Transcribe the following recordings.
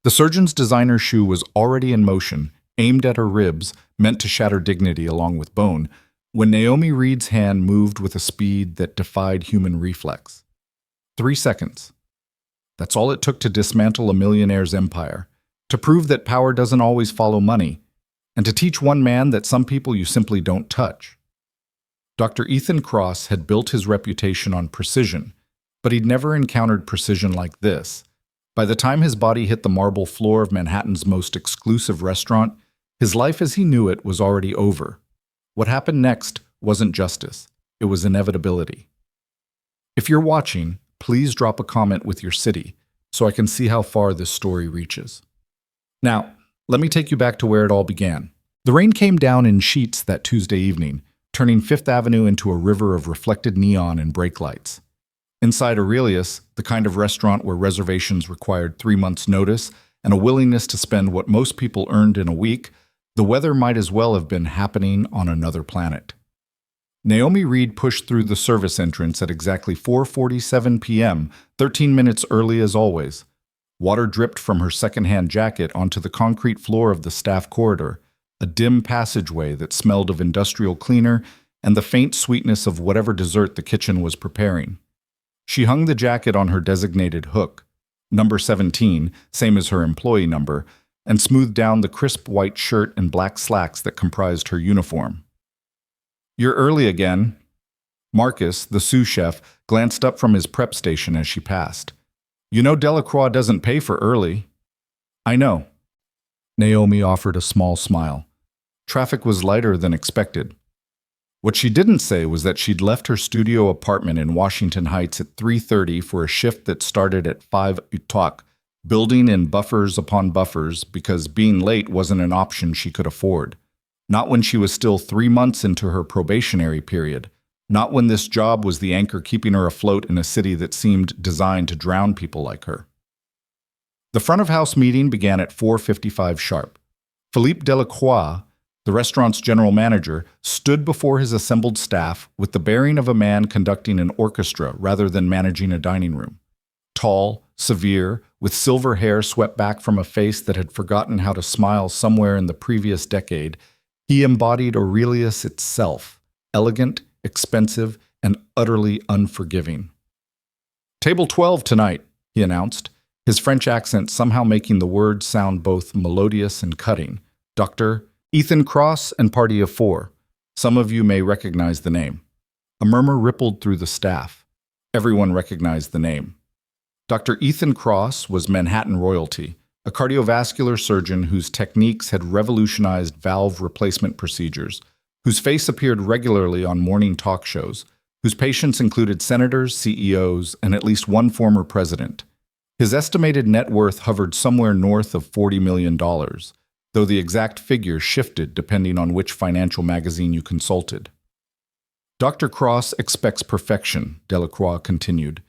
The surgeon's designer shoe was already in motion, aimed at her ribs, meant to shatter dignity along with bone, when Naomi Reed's hand moved with a speed that defied human reflex. 3 seconds. That's all it took to dismantle a millionaire's empire, to prove that power doesn't always follow money, and to teach one man that some people you simply don't touch. Dr. Ethan Cross had built his reputation on precision, but he'd never encountered precision like this. By the time his body hit the marble floor of Manhattan's most exclusive restaurant, his life as he knew it was already over. What happened next wasn't justice, it was inevitability. If you're watching, please drop a comment with your city so I can see how far this story reaches. Now, let me take you back to where it all began. The rain came down in sheets that Tuesday evening, turning Fifth Avenue into a river of reflected neon and brake lights. Inside Aurelius, the kind of restaurant where reservations required 3 months' notice and a willingness to spend what most people earned in a week, the weather might as well have been happening on another planet. Naomi Reed pushed through the service entrance at exactly 4:47 p.m., 13 minutes early as always. Water dripped from her second-hand jacket onto the concrete floor of the staff corridor, a dim passageway that smelled of industrial cleaner and the faint sweetness of whatever dessert the kitchen was preparing. She hung the jacket on her designated hook, number 17, same as her employee number, and smoothed down the crisp white shirt and black slacks that comprised her uniform. "You're early again." Marcus, the sous chef, glanced up from his prep station as she passed. "You know Delacroix doesn't pay for early." "I know." Naomi offered a small smile. Traffic was lighter than expected. What she didn't say was that she'd left her studio apartment in Washington Heights at 3:30 for a shift that started at 5 o'clock, building in buffers upon buffers because being late wasn't an option she could afford. Not when she was still 3 months into her probationary period. Not when this job was the anchor keeping her afloat in a city that seemed designed to drown people like her. The front-of-house meeting began at 4:55 sharp. Philippe Delacroix, the restaurant's general manager, stood before his assembled staff with the bearing of a man conducting an orchestra rather than managing a dining room. Tall, severe, with silver hair swept back from a face that had forgotten how to smile somewhere in the previous decade, he embodied Aurelius itself, elegant, expensive, and utterly unforgiving. "Table 12 tonight," he announced, his French accent somehow making the words sound both melodious and cutting. "Dr. Ethan Cross and party of 4. Some of you may recognize the name." A murmur rippled through the staff. Everyone recognized the name. Dr. Ethan Cross was Manhattan royalty, a cardiovascular surgeon whose techniques had revolutionized valve replacement procedures, whose face appeared regularly on morning talk shows, whose patients included senators, CEOs, and at least one former president. His estimated net worth hovered somewhere north of $40 million, though the exact figure shifted depending on which financial magazine you consulted. "Dr. Cross expects perfection," Delacroix continued.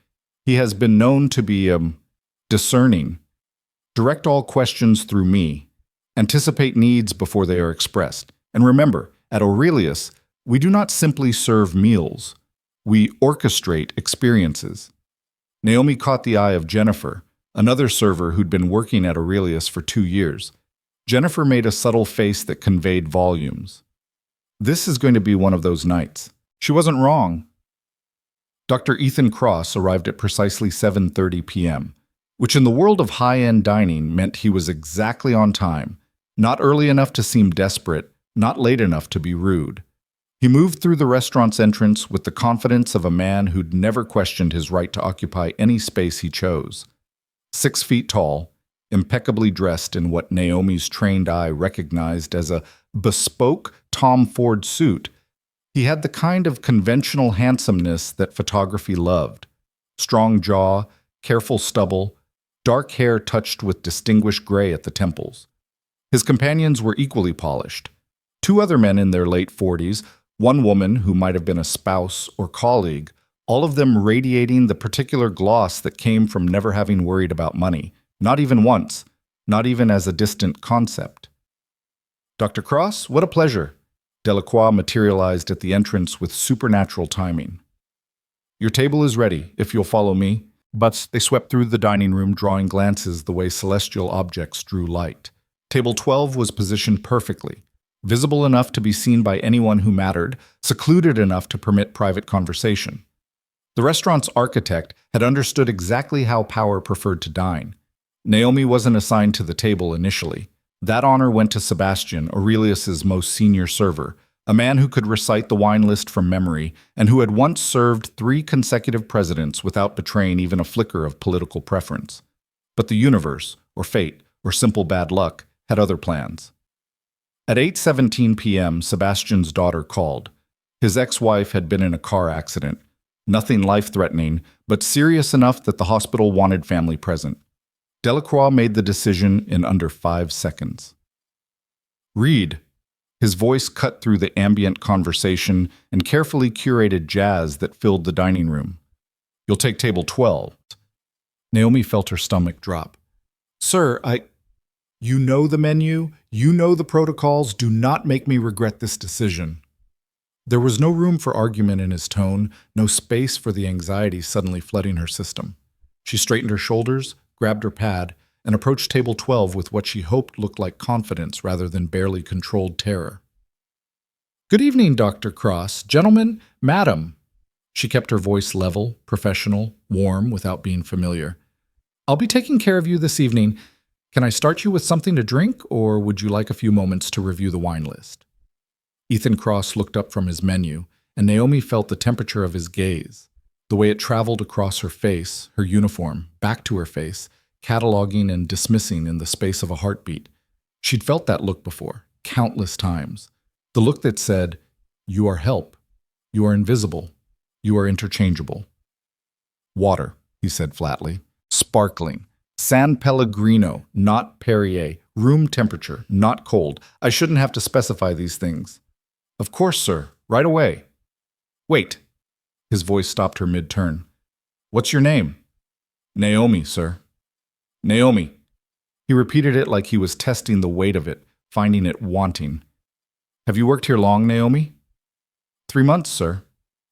"He has been known to be, discerning. Direct all questions through me. Anticipate needs before they are expressed. And remember, at Aurelius, we do not simply serve meals. We orchestrate experiences." Naomi caught the eye of Jennifer, another server who'd been working at Aurelius for 2 years. Jennifer made a subtle face that conveyed volumes. This is going to be one of those nights. She wasn't wrong. Dr. Ethan Cross arrived at precisely 7:30 p.m., which in the world of high-end dining meant he was exactly on time, not early enough to seem desperate, not late enough to be rude. He moved through the restaurant's entrance with the confidence of a man who'd never questioned his right to occupy any space he chose. 6 feet tall, impeccably dressed in what Naomi's trained eye recognized as a bespoke Tom Ford suit, he had the kind of conventional handsomeness that photography loved. Strong jaw, careful stubble, dark hair touched with distinguished gray at the temples. His companions were equally polished. 2 other men in their late 40s, one woman who might have been a spouse or colleague, all of them radiating the particular gloss that came from never having worried about money, not even once, not even as a distant concept. "Dr. Cross, what a pleasure." Delacroix materialized at the entrance with supernatural timing. "Your table is ready, if you'll follow me." But they swept through the dining room, drawing glances the way celestial objects drew light. Table 12 was positioned perfectly, visible enough to be seen by anyone who mattered, secluded enough to permit private conversation. The restaurant's architect had understood exactly how power preferred to dine. Naomi wasn't assigned to the table initially. That honor went to Sebastian, Aurelius's most senior server, a man who could recite the wine list from memory and who had once served 3 consecutive presidents without betraying even a flicker of political preference. But the universe, or fate, or simple bad luck, had other plans. At 8:17 p.m., Sebastian's daughter called. His ex-wife had been in a car accident. Nothing life-threatening, but serious enough that the hospital wanted family present. Delacroix made the decision in under 5 seconds. Read. His voice cut through the ambient conversation and carefully curated jazz that filled the dining room. You'll take table 12. Naomi felt her stomach drop. Sir, You know the menu, you know the protocols, do not make me regret this decision. There was no room for argument in his tone, no space for the anxiety suddenly flooding her system. She straightened her shoulders, grabbed her pad, and approached table 12 with what she hoped looked like confidence rather than barely controlled terror. Good evening, Dr. Cross. Gentlemen, madam. She kept her voice level, professional, warm, without being familiar. I'll be taking care of you this evening. Can I start you with something to drink, or would you like a few moments to review the wine list? Ethan Cross looked up from his menu, and Naomi felt the temperature of his gaze, the way it traveled across her face, her uniform, back to her face, cataloging and dismissing in the space of a heartbeat. She'd felt that look before, countless times. The look that said, you are help, you are invisible, you are interchangeable. Water, he said flatly, sparkling. San Pellegrino, not Perrier. Room temperature, not cold. I shouldn't have to specify these things. Of course, sir. Right away. Wait. His voice stopped her mid-turn. What's your name? Naomi, sir. Naomi. He repeated it like he was testing the weight of it, finding it wanting. Have you worked here long, Naomi? 3 months, sir.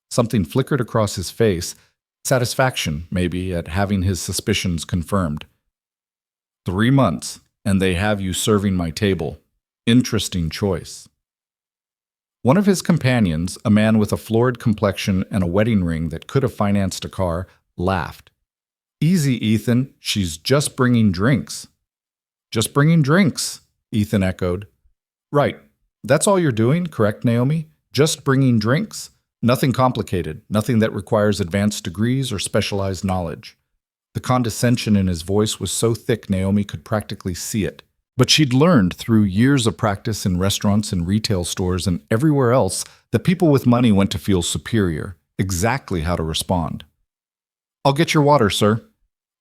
Something flickered across his face. Satisfaction, maybe, at having his suspicions confirmed. 3 months, and they have you serving my table. Interesting choice. One of his companions, a man with a florid complexion and a wedding ring that could have financed a car, laughed. Easy, Ethan. She's just bringing drinks. Just bringing drinks, Ethan echoed. Right. That's all you're doing, correct, Naomi? Just bringing drinks? Nothing complicated, nothing that requires advanced degrees or specialized knowledge. The condescension in his voice was so thick Naomi could practically see it. But she'd learned through years of practice in restaurants and retail stores and everywhere else that people with money went to feel superior, exactly how to respond. I'll get your water, sir.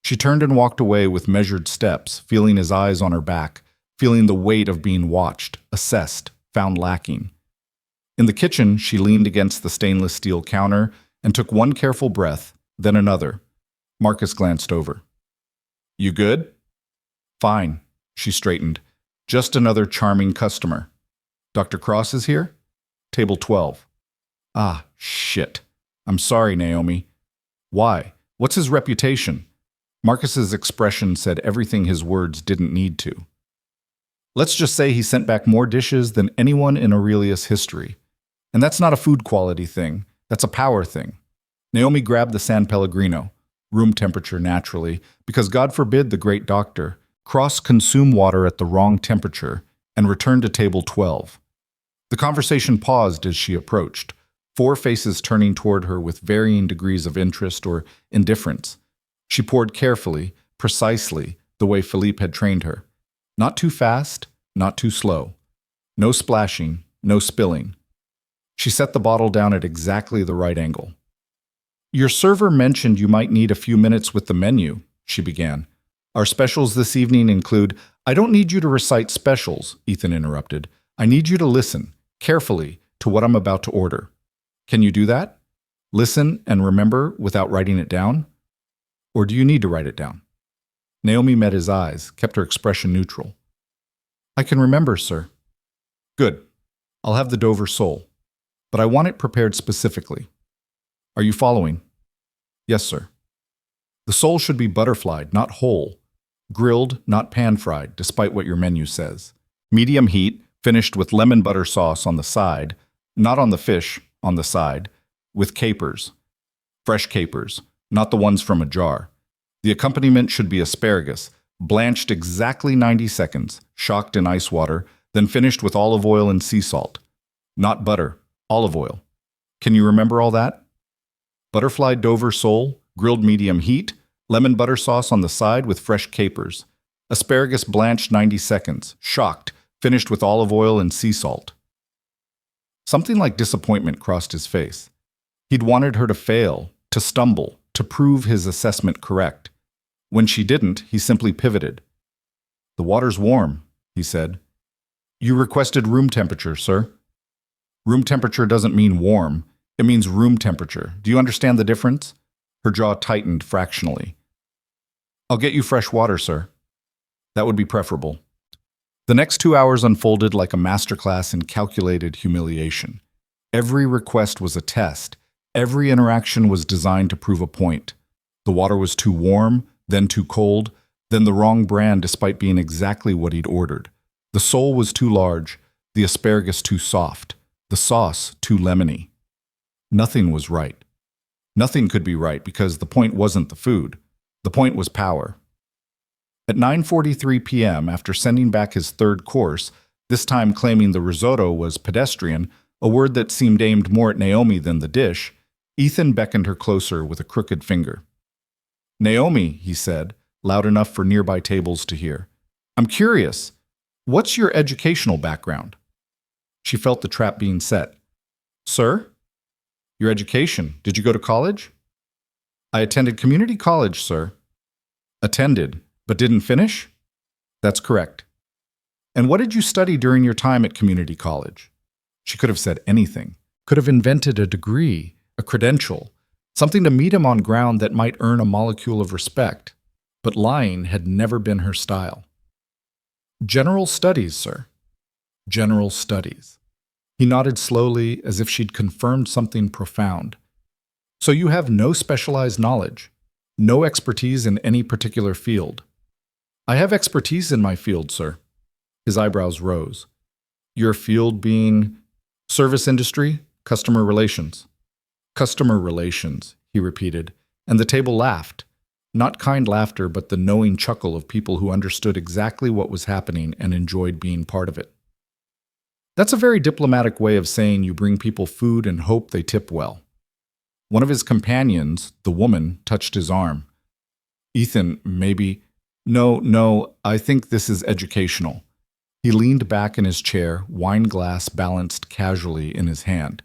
She turned and walked away with measured steps, feeling his eyes on her back, feeling the weight of being watched, assessed, found lacking. In the kitchen, she leaned against the stainless steel counter and took one careful breath, then another. Marcus glanced over. You good? Fine. She straightened. Just another charming customer. Dr. Cross is here? Table 12. Ah, shit. I'm sorry, Naomi. Why? What's his reputation? Marcus's expression said everything his words didn't need to. Let's just say he sent back more dishes than anyone in Aurelius history. And that's not a food quality thing. That's a power thing. Naomi grabbed the San Pellegrino, room temperature naturally, because God forbid the great doctor Cross consume water at the wrong temperature, and returned to table 12. The conversation paused as she approached, 4 faces turning toward her with varying degrees of interest or indifference. She poured carefully, precisely, the way Philippe had trained her. Not too fast, not too slow. No splashing, no spilling. She set the bottle down at exactly the right angle. Your server mentioned you might need a few minutes with the menu, she began. Our specials this evening include... I don't need you to recite specials, Ethan interrupted. I need you to listen, carefully, to what I'm about to order. Can you do that? Listen and remember without writing it down? Or do you need to write it down? Naomi met his eyes, kept her expression neutral. I can remember, sir. Good. I'll have the Dover sole. But I want it prepared specifically. Are you following? Yes, sir. The sole should be butterflied, not whole. Grilled, not pan-fried, despite what your menu says. Medium heat, finished with lemon butter sauce on the side, not on the fish, on the side, with capers. Fresh capers, not the ones from a jar. The accompaniment should be asparagus, blanched exactly 90 seconds, shocked in ice water, then finished with olive oil and sea salt. Not butter, olive oil. Can you remember all that? Butterfly Dover sole, grilled medium heat, lemon butter sauce on the side with fresh capers. Asparagus blanched 90 seconds, shocked, finished with olive oil and sea salt. Something like disappointment crossed his face. He'd wanted her to fail, to stumble, to prove his assessment correct. When she didn't, he simply pivoted. "The water's warm," he said. "You requested room temperature, sir." "Room temperature doesn't mean warm. It means room temperature. Do you understand the difference?" Her jaw tightened fractionally. "I'll get you fresh water, sir." "That would be preferable." The next 2 hours unfolded like a masterclass in calculated humiliation. Every request was a test. Every interaction was designed to prove a point. The water was too warm, then too cold, then the wrong brand despite being exactly what he'd ordered. The sole was too large, the asparagus too soft, the sauce too lemony. Nothing was right. Nothing could be right because the point wasn't the food. The point was power. At 9:43 p.m., after sending back his third course, this time claiming the risotto was pedestrian, a word that seemed aimed more at Naomi than the dish, Ethan beckoned her closer with a crooked finger. "Naomi," he said, loud enough for nearby tables to hear, "I'm curious. What's your educational background?" She felt the trap being set. "Sir? Your education. Did you go to college?" "I attended community college, sir." "Attended, but didn't finish?" "That's correct." "And what did you study during your time at community college?" She could have said anything, could have invented a degree, a credential, something to meet him on ground that might earn a molecule of respect, but lying had never been her style. "General studies, sir." "General studies." He nodded slowly as if she'd confirmed something profound. "So you have no specialized knowledge, no expertise in any particular field?" "I have expertise in my field, sir." His eyebrows rose. "Your field being service industry, customer relations?" "Customer relations," he repeated, and the table laughed. Not kind laughter, but the knowing chuckle of people who understood exactly what was happening and enjoyed being part of it. That's a very diplomatic way of saying you bring people food and hope they tip well. One of his companions, the woman, touched his arm. "Ethan, maybe—" No, I think this is educational." He leaned back in his chair, wine glass balanced casually in his hand.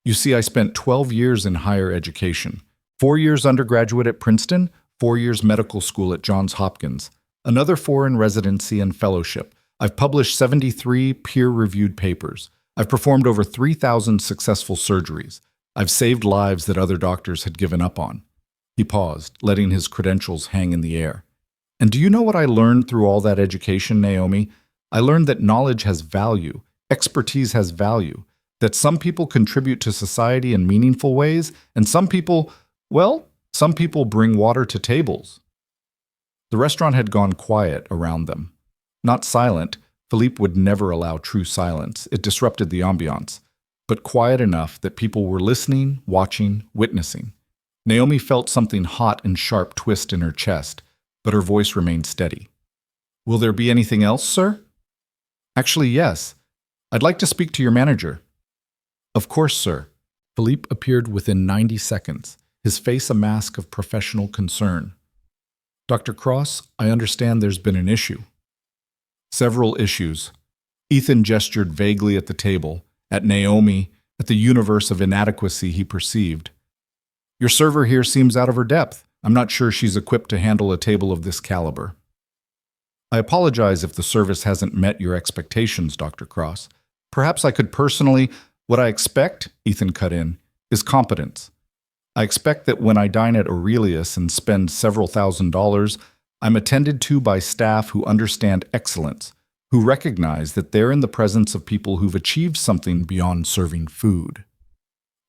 "You see, I spent 12 years in higher education. 4 years undergraduate at Princeton, 4 years medical school at Johns Hopkins, another 4 in residency and fellowship. I've published 73 peer-reviewed papers. I've performed over 3,000 successful surgeries. I've saved lives that other doctors had given up on." He paused, letting his credentials hang in the air. "And do you know what I learned through all that education, Naomi? I learned that knowledge has value, expertise has value, that some people contribute to society in meaningful ways, and some people bring water to tables." The restaurant had gone quiet around them. Not silent. Philippe would never allow true silence. It disrupted the ambiance. But quiet enough that people were listening, watching, witnessing. Naomi felt something hot and sharp twist in her chest, but her voice remained steady. "Will there be anything else, sir?" "Actually, yes. I'd like to speak to your manager." "Of course, sir." Philippe appeared within 90 seconds, his face a mask of professional concern. "Dr. Cross, I understand there's been an issue." "Several issues." Ethan gestured vaguely at the table, at Naomi, at the universe of inadequacy he perceived. "Your server here seems out of her depth. I'm not sure she's equipped to handle a table of this caliber." "I apologize if the service hasn't met your expectations, Dr. Cross. Perhaps I could personally—" "What I expect," Ethan cut in, "is competence. I expect that when I dine at Aurelius and spend several $1,000s, I'm attended to by staff who understand excellence, who recognize that they're in the presence of people who've achieved something beyond serving food."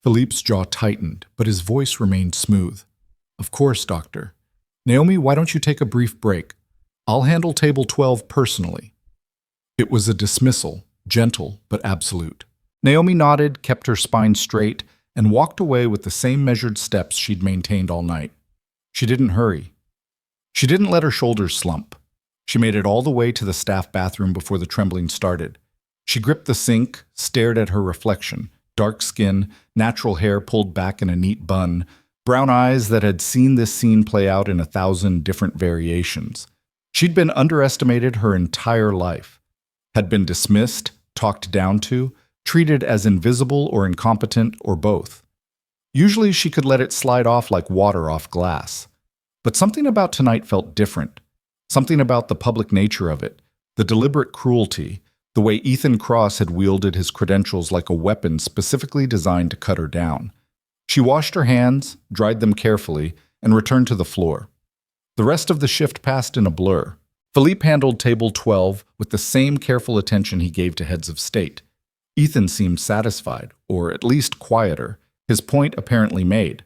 Philippe's jaw tightened, but his voice remained smooth. "Of course, doctor. Naomi, why don't you take a brief break? I'll handle table 12 personally. It was a dismissal, gentle but absolute. Naomi nodded, kept her spine straight, and walked away with the same measured steps she'd maintained all night. She didn't hurry. She didn't let her shoulders slump. She made it all the way to the staff bathroom before the trembling started. She gripped the sink, stared at her reflection, dark skin, natural hair pulled back in a neat bun, brown eyes that had seen this scene play out in 1,000 different variations. She'd been underestimated her entire life, had been dismissed, talked down to, treated as invisible or incompetent or both. Usually she could let it slide off like water off glass. But something about tonight felt different. Something about the public nature of it, the deliberate cruelty, the way Ethan Cross had wielded his credentials like a weapon specifically designed to cut her down. She washed her hands, dried them carefully, and returned to the floor. The rest of the shift passed in a blur. Philippe handled table 12 with the same careful attention he gave to heads of state. Ethan seemed satisfied, or at least quieter, his point apparently made.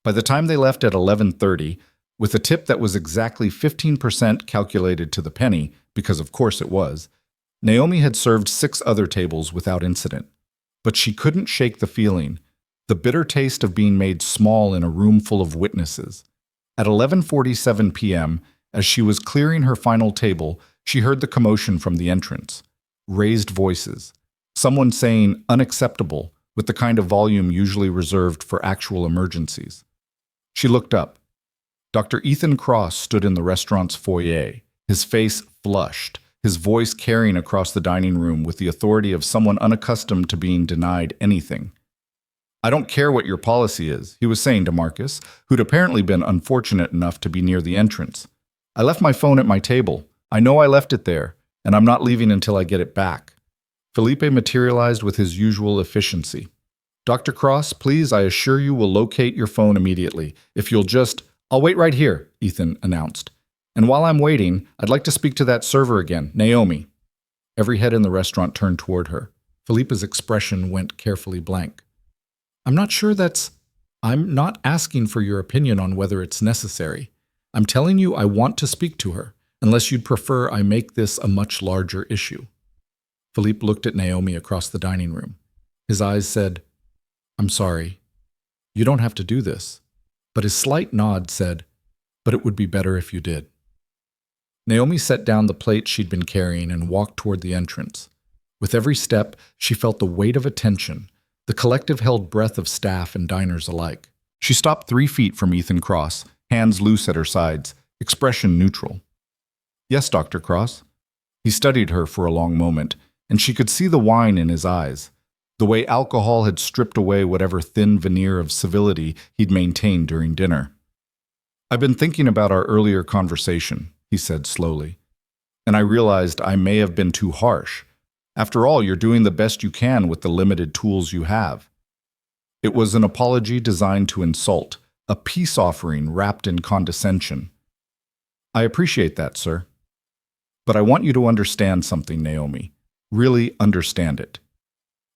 By the time they left at 11:30, with a tip that was exactly 15% calculated to the penny, because of course it was, Naomi had served 6 other tables without incident. But she couldn't shake the feeling, the bitter taste of being made small in a room full of witnesses. At 11:47 p.m., as she was clearing her final table, she heard the commotion from the entrance. Raised voices. Someone saying unacceptable with the kind of volume usually reserved for actual emergencies. She looked up. Dr. Ethan Cross stood in the restaurant's foyer, his face flushed, his voice carrying across the dining room with the authority of someone unaccustomed to being denied anything. "I don't care what your policy is," he was saying to Marcus, who'd apparently been unfortunate enough to be near the entrance. "I left my phone at my table. I know I left it there, and I'm not leaving until I get it back." Felipe materialized with his usual efficiency. "Dr. Cross, please, I assure you will locate your phone immediately. If you'll just—" "I'll wait right here," Ethan announced. "And while I'm waiting, I'd like to speak to that server again, Naomi." Every head in the restaurant turned toward her. Felipe's expression went carefully blank. I'm not asking for your opinion on whether it's necessary. I'm telling you I want to speak to her, unless you'd prefer I make this a much larger issue." Philippe looked at Naomi across the dining room. His eyes said, "I'm sorry. You don't have to do this." But his slight nod said, "But it would be better if you did." Naomi set down the plate she'd been carrying and walked toward the entrance. With every step, she felt the weight of attention, the collective held breath of staff and diners alike. She stopped 3 feet from Ethan Cross, hands loose at her sides, expression neutral. "Yes, Dr. Cross." He studied her for a long moment, and she could see the wine in his eyes, the way alcohol had stripped away whatever thin veneer of civility he'd maintained during dinner. "I've been thinking about our earlier conversation," he said slowly, "and I realized I may have been too harsh. After all, you're doing the best you can with the limited tools you have." It was an apology designed to insult, a peace offering wrapped in condescension. "I appreciate that, sir. But I want you to understand something, Naomi. Really understand it."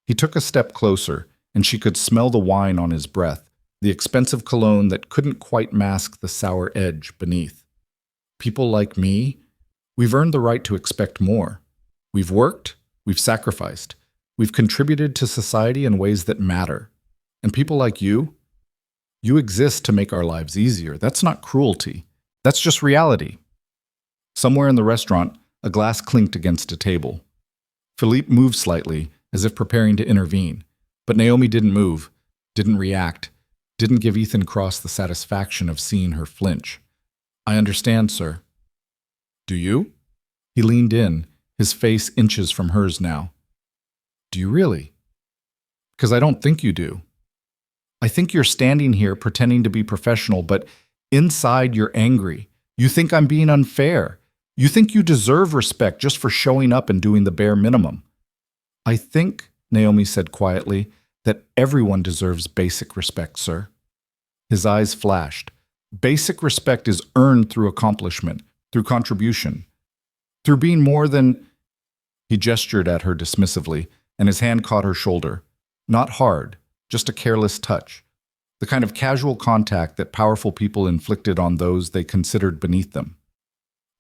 He took a step closer, and she could smell the wine on his breath, the expensive cologne that couldn't quite mask the sour edge beneath. "People like me, we've earned the right to expect more. We've worked, we've sacrificed, we've contributed to society in ways that matter. And people like you exist to make our lives easier. That's not cruelty. That's just reality." Somewhere in the restaurant, a glass clinked against a table. Philippe moved slightly, as if preparing to intervene, but Naomi didn't move, didn't react, didn't give Ethan Cross the satisfaction of seeing her flinch. "I understand, sir." "Do you?" He leaned in, his face inches from hers now. "Do you really?" "Because I don't think you do. I think you're standing here pretending to be professional, but inside you're angry. You think I'm being unfair. You think you deserve respect just for showing up and doing the bare minimum." "I think," Naomi said quietly, "that everyone deserves basic respect, sir." His eyes flashed. Basic respect is earned through accomplishment, through contribution, through being more than... He gestured at her dismissively, and his hand caught her shoulder. Not hard, just a careless touch. the kind of casual contact that powerful people inflicted on those they considered beneath them.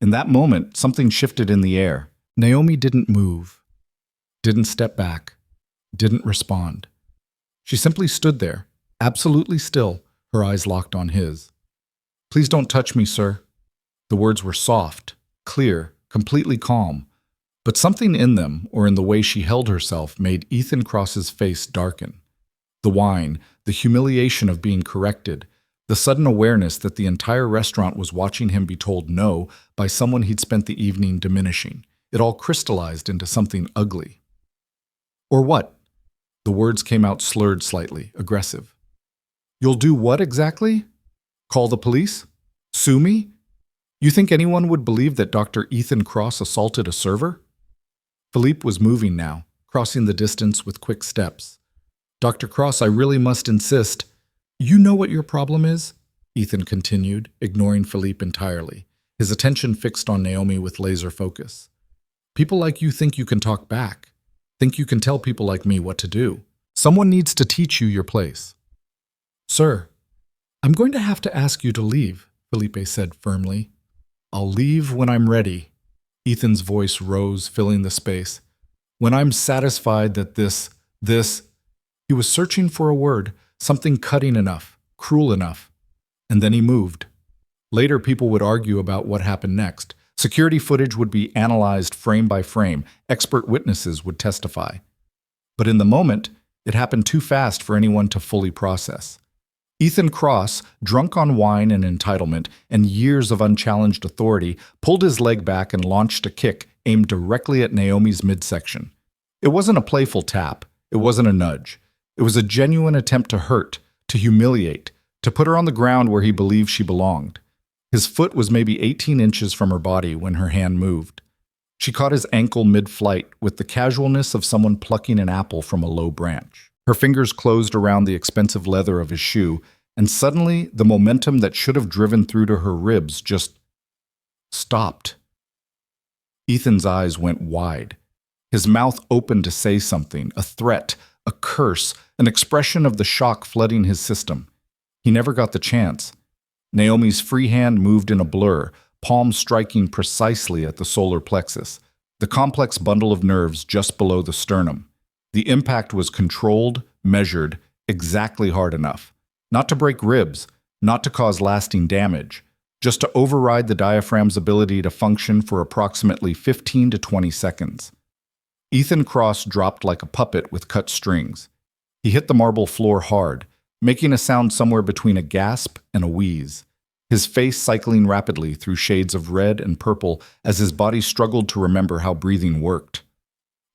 In that moment, something shifted in the air. Naomi didn't move, didn't step back, didn't respond. She simply stood there, absolutely still, her eyes locked on his. "Please don't touch me, sir." The words were soft, clear, completely calm, but something in them, or in the way she held herself, made Ethan Cross's face darken. The whine, the humiliation of being corrected, the sudden awareness that the entire restaurant was watching him be told no by someone he'd spent the evening diminishing. It all crystallized into something ugly. "Or what?" The words came out slurred slightly, aggressive. "You'll do what exactly? Call the police? Sue me? You think anyone would believe that Dr. Ethan Cross assaulted a server?" Philippe was moving now, crossing the distance with quick steps. "Dr. Cross, I really must insist. You know what your problem is?" Ethan continued, ignoring Philippe entirely, his attention fixed on Naomi with laser focus. "People like you think you can talk back, think you can tell people like me what to do. Someone needs to teach you your place." "Sir, I'm going to have to ask you to leave," Felipe said firmly. "I'll leave when I'm ready." Ethan's voice rose, filling the space. "When I'm satisfied that this... He was searching for a word, something cutting enough, cruel enough. And then he moved. Later, people would argue about what happened next. Security footage would be analyzed frame by frame. Expert witnesses would testify. But in the moment, it happened too fast for anyone to fully process. Ethan Cross, drunk on wine and entitlement and years of unchallenged authority, pulled his leg back and launched a kick aimed directly at Naomi's midsection. It wasn't a playful tap. It wasn't a nudge. It was a genuine attempt to hurt, to humiliate, to put her on the ground where he believed she belonged. His foot was maybe 18 inches from her body when her hand moved. She caught his ankle mid-flight with the casualness of someone plucking an apple from a low branch. Her fingers closed around the expensive leather of his shoe, and suddenly the momentum that should have driven through to her ribs just stopped. Ethan's eyes went wide. His mouth opened to say something, a threat, a curse, an expression of the shock flooding his system. He never got the chance. Naomi's free hand moved in a blur, palm striking precisely at the solar plexus, the complex bundle of nerves just below the sternum. The impact was controlled, measured, exactly hard enough. Not to break ribs, not to cause lasting damage, just to override the diaphragm's ability to function for approximately 15 to 20 seconds. Ethan Cross dropped like a puppet with cut strings. He hit the marble floor hard, making a sound somewhere between a gasp and a wheeze, his face cycling rapidly through shades of red and purple as his body struggled to remember how breathing worked.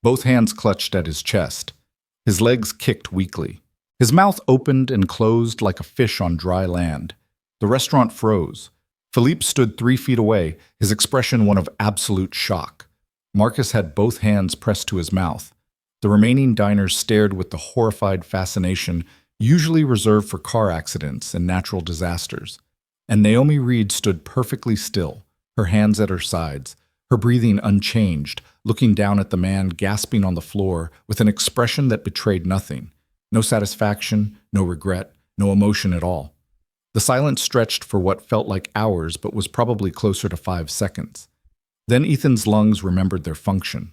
Both hands clutched at his chest. His legs kicked weakly. His mouth opened and closed like a fish on dry land. The restaurant froze. Philippe stood 3 feet away, his expression one of absolute shock. Marcus had both hands pressed to his mouth. The remaining diners stared with the horrified fascination usually reserved for car accidents and natural disasters. And Naomi Reed stood perfectly still, her hands at her sides, her breathing unchanged, looking down at the man gasping on the floor with an expression that betrayed nothing. No satisfaction, no regret, no emotion at all. The silence stretched for what felt like hours but was probably closer to 5 seconds. Then Ethan's lungs remembered their function.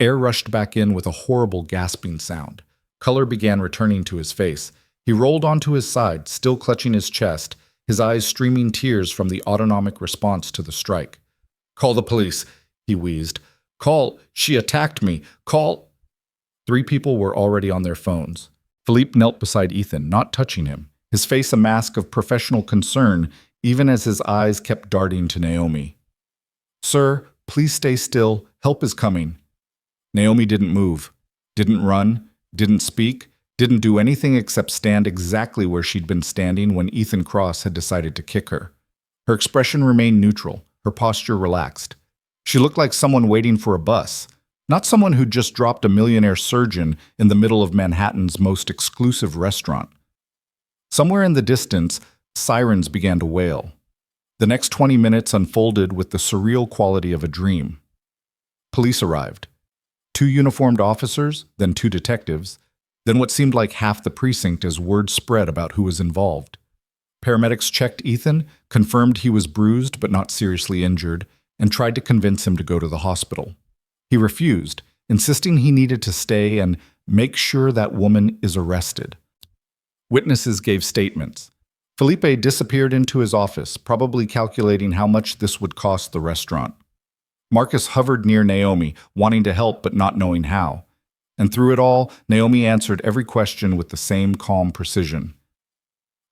Air rushed back in with a horrible gasping sound. Color began returning to his face. He rolled onto his side, still clutching his chest, his eyes streaming tears from the autonomic response to the strike. "Call the police," he wheezed. "Call, she attacked me. Call." 3 people were already on their phones. Philippe knelt beside Ethan, not touching him, his face a mask of professional concern, even as his eyes kept darting to Naomi. "Sir, please stay still. Help is coming." Naomi didn't move, didn't run, didn't speak, didn't do anything except stand exactly where she'd been standing when Ethan Cross had decided to kick her. Her expression remained neutral, her posture relaxed. She looked like someone waiting for a bus, not someone who'd just dropped a millionaire surgeon in the middle of Manhattan's most exclusive restaurant. Somewhere in the distance, sirens began to wail. The next 20 minutes unfolded with the surreal quality of a dream. Police arrived. 2 uniformed officers, then 2 detectives. then what seemed like half the precinct as word spread about who was involved. Paramedics checked Ethan, confirmed he was bruised but not seriously injured, and tried to convince him to go to the hospital. He refused, insisting he needed to stay and make sure that woman is arrested. Witnesses gave statements. Felipe disappeared into his office, probably calculating how much this would cost the restaurant. Marcus hovered near Naomi, wanting to help but not knowing how. And through it all, Naomi answered every question with the same calm precision.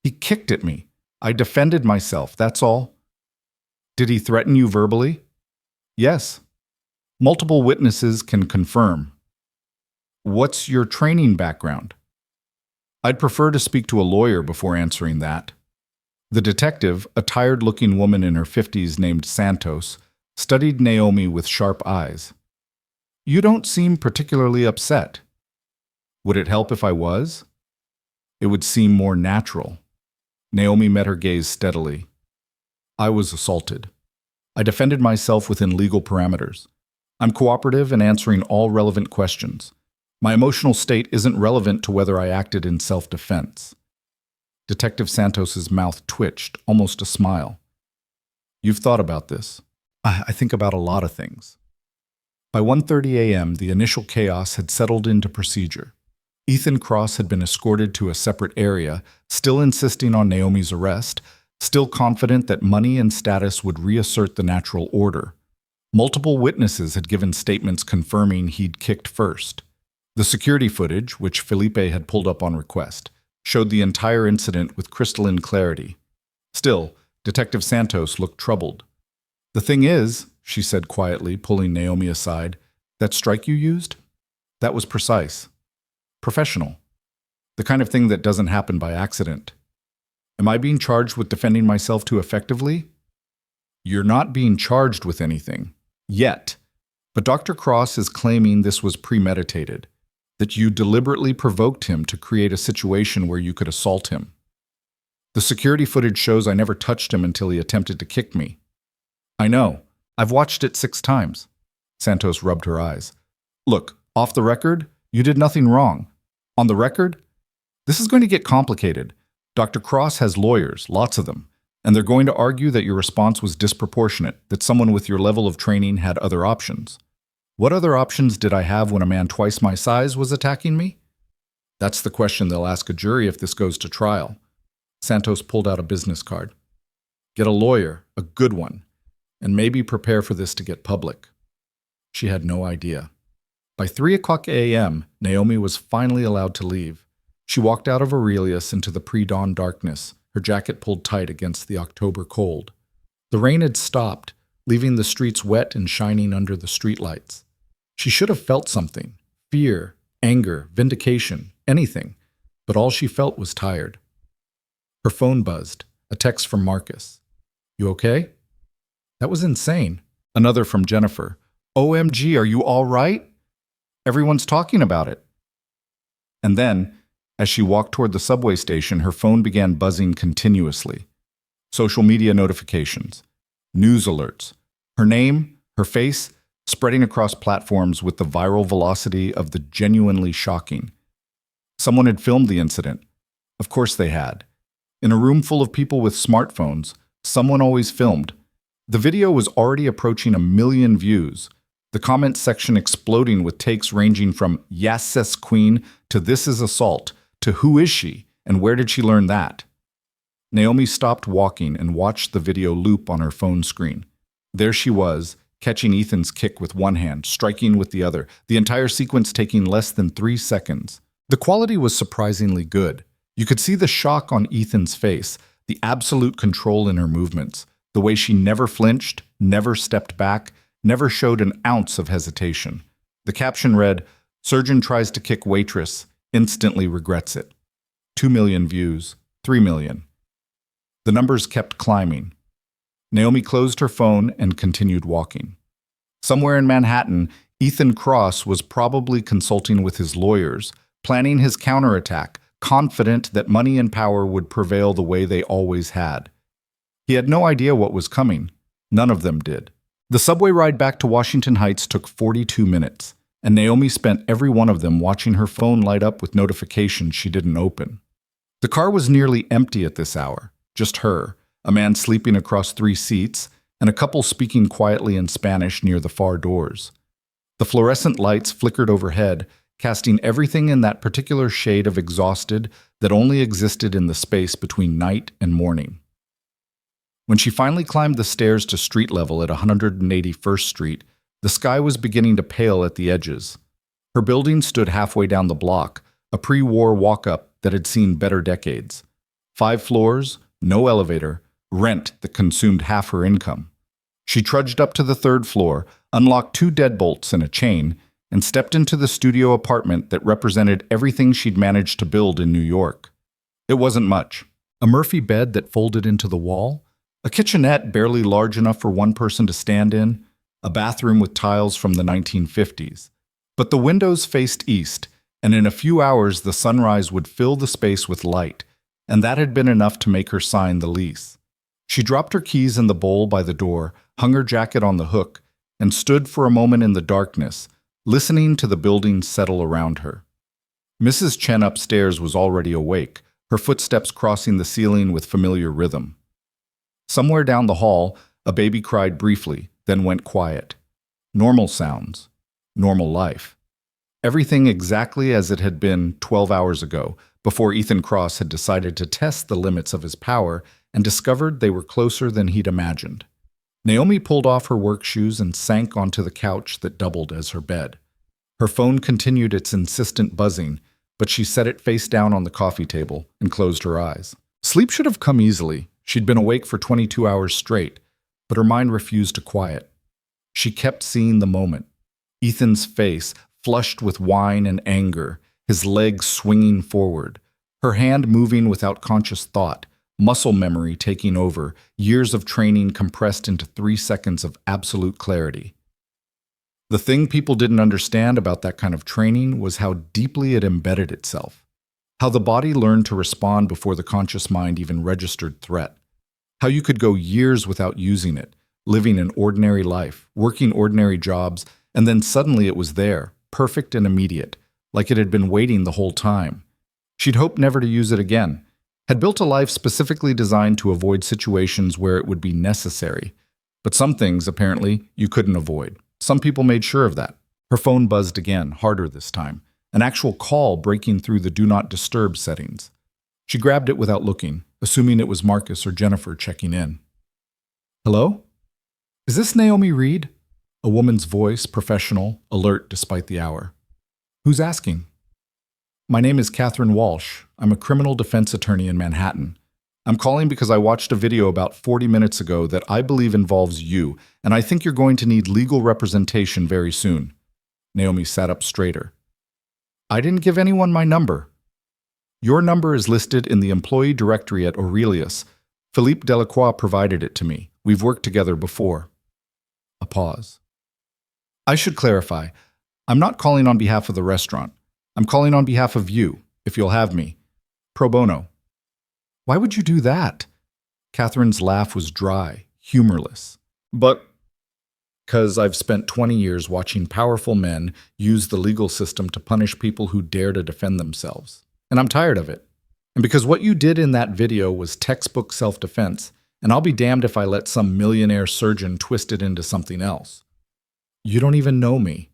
He kicked at me. I defended myself, that's all. Did he threaten you verbally? Yes. Multiple witnesses can confirm. What's your training background? I'd prefer to speak to a lawyer before answering that. The detective, a tired-looking woman in her 50s named Santos, studied Naomi with sharp eyes. You don't seem particularly upset. Would it help if I was? It would seem more natural. Naomi met her gaze steadily. I was assaulted. I defended myself within legal parameters. I'm cooperative and answering all relevant questions. My emotional state isn't relevant to whether I acted in self-defense. Detective Santos's mouth twitched, almost a smile. You've thought about this. I think about a lot of things. By 1:30 a.m., the initial chaos had settled into procedure. Ethan Cross had been escorted to a separate area, still insisting on Naomi's arrest, still confident that money and status would reassert the natural order. Multiple witnesses had given statements confirming he'd kicked first. The security footage, which Felipe had pulled up on request, showed the entire incident with crystalline clarity. Still, Detective Santos looked troubled. The thing is, she said quietly, pulling Naomi aside, that strike you used? That was precise. Professional. The kind of thing that doesn't happen by accident. Am I being charged with defending myself too effectively? You're not being charged with anything. Yet. But Dr. Cross is claiming this was premeditated, that you deliberately provoked him to create a situation where you could assault him. The security footage shows I never touched him until he attempted to kick me. I know. I've watched it 6 times. Santos rubbed her eyes. Look, off the record, you did nothing wrong. On the record, this is going to get complicated. Dr. Cross has lawyers, lots of them, and they're going to argue that your response was disproportionate, that someone with your level of training had other options. What other options did I have when a man twice my size was attacking me? That's the question they'll ask a jury if this goes to trial. Santos pulled out a business card. Get a lawyer, a good one, and maybe prepare for this to get public. She had no idea. By 3:00 a.m., Naomi was finally allowed to leave. She walked out of Aurelius into the pre-dawn darkness, her jacket pulled tight against the October cold. The rain had stopped, leaving the streets wet and shining under the streetlights. She should have felt something, fear, anger, vindication, anything, but all she felt was tired. Her phone buzzed, a text from Marcus. You okay? That was insane. Another from Jennifer. OMG, are you all right? Everyone's talking about it. And then, as she walked toward the subway station, her phone began buzzing continuously. Social media notifications, news alerts, her name, her face, spreading across platforms with the viral velocity of the genuinely shocking. Someone had filmed the incident. Of course they had. In a room full of people with smartphones, someone always filmed. The video was already approaching 1 million views. The comment section exploding with takes ranging from "Yes, sis queen" to "This is assault" to "Who is she?" and "Where did she learn that?" Naomi stopped walking and watched the video loop on her phone screen. There she was, catching Ethan's kick with one hand, striking with the other, the entire sequence taking less than 3 seconds. The quality was surprisingly good. You could see the shock on Ethan's face, the absolute control in her movements, the way she never flinched, never stepped back, never showed an ounce of hesitation. The caption read, "Surgeon tries to kick waitress, instantly regrets it." 2 million views, 3 million. The numbers kept climbing. Naomi closed her phone and continued walking. Somewhere in Manhattan, Ethan Cross was probably consulting with his lawyers, planning his counterattack, confident that money and power would prevail the way they always had. He had no idea what was coming. None of them did. The subway ride back to Washington Heights took 42 minutes, and Naomi spent every one of them watching her phone light up with notifications she didn't open. The car was nearly empty at this hour, just her, a man sleeping across 3 seats, and a couple speaking quietly in Spanish near the far doors. The fluorescent lights flickered overhead, casting everything in that particular shade of exhausted that only existed in the space between night and morning. When she finally climbed the stairs to street level at 181st Street, the sky was beginning to pale at the edges. Her building stood halfway down the block, a pre-war walk-up that had seen better decades. 5 floors, no elevator, rent that consumed half her income. She trudged up to the 3rd floor, unlocked 2 deadbolts and a chain, and stepped into the studio apartment that represented everything she'd managed to build in New York. It wasn't much. A Murphy bed that folded into the wall, a kitchenette barely large enough for one person to stand in, a bathroom with tiles from the 1950s. But the windows faced east, and in a few hours the sunrise would fill the space with light, and that had been enough to make her sign the lease. She dropped her keys in the bowl by the door, hung her jacket on the hook, and stood for a moment in the darkness, listening to the building settle around her. Mrs. Chen upstairs was already awake, her footsteps crossing the ceiling with familiar rhythm. Somewhere down the hall, a baby cried briefly, then went quiet. Normal sounds. Normal life. Everything exactly as it had been 12 hours ago, before Ethan Cross had decided to test the limits of his power and discovered they were closer than he'd imagined. Naomi pulled off her work shoes and sank onto the couch that doubled as her bed. Her phone continued its insistent buzzing, but she set it face down on the coffee table and closed her eyes. Sleep should have come easily. She'd been awake for 22 hours straight, but her mind refused to quiet. She kept seeing the moment. Ethan's face, flushed with wine and anger, his legs swinging forward, her hand moving without conscious thought, muscle memory taking over, years of training compressed into 3 seconds of absolute clarity. The thing people didn't understand about that kind of training was how deeply it embedded itself, how the body learned to respond before the conscious mind even registered threat, how you could go years without using it, living an ordinary life, working ordinary jobs, and then suddenly it was there, perfect and immediate, like it had been waiting the whole time. She'd hoped never to use it again, had built a life specifically designed to avoid situations where it would be necessary. But some things, apparently, you couldn't avoid. Some people made sure of that. Her phone buzzed again, harder this time, an actual call breaking through the Do Not Disturb settings. She grabbed it without looking, assuming it was Marcus or Jennifer checking in. Hello? Is this Naomi Reed? A woman's voice, professional, alert despite the hour. Who's asking? My name is Catherine Walsh. I'm a criminal defense attorney in Manhattan. I'm calling because I watched a video about 40 minutes ago that I believe involves you, and I think you're going to need legal representation very soon. Naomi sat up straighter. I didn't give anyone my number. Your number is listed in the employee directory at Aurelius. Philippe Delacroix provided it to me. We've worked together before. A pause. I should clarify. I'm not calling on behalf of the restaurant. I'm calling on behalf of you, if you'll have me. Pro bono. Why would you do that? Catherine's laugh was dry, humorless. But 'cause I've spent 20 years watching powerful men use the legal system to punish people who dare to defend themselves. And I'm tired of it. And because what you did in that video was textbook self-defense, and I'll be damned if I let some millionaire surgeon twist it into something else. You don't even know me.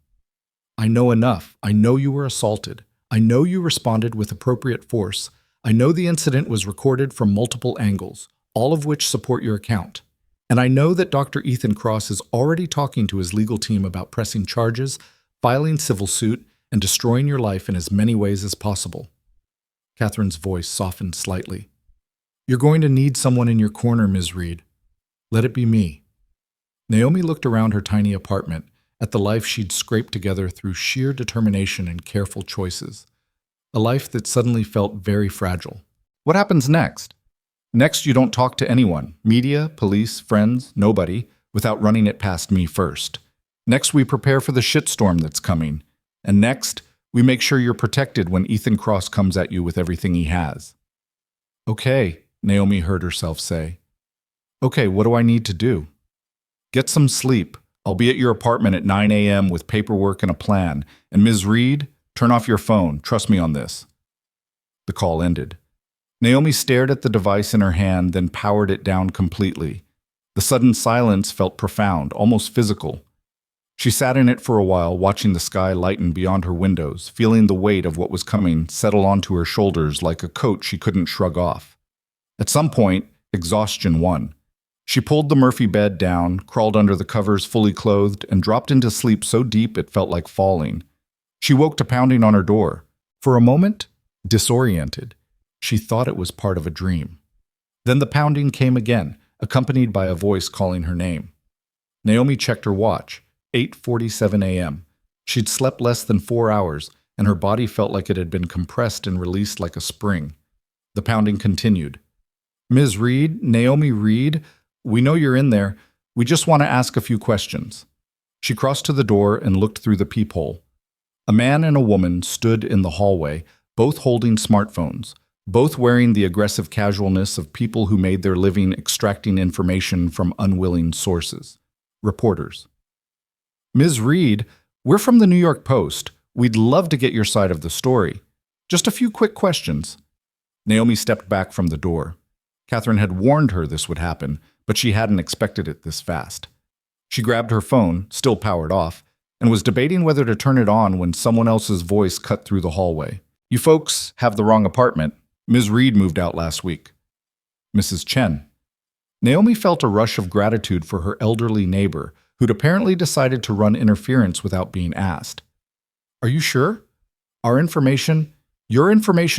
I know enough. I know you were assaulted. I know you responded with appropriate force. I know the incident was recorded from multiple angles, all of which support your account. And I know that Dr. Ethan Cross is already talking to his legal team about pressing charges, filing civil suit, and destroying your life in as many ways as possible. Catherine's voice softened slightly. You're going to need someone in your corner, Ms. Reed. Let it be me. Naomi looked around her tiny apartment, at the life she'd scraped together through sheer determination and careful choices. A life that suddenly felt very fragile. What happens next? Next, you don't talk to anyone, media, police, friends, nobody, without running it past me first. Next, we prepare for the shitstorm that's coming. And next, we make sure you're protected when Ethan Cross comes at you with everything he has. Okay, Naomi heard herself say. Okay, what do I need to do? Get some sleep. I'll be at your apartment at 9 a.m. with paperwork and a plan. And Ms. Reed, turn off your phone. Trust me on this. The call ended. Naomi stared at the device in her hand, then powered it down completely. The sudden silence felt profound, almost physical. She sat in it for a while, watching the sky lighten beyond her windows, feeling the weight of what was coming settle onto her shoulders like a coat she couldn't shrug off. At some point, exhaustion won. She pulled the Murphy bed down, crawled under the covers fully clothed, and dropped into sleep so deep it felt like falling. She woke to pounding on her door. For a moment, disoriented, she thought it was part of a dream. Then the pounding came again, accompanied by a voice calling her name. Naomi checked her watch. 8:47 a.m. She'd slept less than 4 hours, and her body felt like it had been compressed and released like a spring. The pounding continued. Ms. Reed, Naomi Reed, we know you're in there. We just want to ask a few questions. She crossed to the door and looked through the peephole. A man and a woman stood in the hallway, both holding smartphones, both wearing the aggressive casualness of people who made their living extracting information from unwilling sources. Reporters. Ms. Reed, we're from the New York Post. We'd love to get your side of the story. Just a few quick questions. Naomi stepped back from the door. Catherine had warned her this would happen, but she hadn't expected it this fast. She grabbed her phone, still powered off, and was debating whether to turn it on when someone else's voice cut through the hallway. You folks have the wrong apartment. Ms. Reed moved out last week. Mrs. Chen. Naomi felt a rush of gratitude for her elderly neighbor, who'd apparently decided to run interference without being asked. Are you sure? Your information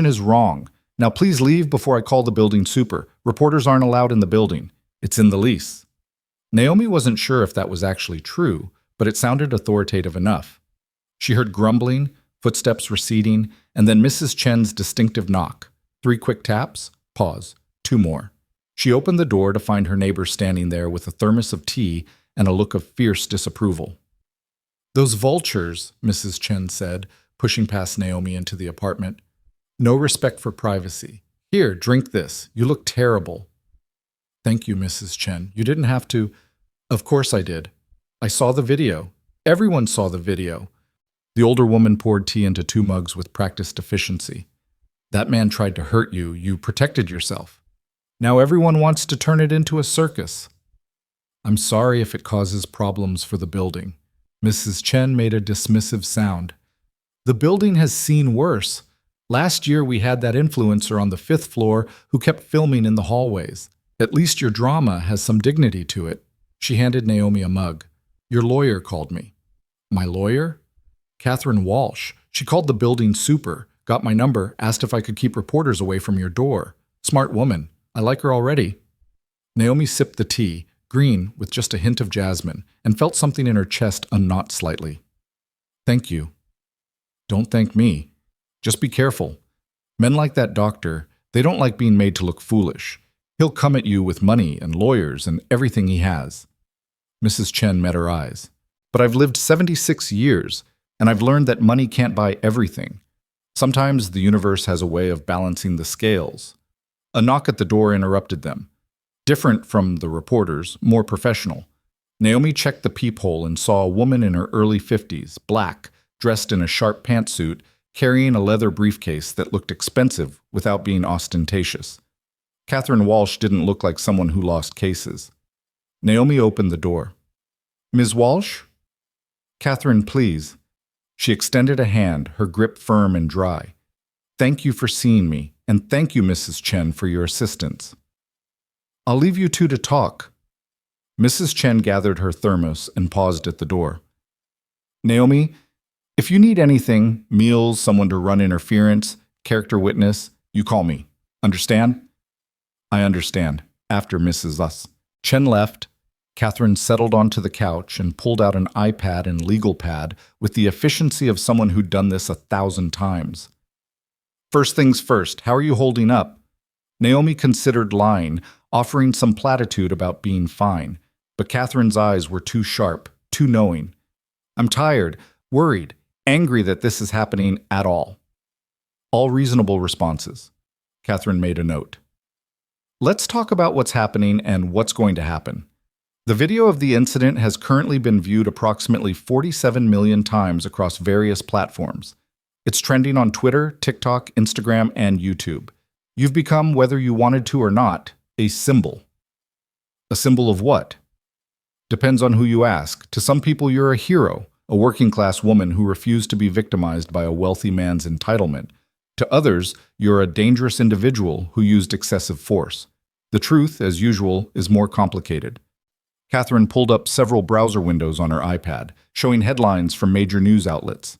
is wrong. Now please leave before I call the building super. Reporters aren't allowed in the building. It's in the lease. Naomi wasn't sure if that was actually true, but it sounded authoritative enough. She heard grumbling, footsteps receding, and then Mrs. Chen's distinctive knock. 3 quick taps, pause, 2 more. She opened the door to find her neighbor standing there with a thermos of tea and a look of fierce disapproval. Those vultures, Mrs. Chen said, pushing past Naomi into the apartment. No respect for privacy. Here, drink this. You look terrible. Thank you, Mrs. Chen. You didn't have to. Of course I did. I saw the video. Everyone saw the video. The older woman poured tea into 2 mugs with practiced efficiency. That man tried to hurt you. You protected yourself. Now everyone wants to turn it into a circus. I'm sorry if it causes problems for the building. Mrs. Chen made a dismissive sound. The building has seen worse. Last year we had that influencer on the 5th floor who kept filming in the hallways. At least your drama has some dignity to it. She handed Naomi a mug. Your lawyer called me. My lawyer? Catherine Walsh. She called the building super, got my number, asked if I could keep reporters away from your door. Smart woman. I like her already. Naomi sipped the tea, green with just a hint of jasmine, and felt something in her chest unknot slightly. Thank you. Don't thank me. Just be careful. Men like that doctor, they don't like being made to look foolish. He'll come at you with money and lawyers and everything he has. Mrs. Chen met her eyes. But I've lived 76 years, and I've learned that money can't buy everything. Sometimes the universe has a way of balancing the scales. A knock at the door interrupted them. Different from the reporters, more professional. Naomi checked the peephole and saw a woman in her early 50s, black, dressed in a sharp pantsuit, carrying a leather briefcase that looked expensive without being ostentatious. Catherine Walsh didn't look like someone who lost cases. Naomi opened the door. Ms. Walsh? Catherine, please. She extended a hand, her grip firm and dry. Thank you for seeing me, and thank you, Mrs. Chen, for your assistance. I'll leave you two to talk. Mrs. Chen gathered her thermos and paused at the door. Naomi, if you need anything, meals, someone to run interference, character witness, you call me. Understand? I understand. After Mrs. Us. Chen left. Catherine settled onto the couch and pulled out an iPad and legal pad with the efficiency of someone who'd done this 1,000 times. First things first, how are you holding up? Naomi considered lying, offering some platitude about being fine, but Catherine's eyes were too sharp, too knowing. I'm tired, worried, angry that this is happening at all. All reasonable responses. Catherine made a note. Let's talk about what's happening and what's going to happen. The video of the incident has currently been viewed approximately 47 million times across various platforms. It's trending on Twitter, TikTok, Instagram, and YouTube. You've become, whether you wanted to or not, a symbol. A symbol of what? Depends on who you ask. To some people, you're a hero, a working-class woman who refused to be victimized by a wealthy man's entitlement. To others, you're a dangerous individual who used excessive force. The truth, as usual, is more complicated. Catherine pulled up several browser windows on her iPad, showing headlines from major news outlets.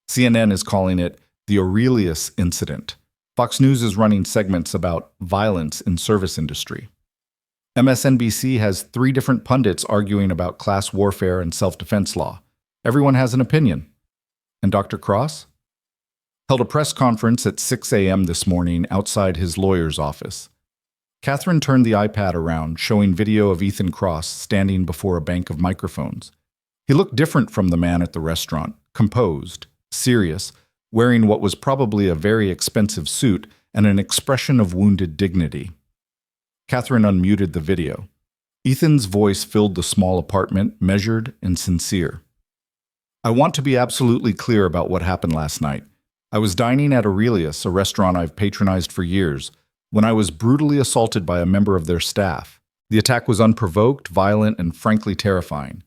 CNN is calling it the Aurelius incident. Fox News is running segments about violence in service industry. MSNBC has 3 different pundits arguing about class warfare and self-defense law. Everyone has an opinion. And Dr. Cross? Held a press conference at 6 a.m. this morning outside his lawyer's office. Catherine turned the iPad around, showing video of Ethan Cross standing before a bank of microphones. He looked different from the man at the restaurant, composed, serious, wearing what was probably a very expensive suit and an expression of wounded dignity. Catherine unmuted the video. Ethan's voice filled the small apartment, measured and sincere. I want to be absolutely clear about what happened last night. I was dining at Aurelius, a restaurant I've patronized for years, when I was brutally assaulted by a member of their staff. The attack was unprovoked, violent, and frankly terrifying.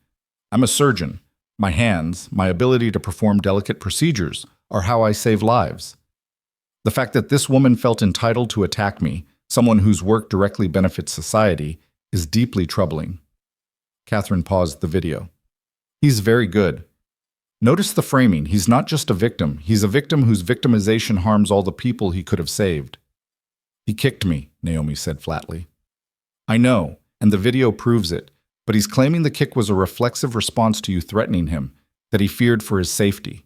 I'm a surgeon. My hands, my ability to perform delicate procedures, are how I save lives. The fact that this woman felt entitled to attack me, someone whose work directly benefits society, is deeply troubling. Catherine paused the video. He's very good. Notice the framing. He's not just a victim. He's a victim whose victimization harms all the people he could have saved. He kicked me, Naomi said flatly. I know, and the video proves it, but he's claiming the kick was a reflexive response to you threatening him, that he feared for his safety.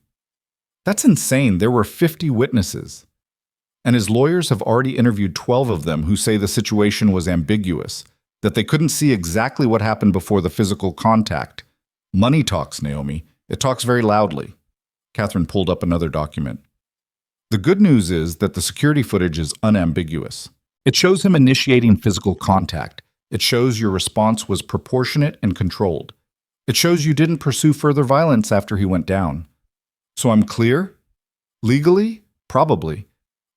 That's insane. There were 50 witnesses. And his lawyers have already interviewed 12 of them who say the situation was ambiguous, that they couldn't see exactly what happened before the physical contact. Money talks, Naomi. It talks very loudly. Catherine pulled up another document. The good news is that the security footage is unambiguous. It shows him initiating physical contact. It shows your response was proportionate and controlled. It shows you didn't pursue further violence after he went down. So I'm clear? Legally? Probably.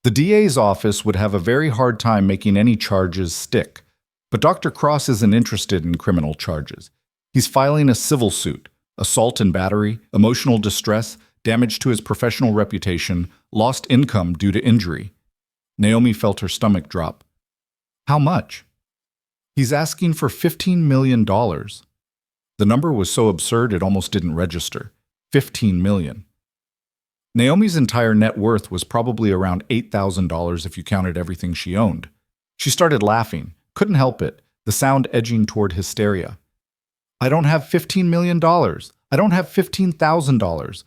The DA's office would have a very hard time making any charges stick. But Dr. Cross isn't interested in criminal charges. He's filing a civil suit, assault and battery, emotional distress, damage to his professional reputation, lost income due to injury. Naomi felt her stomach drop. How much? He's asking for $15 million. The number was so absurd it almost didn't register. $15 million. Naomi's entire net worth was probably around $8,000 if you counted everything she owned. She started laughing, couldn't help it, the sound edging toward hysteria. I don't have $15 million. I don't have $15,000.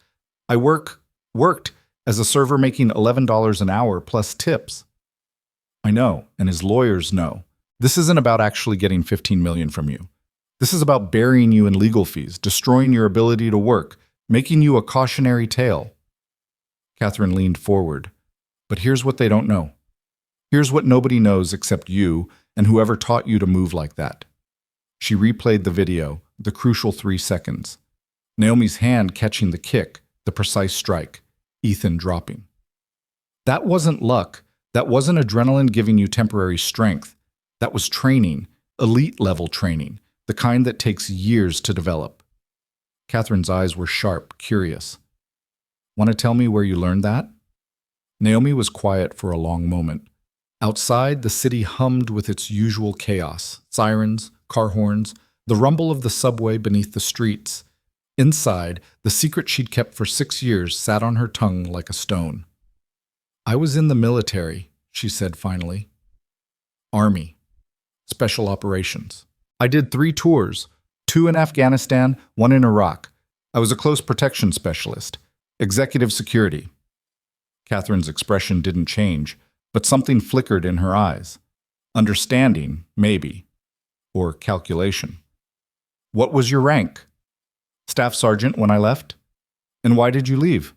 I worked as a server making $11 an hour plus tips. I know, and his lawyers know. This isn't about actually getting $15 million from you. This is about burying you in legal fees, destroying your ability to work, making you a cautionary tale. Catherine leaned forward. But here's what they don't know. Here's what nobody knows except you and whoever taught you to move like that. She replayed the video, the crucial 3 seconds. Naomi's hand catching the kick, the precise strike, Ethan dropping. That wasn't luck. That wasn't adrenaline giving you temporary strength. That was training, elite-level training, the kind that takes years to develop. Catherine's eyes were sharp, curious. Want to tell me where you learned that? Naomi was quiet for a long moment. Outside, the city hummed with its usual chaos, sirens, car horns, the rumble of the subway beneath the streets. Inside, the secret she'd kept for 6 years sat on her tongue like a stone. I was in the military, she said finally. Army. Special operations. I did 3 tours, 2 in Afghanistan, 1 in Iraq. I was a close protection specialist. Executive security. Catherine's expression didn't change, but something flickered in her eyes. Understanding, maybe. Or calculation. What was your rank? Staff sergeant when I left. And why did you leave?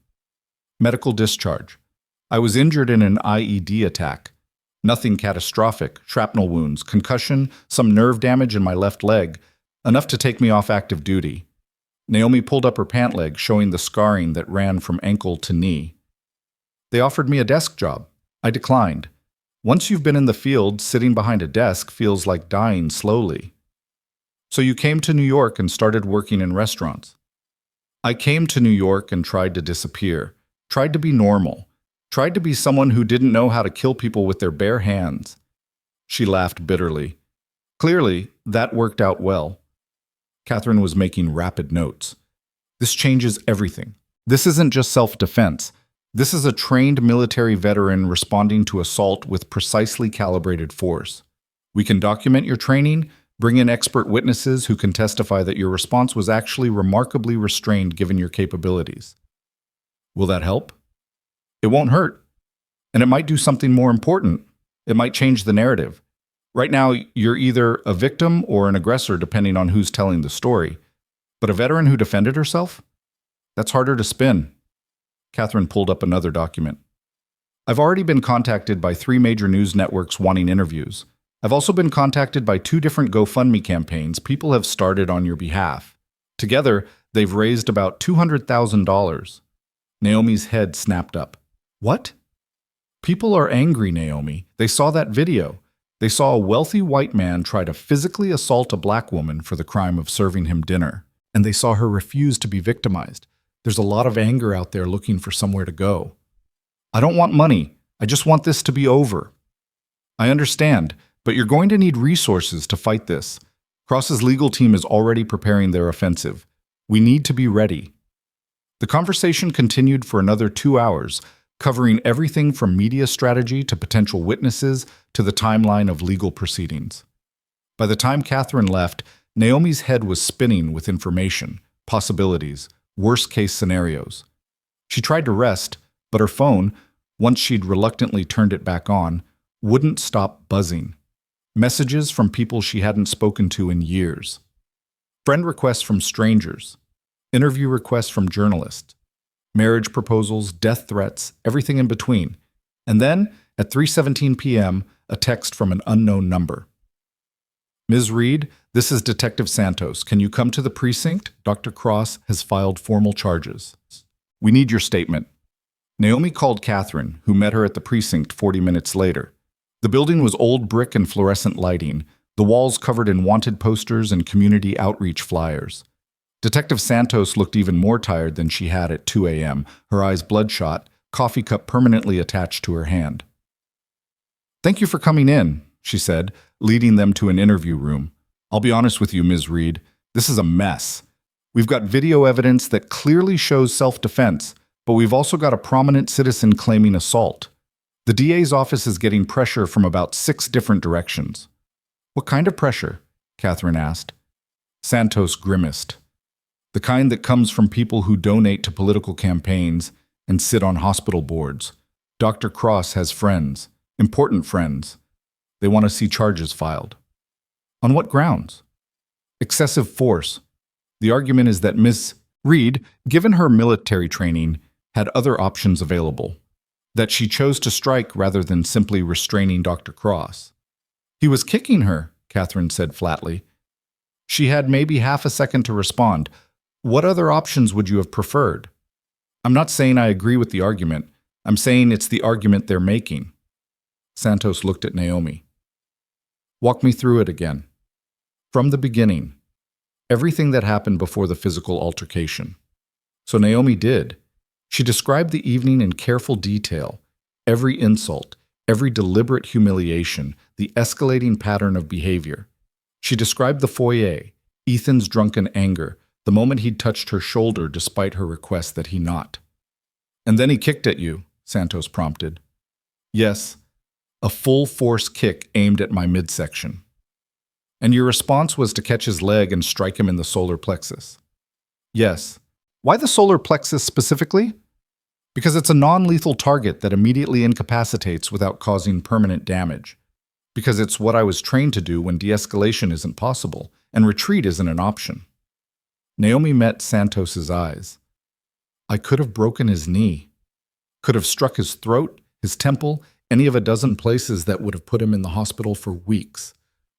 Medical discharge. I was injured in an IED attack. Nothing catastrophic, shrapnel wounds, concussion, some nerve damage in my left leg, Enough to take me off active duty. Naomi pulled up her pant leg, showing the scarring that ran from ankle to knee. They offered me a desk job. I declined. Once you've been in the field, sitting behind a desk feels like dying slowly. So you came to New York and started working in restaurants. I came to New York and tried to disappear, tried to be normal, tried to be someone who didn't know how to kill people with their bare hands. She laughed bitterly. Clearly, that worked out well. Catherine was making rapid notes. This changes everything. This isn't just self-defense. This is a trained military veteran responding to assault with precisely calibrated force. We can document your training, bring in expert witnesses who can testify that your response was actually remarkably restrained given your capabilities. Will that help? It won't hurt. And it might do something more important. It might change the narrative. Right now, you're either a victim or an aggressor, depending on who's telling the story. But a veteran who defended herself? That's harder to spin. Catherine pulled up another document. I've already been contacted by 3 major news networks wanting interviews. I've also been contacted by 2 different GoFundMe campaigns people have started on your behalf. Together, they've raised about $200,000. Naomi's head snapped up. What? People are angry, Naomi. They saw that video. They saw a wealthy white man try to physically assault a black woman for the crime of serving him dinner. And they saw her refuse to be victimized. There's a lot of anger out there looking for somewhere to go. I don't want money. I just want this to be over. I understand, but you're going to need resources to fight this. Cross's legal team is already preparing their offensive. We need to be ready. The conversation continued for another 2 hours, covering everything from media strategy to potential witnesses to the timeline of legal proceedings. By the time Catherine left, Naomi's head was spinning with information, possibilities, worst-case scenarios. She tried to rest, but her phone, once she'd reluctantly turned it back on, wouldn't stop buzzing. Messages from people she hadn't spoken to in years. Friend requests from strangers. Interview requests from journalists. Marriage proposals, death threats, everything in between. And then, at 3:17 p.m., a text from an unknown number. Ms. Reed, this is Detective Santos. Can you come to the precinct? Dr. Cross has filed formal charges. We need your statement. Naomi called Catherine, who met her at the precinct 40 minutes later. The building was old brick and fluorescent lighting, the walls covered in wanted posters and community outreach flyers. Detective Santos looked even more tired than she had at 2 a.m., her eyes bloodshot, coffee cup permanently attached to her hand. Thank you for coming in, she said, leading them to an interview room. I'll be honest with you, Ms. Reed, this is a mess. We've got video evidence that clearly shows self-defense, but we've also got a prominent citizen claiming assault. The DA's office is getting pressure from about 6 different directions. What kind of pressure? Catherine asked. Santos grimaced. The kind that comes from people who donate to political campaigns and sit on hospital boards. Dr. Cross has friends, important friends. They want to see charges filed. On what grounds? Excessive force. The argument is that Ms. Reed, given her military training, had other options available. That she chose to strike rather than simply restraining Dr. Cross. He was kicking her, Catherine said flatly. She had maybe half a second to respond. What other options would you have preferred? I'm not saying I agree with the argument. I'm saying it's the argument they're making. Santos looked at Naomi. Walk me through it again. From the beginning. Everything that happened before the physical altercation. So Naomi did. She described the evening in careful detail. Every insult, every deliberate humiliation, the escalating pattern of behavior. She described the foyer, Ethan's drunken anger, the moment he'd touched her shoulder despite her request that he not. And then he kicked at you, Santos prompted. Yes, a full-force kick aimed at my midsection. And your response was to catch his leg and strike him in the solar plexus. Yes. Why the solar plexus specifically? Because it's a non-lethal target that immediately incapacitates without causing permanent damage. Because it's what I was trained to do when de-escalation isn't possible and retreat isn't an option. Naomi met Santos's eyes. I could have broken his knee. Could have struck his throat, his temple, any of a dozen places that would have put him in the hospital for weeks.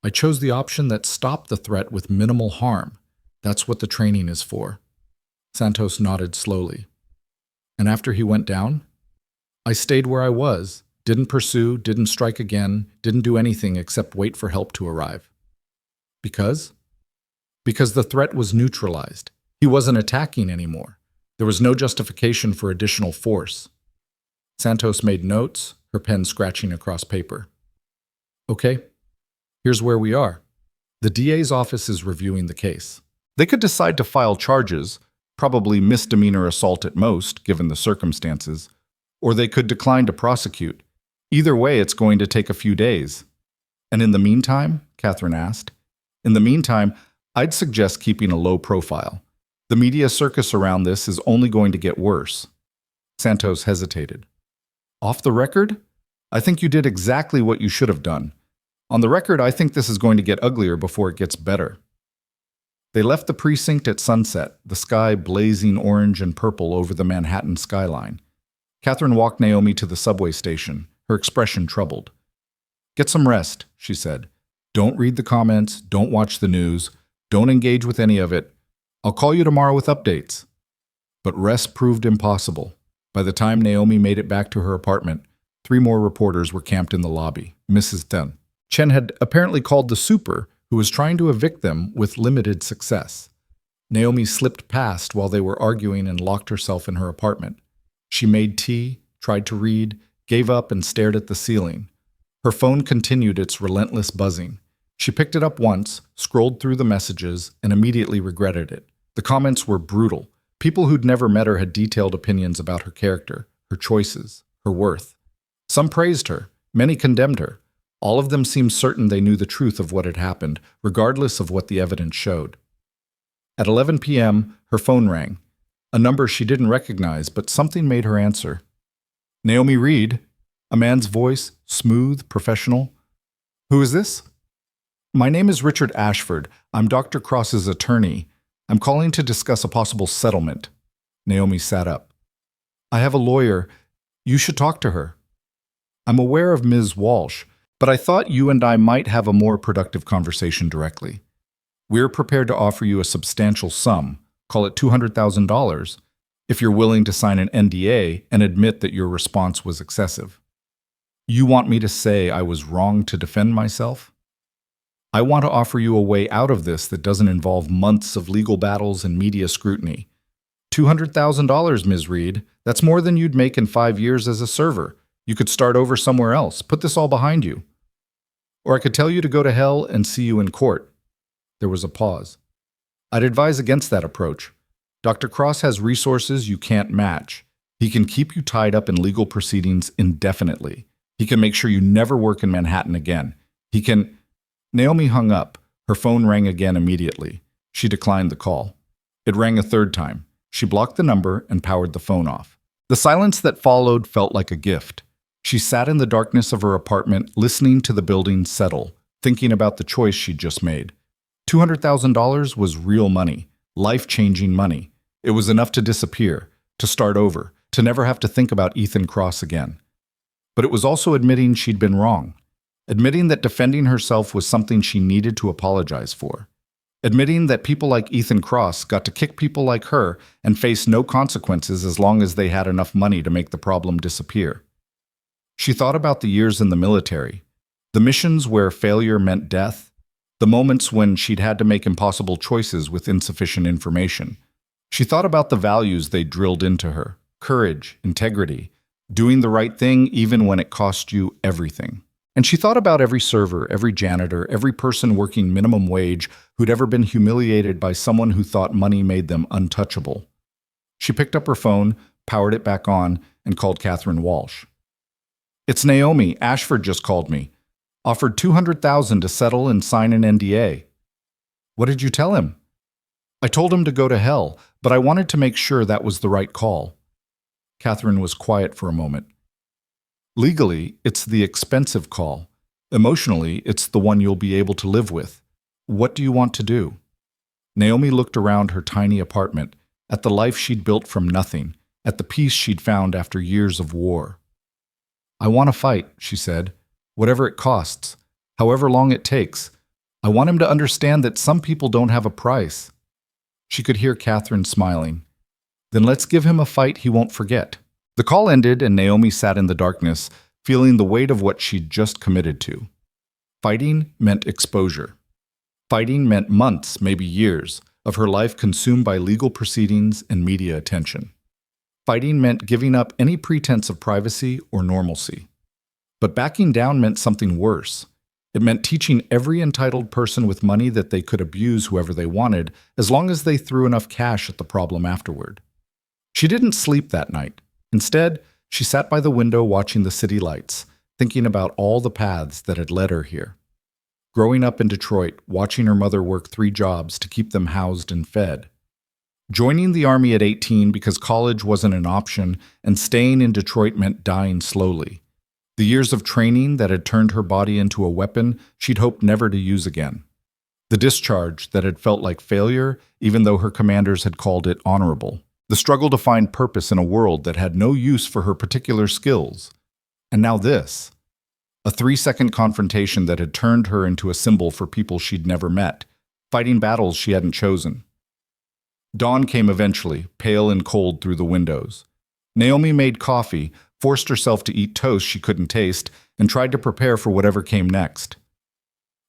I chose the option that stopped the threat with minimal harm. That's what the training is for. Santos nodded slowly. And after he went down? I stayed where I was, didn't pursue, didn't strike again, didn't do anything except wait for help to arrive. Because? Because the threat was neutralized. He wasn't attacking anymore. There was no justification for additional force. Santos made notes, her pen scratching across paper. Okay, here's where we are. The DA's office is reviewing the case. They could decide to file charges, probably misdemeanor assault at most, given the circumstances, or they could decline to prosecute. Either way, it's going to take a few days. And in the meantime, Catherine asked, in the meantime, I'd suggest keeping a low profile. The media circus around this is only going to get worse. Santos hesitated. Off the record? I think you did exactly what you should have done. On the record, I think this is going to get uglier before it gets better. They left the precinct at sunset, the sky blazing orange and purple over the Manhattan skyline. Catherine walked Naomi to the subway station, her expression troubled. Get some rest, she said. Don't read the comments, don't watch the news, don't engage with any of it. I'll call you tomorrow with updates. But rest proved impossible. By the time Naomi made it back to her apartment, 3 more reporters were camped in the lobby. Mrs. Then. Chen had apparently called the super, who was trying to evict them with limited success. Naomi slipped past while they were arguing and locked herself in her apartment. She made tea, tried to read, gave up and stared at the ceiling. Her phone continued its relentless buzzing. She picked it up once, scrolled through the messages, and immediately regretted it. The comments were brutal. People who'd never met her had detailed opinions about her character, her choices, her worth. Some praised her, many condemned her. All of them seemed certain they knew the truth of what had happened, regardless of what the evidence showed. At 11 p.m., her phone rang. A number she didn't recognize, but something made her answer. Naomi Reed, a man's voice, smooth, professional. Who is this? My name is Richard Ashford. I'm Dr. Cross's attorney. I'm calling to discuss a possible settlement. Naomi sat up. I have a lawyer. You should talk to her. I'm aware of Ms. Walsh, but I thought you and I might have a more productive conversation directly. We're prepared to offer you a substantial sum, call it $200,000, if you're willing to sign an NDA and admit that your response was excessive. You want me to say I was wrong to defend myself? I want to offer you a way out of this that doesn't involve months of legal battles and media scrutiny. $200,000, Ms. Reed, that's more than you'd make in 5 years as a server. You could start over somewhere else, put this all behind you. Or I could tell you to go to hell and see you in court. There was a pause. I'd advise against that approach. Dr. Cross has resources you can't match. He can keep you tied up in legal proceedings indefinitely. He can make sure you never work in Manhattan again. He can... Naomi hung up. Her phone rang again immediately. She declined the call. It rang a third time. She blocked the number and powered the phone off. The silence that followed felt like a gift. She sat in the darkness of her apartment, listening to the building settle, thinking about the choice she'd just made. $200,000 was real money, life-changing money. It was enough to disappear, to start over, to never have to think about Ethan Cross again. But it was also admitting she'd been wrong, admitting that defending herself was something she needed to apologize for, admitting that people like Ethan Cross got to kick people like her and face no consequences as long as they had enough money to make the problem disappear. She thought about the years in the military, the missions where failure meant death, the moments when she'd had to make impossible choices with insufficient information. She thought about the values they drilled into her: courage, integrity, doing the right thing even when it cost you everything. And she thought about every server, every janitor, every person working minimum wage who'd ever been humiliated by someone who thought money made them untouchable. She picked up her phone, powered it back on, and called Catherine Walsh. It's Naomi. Ashford just called me. Offered $200,000 to settle and sign an NDA. What did you tell him? I told him to go to hell, but I wanted to make sure that was the right call. Catherine was quiet for a moment. Legally, it's the expensive call. Emotionally, it's the one you'll be able to live with. What do you want to do? Naomi looked around her tiny apartment, at the life she'd built from nothing, at the peace she'd found after years of war. I want to fight, she said, whatever it costs, however long it takes, I want him to understand that some people don't have a price. She could hear Catherine smiling. Then let's give him a fight he won't forget. The call ended and Naomi sat in the darkness, feeling the weight of what she'd just committed to. Fighting meant exposure. Fighting meant months, maybe years, of her life consumed by legal proceedings and media attention. Fighting meant giving up any pretense of privacy or normalcy. But backing down meant something worse. It meant teaching every entitled person with money that they could abuse whoever they wanted, as long as they threw enough cash at the problem afterward. She didn't sleep that night. Instead, she sat by the window watching the city lights, thinking about all the paths that had led her here. Growing up in Detroit, watching her mother work 3 jobs to keep them housed and fed. Joining the Army at 18 because college wasn't an option, and staying in Detroit meant dying slowly. The years of training that had turned her body into a weapon she'd hoped never to use again. The discharge that had felt like failure, even though her commanders had called it honorable. The struggle to find purpose in a world that had no use for her particular skills. And now this. A 3-second confrontation that had turned her into a symbol for people she'd never met, fighting battles she hadn't chosen. Dawn came eventually, pale and cold through the windows. Naomi made coffee, forced herself to eat toast she couldn't taste, and tried to prepare for whatever came next.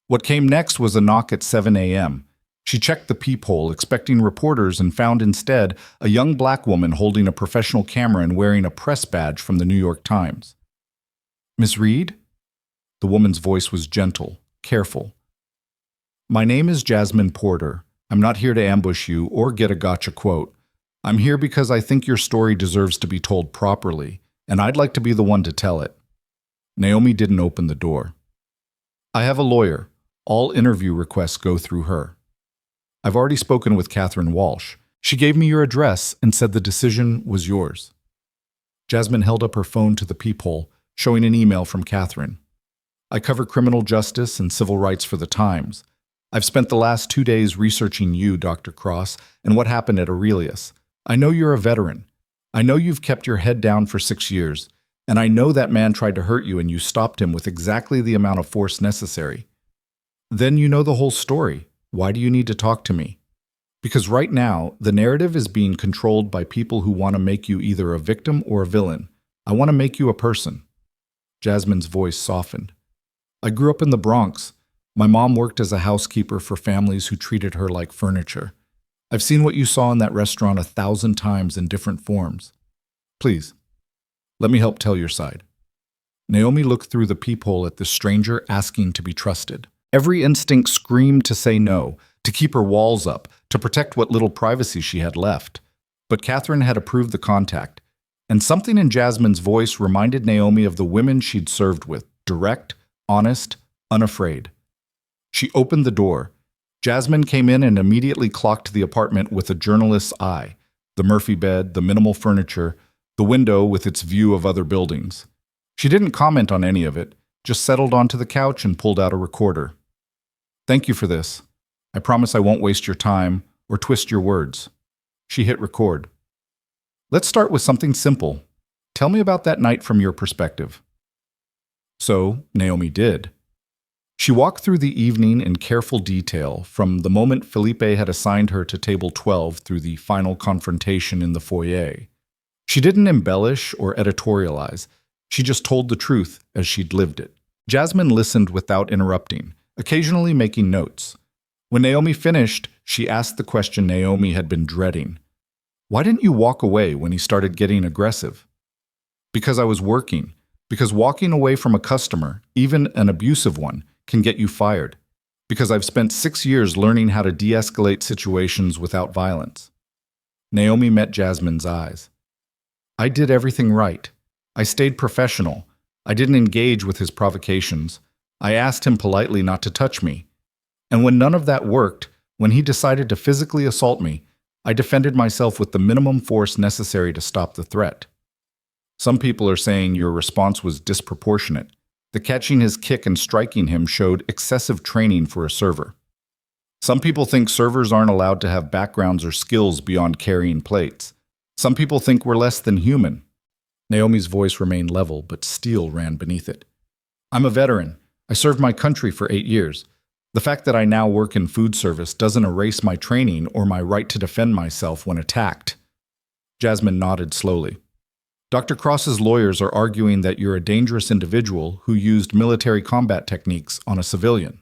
What came next was a knock at 7 a.m. She checked the peephole, expecting reporters, and found instead a young black woman holding a professional camera and wearing a press badge from the New York Times. "Miss Reed?" The woman's voice was gentle, careful. "My name is Jasmine Porter. I'm not here to ambush you or get a gotcha quote. I'm here because I think your story deserves to be told properly, and I'd like to be the one to tell it." Naomi didn't open the door. "I have a lawyer. All interview requests go through her. I've already spoken with Catherine Walsh. She gave me your address and said the decision was yours." Jasmine held up her phone to the peephole, showing an email from Catherine. "I cover criminal justice and civil rights for the Times. I've spent the last 2 days researching you, Dr. Cross, and what happened at Aurelius. I know you're a veteran. I know you've kept your head down for 6 years, and I know that man tried to hurt you and you stopped him with exactly the amount of force necessary. Then you know the whole story. Why do you need to talk to me? Because right now, the narrative is being controlled by people who want to make you either a victim or a villain. I want to make you a person." Jasmine's voice softened. "I grew up in the Bronx. My mom worked as a housekeeper for families who treated her like furniture. I've seen what you saw in that restaurant 1,000 times in different forms. Please, let me help tell your side." Naomi looked through the peephole at the stranger asking to be trusted. Every instinct screamed to say no, to keep her walls up, to protect what little privacy she had left. But Catherine had approved the contact, and something in Jasmine's voice reminded Naomi of the women she'd served with, direct, honest, unafraid. She opened the door. Jasmine came in and immediately clocked the apartment with a journalist's eye, the Murphy bed, the minimal furniture, the window with its view of other buildings. She didn't comment on any of it, just settled onto the couch and pulled out a recorder. "Thank you for this. I promise I won't waste your time or twist your words." She hit record. "Let's start with something simple. Tell me about that night from your perspective." So, Naomi did. She walked through the evening in careful detail, from the moment Felipe had assigned her to table 12 through the final confrontation in the foyer. She didn't embellish or editorialize. She just told the truth as she'd lived it. Jasmine listened without interrupting, occasionally making notes. When Naomi finished, she asked the question Naomi had been dreading. "Why didn't you walk away when he started getting aggressive?" "Because I was working. Because walking away from a customer, even an abusive one, can get you fired. Because I've spent 6 years learning how to de-escalate situations without violence." Naomi met Jasmine's eyes. "I did everything right. I stayed professional. I didn't engage with his provocations. I asked him politely not to touch me. And when none of that worked, when he decided to physically assault me, I defended myself with the minimum force necessary to stop the threat. Some people are saying your response was disproportionate. The catching his kick and striking him showed excessive training for a server. Some people think servers aren't allowed to have backgrounds or skills beyond carrying plates. Some people think we're less than human." Naomi's voice remained level, but steel ran beneath it. "I'm a veteran. I served my country for 8 years. The fact that I now work in food service doesn't erase my training or my right to defend myself when attacked. Jasmine nodded slowly. Dr. Cross's lawyers are arguing that you're a dangerous individual who used military combat techniques on a civilian.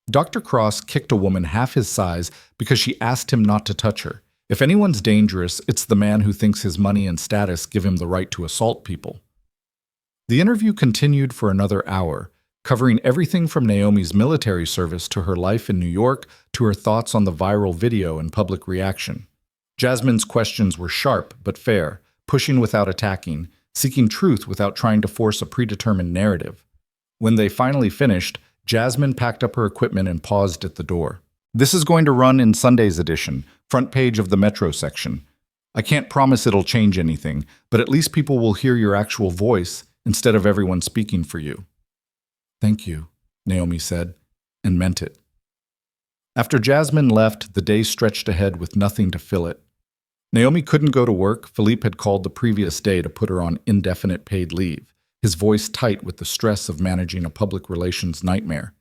Dr. Cross kicked a woman half his size because she asked him not to touch her. If anyone's dangerous, it's the man who thinks his money and status give him the right to assault people. The interview continued for another hour, covering everything from Naomi's military service to her life in New York to her thoughts on the viral video and public reaction. Jasmine's questions were sharp but fair, pushing without attacking, seeking truth without trying to force a predetermined narrative. When they finally finished, Jasmine packed up her equipment and paused at the door. This is going to run in Sunday's edition, front page of the Metro section. I can't promise it'll change anything, but at least people will hear your actual voice instead of everyone speaking for you. Thank you, Naomi said, and meant it. After Jasmine left, the day stretched ahead with nothing to fill it. Naomi couldn't go to work. Philippe had called the previous day to put her on indefinite paid leave, his voice tight with the stress of managing a public relations nightmare.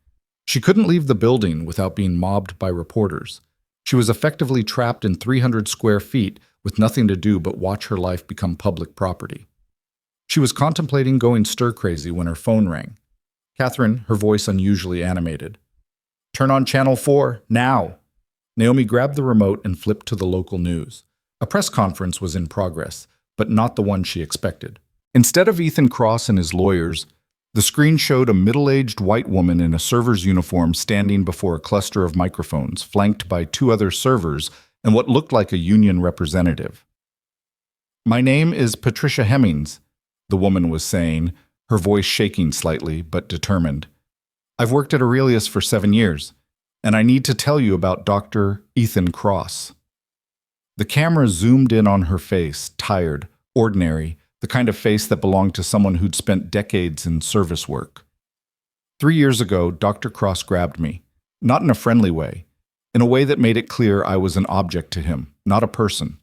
She couldn't leave the building without being mobbed by reporters. She was effectively trapped in 300 square feet with nothing to do but watch her life become public property. She was contemplating going stir-crazy when her phone rang. Catherine, her voice unusually animated. Turn on Channel 4, now! Naomi grabbed the remote and flipped to the local news. A press conference was in progress, but not the one she expected. Instead of Ethan Cross and his lawyers, the screen showed a middle-aged white woman in a server's uniform standing before a cluster of microphones, flanked by two other servers and what looked like a union representative. My name is Patricia Hemmings, the woman was saying, her voice shaking slightly but determined. I've worked at Aurelius for 7 years, and I need to tell you about Dr. Ethan Cross. The camera zoomed in on her face, tired, ordinary, the kind of face that belonged to someone who'd spent decades in service work. 3 years ago, Dr. Cross grabbed me, not in a friendly way, in a way that made it clear I was an object to him, not a person.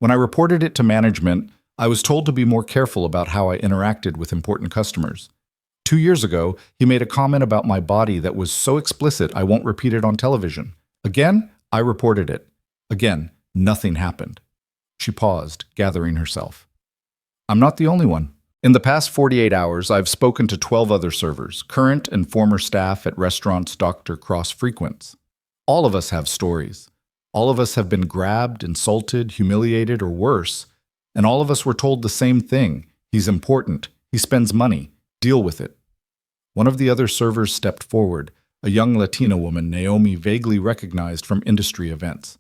When I reported it to management, I was told to be more careful about how I interacted with important customers. 2 years ago, he made a comment about my body that was so explicit I won't repeat it on television. Again, I reported it. Again, nothing happened. She paused, gathering herself. I'm not the only one. In the past 48 hours, I've spoken to 12 other servers, current and former staff at restaurants Dr. Cross frequents. All of us have stories. All of us have been grabbed, insulted, humiliated, or worse. And all of us were told the same thing. He's important. He spends money. Deal with it. One of the other servers stepped forward, a young Latina woman Naomi vaguely recognized from industry events.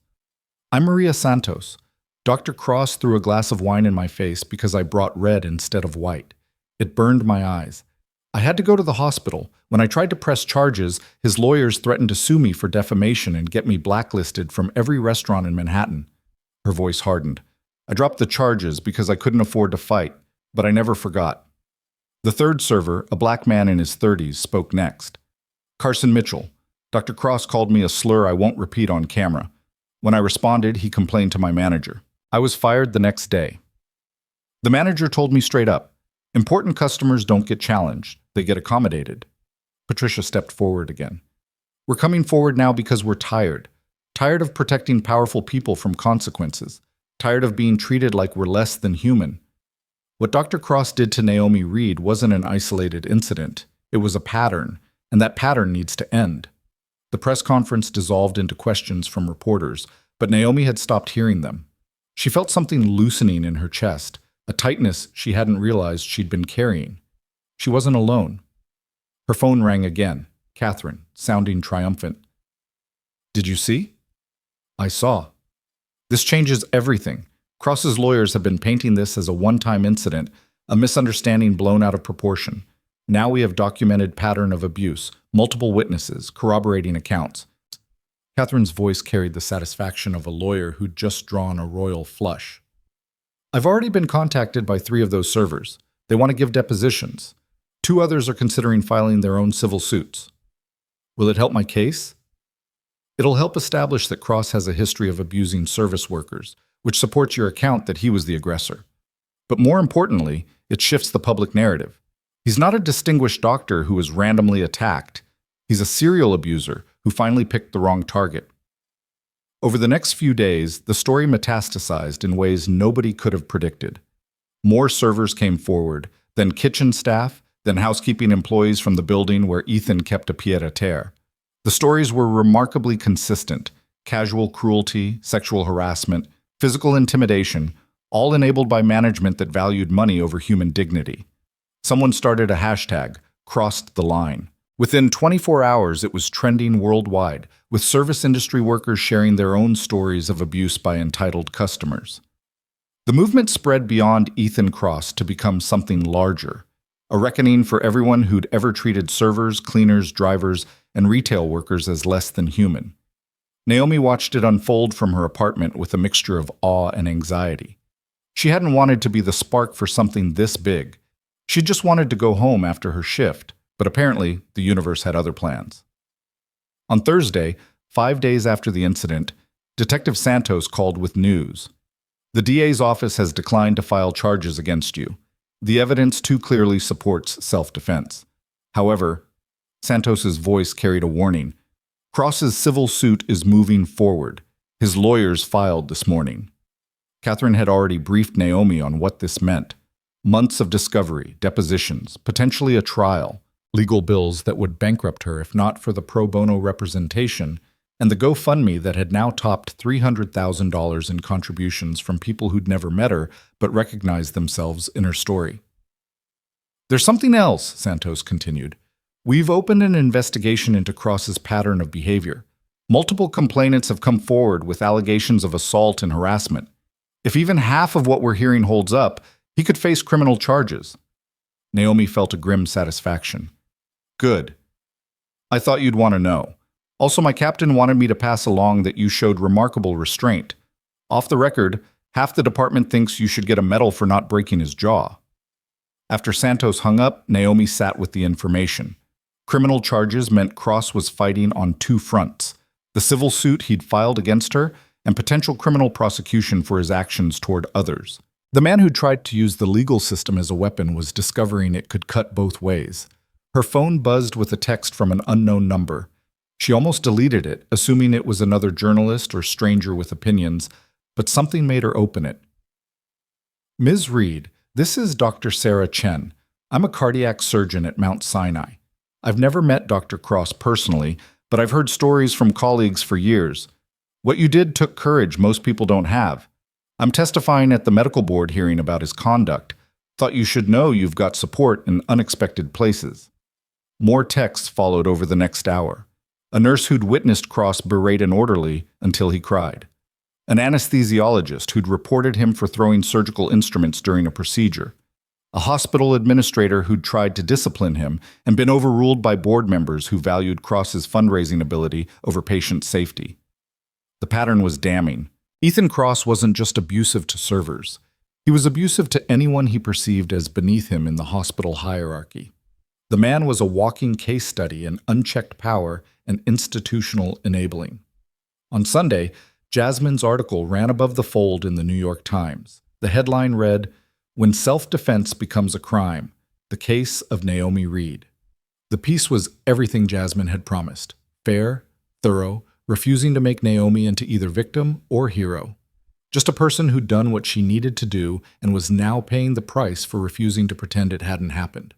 I'm Maria Santos. Dr. Cross threw a glass of wine in my face because I brought red instead of white. It burned my eyes. I had to go to the hospital. When I tried to press charges, his lawyers threatened to sue me for defamation and get me blacklisted from every restaurant in Manhattan. Her voice hardened. I dropped the charges because I couldn't afford to fight, but I never forgot. The third server, a black man in his 30s, spoke next. Carson Mitchell. Dr. Cross called me a slur I won't repeat on camera. When I responded, he complained to my manager. I was fired the next day. The manager told me straight up, important customers don't get challenged, they get accommodated. Patricia stepped forward again. We're coming forward now because we're tired. Tired of protecting powerful people from consequences. Tired of being treated like we're less than human. What Dr. Cross did to Naomi Reed wasn't an isolated incident. It was a pattern, and that pattern needs to end. The press conference dissolved into questions from reporters, but Naomi had stopped hearing them. She felt something loosening in her chest, a tightness she hadn't realized she'd been carrying. She wasn't alone. Her phone rang again, Catherine, sounding triumphant. Did you see? I saw. This changes everything. Cross's lawyers have been painting this as a one-time incident, a misunderstanding blown out of proportion. Now we have documented pattern of abuse, multiple witnesses, corroborating accounts. Catherine's voice carried the satisfaction of a lawyer who'd just drawn a royal flush. I've already been contacted by 3 of those servers. They want to give depositions. 2 others are considering filing their own civil suits. Will it help my case? It'll help establish that Cross has a history of abusing service workers, which supports your account that he was the aggressor. But more importantly, it shifts the public narrative. He's not a distinguished doctor who was randomly attacked. He's a serial abuser who finally picked the wrong target. Over the next few days, the story metastasized in ways nobody could have predicted. More servers came forward, then kitchen staff, then housekeeping employees from the building where Ethan kept a pied-à-terre. The stories were remarkably consistent: casual cruelty, sexual harassment, physical intimidation, all enabled by management that valued money over human dignity. Someone started a hashtag, crossed the line. Within 24 hours, it was trending worldwide, with service industry workers sharing their own stories of abuse by entitled customers. The movement spread beyond Ethan Cross to become something larger, a reckoning for everyone who'd ever treated servers, cleaners, drivers, and retail workers as less than human. Naomi watched it unfold from her apartment with a mixture of awe and anxiety. She hadn't wanted to be the spark for something this big. She just wanted to go home after her shift, but apparently the universe had other plans. On Thursday, 5 days after the incident, Detective Santos called with news. The DA's office has declined to file charges against you. The evidence too clearly supports self-defense. However, Santos's voice carried a warning. Cross's civil suit is moving forward. His lawyers filed this morning. Catherine had already briefed Naomi on what this meant. Months of discovery, depositions, potentially a trial, legal bills that would bankrupt her if not for the pro bono representation, and the GoFundMe that had now topped $300,000 in contributions from people who'd never met her but recognized themselves in her story. There's something else, Santos continued. We've opened an investigation into Cross's pattern of behavior. Multiple complainants have come forward with allegations of assault and harassment. If even half of what we're hearing holds up, he could face criminal charges. Naomi felt a grim satisfaction. Good. I thought you'd want to know. Also, my captain wanted me to pass along that you showed remarkable restraint. Off the record, half the department thinks you should get a medal for not breaking his jaw. After Santos hung up, Naomi sat with the information. Criminal charges meant Cross was fighting on two fronts: the civil suit he'd filed against her and potential criminal prosecution for his actions toward others. The man who tried to use the legal system as a weapon was discovering it could cut both ways. Her phone buzzed with a text from an unknown number. She almost deleted it, assuming it was another journalist or stranger with opinions, but something made her open it. Ms. Reed, this is Dr. Sarah Chen. I'm a cardiac surgeon at Mount Sinai. I've never met Dr. Cross personally, but I've heard stories from colleagues for years. What you did took courage most people don't have. I'm testifying at the medical board hearing about his conduct. Thought you should know you've got support in unexpected places. More texts followed over the next hour. A nurse who'd witnessed Cross berate an orderly until he cried. An anesthesiologist who'd reported him for throwing surgical instruments during a procedure. A hospital administrator who'd tried to discipline him and been overruled by board members who valued Cross's fundraising ability over patient safety. The pattern was damning. Ethan Cross wasn't just abusive to servers. He was abusive to anyone he perceived as beneath him in the hospital hierarchy. The man was a walking case study in unchecked power and institutional enabling. On Sunday, Jasmine's article ran above the fold in the New York Times. The headline read, "When Self-Defense Becomes a Crime, the Case of Naomi Reed." The piece was everything Jasmine had promised: fair, thorough, refusing to make Naomi into either victim or hero. Just a person who'd done what she needed to do and was now paying the price for refusing to pretend it hadn't happened.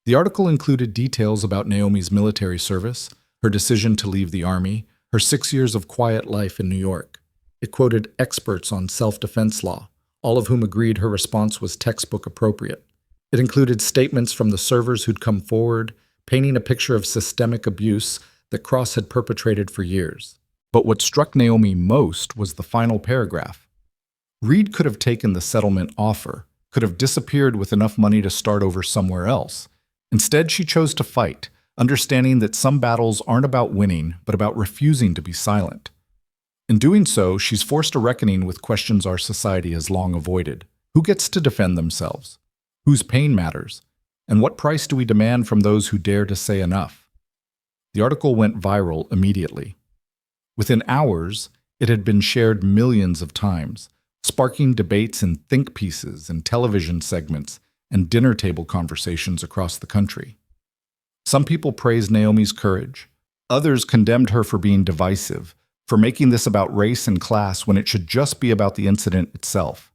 The article included details about Naomi's military service, her decision to leave the army, her 6 years of quiet life in New York. It quoted experts on self-defense law, all of whom agreed her response was textbook appropriate. It included statements from the servers who'd come forward, painting a picture of systemic abuse that Cross had perpetrated for years. But what struck Naomi most was the final paragraph. Reed could have taken the settlement offer, could have disappeared with enough money to start over somewhere else. Instead, she chose to fight, understanding that some battles aren't about winning, but about refusing to be silent. In doing so, she's forced a reckoning with questions our society has long avoided. Who gets to defend themselves? Whose pain matters? And what price do we demand from those who dare to say enough? The article went viral immediately. Within hours, it had been shared millions of times, sparking debates in think pieces and television segments and dinner table conversations across the country. Some people praised Naomi's courage. Others condemned her for being divisive, for making this about race and class when it should just be about the incident itself.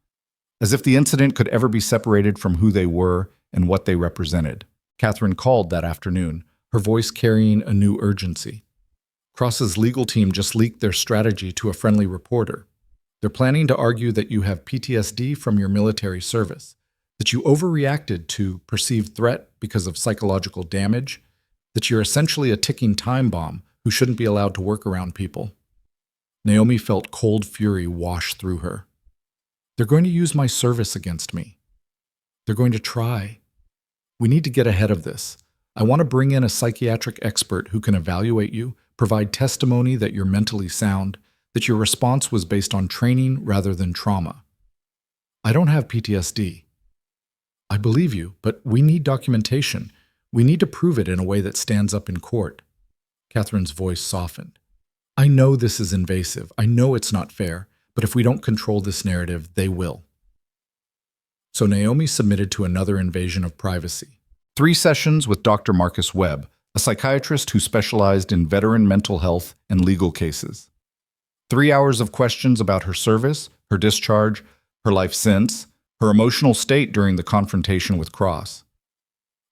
As if the incident could ever be separated from who they were and what they represented. Catherine called that afternoon, her voice carrying a new urgency. Cross's legal team just leaked their strategy to a friendly reporter. They're planning to argue that you have PTSD from your military service, that you overreacted to perceived threat because of psychological damage, that you're essentially a ticking time bomb who shouldn't be allowed to work around people. Naomi felt cold fury wash through her. They're going to use my service against me. They're going to try. We need to get ahead of this. I want to bring in a psychiatric expert who can evaluate you, provide testimony that you're mentally sound, that your response was based on training rather than trauma. I don't have PTSD. I believe you, but we need documentation. We need to prove it in a way that stands up in court. Catherine's voice softened. I know this is invasive. I know it's not fair, but if we don't control this narrative, they will. So Naomi submitted to another invasion of privacy. 3 sessions with Dr. Marcus Webb, a psychiatrist who specialized in veteran mental health and legal cases. 3 hours of questions about her service, her discharge, her life since, her emotional state during the confrontation with Cross.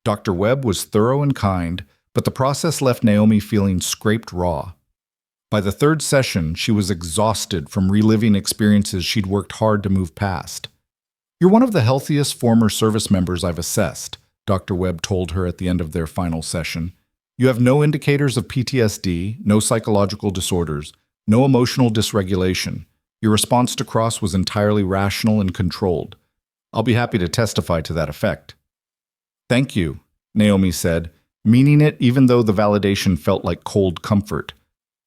Dr. Webb was thorough and kind, but the process left Naomi feeling scraped raw. By the 3rd session, she was exhausted from reliving experiences she'd worked hard to move past. You're one of the healthiest former service members I've assessed, Dr. Webb told her at the end of their final session. You have no indicators of PTSD, no psychological disorders, no emotional dysregulation. Your response to Cross was entirely rational and controlled. I'll be happy to testify to that effect. Thank you, Naomi said, meaning it even though the validation felt like cold comfort.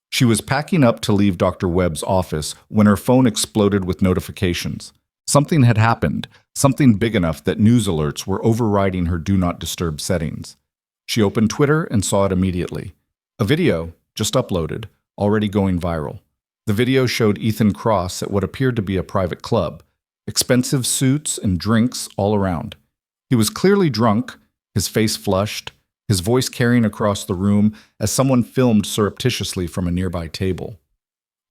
She was packing up to leave Dr. Webb's office when her phone exploded with notifications. Something had happened, something big enough that news alerts were overriding her Do Not Disturb settings. She opened Twitter and saw it immediately. A video, just uploaded, already going viral. The video showed Ethan Cross at what appeared to be a private club. Expensive suits and drinks all around. He was clearly drunk, his face flushed, his voice carrying across the room as someone filmed surreptitiously from a nearby table.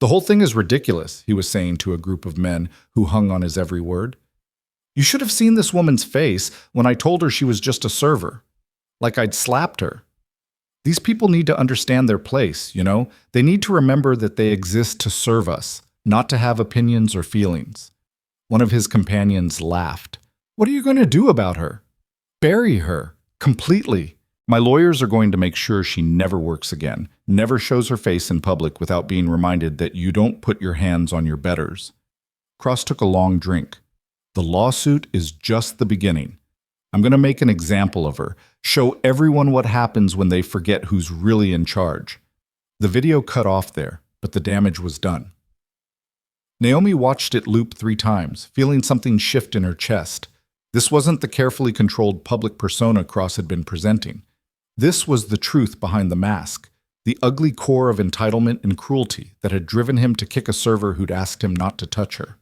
The whole thing is ridiculous, he was saying to a group of men who hung on his every word. You should have seen this woman's face when I told her she was just a server. Like I'd slapped her. These people need to understand their place, you know? They need to remember that they exist to serve us, not to have opinions or feelings. One of his companions laughed. What are you going to do about her? Bury her. Completely. My lawyers are going to make sure she never works again, never shows her face in public without being reminded that you don't put your hands on your betters. Cross took a long drink. The lawsuit is just the beginning. I'm going to make an example of her, show everyone what happens when they forget who's really in charge. The video cut off there, but the damage was done. Naomi watched it loop 3 times, feeling something shift in her chest. This wasn't the carefully controlled public persona Cross had been presenting. This was the truth behind the mask, the ugly core of entitlement and cruelty that had driven him to kick a server who'd asked him not to touch her.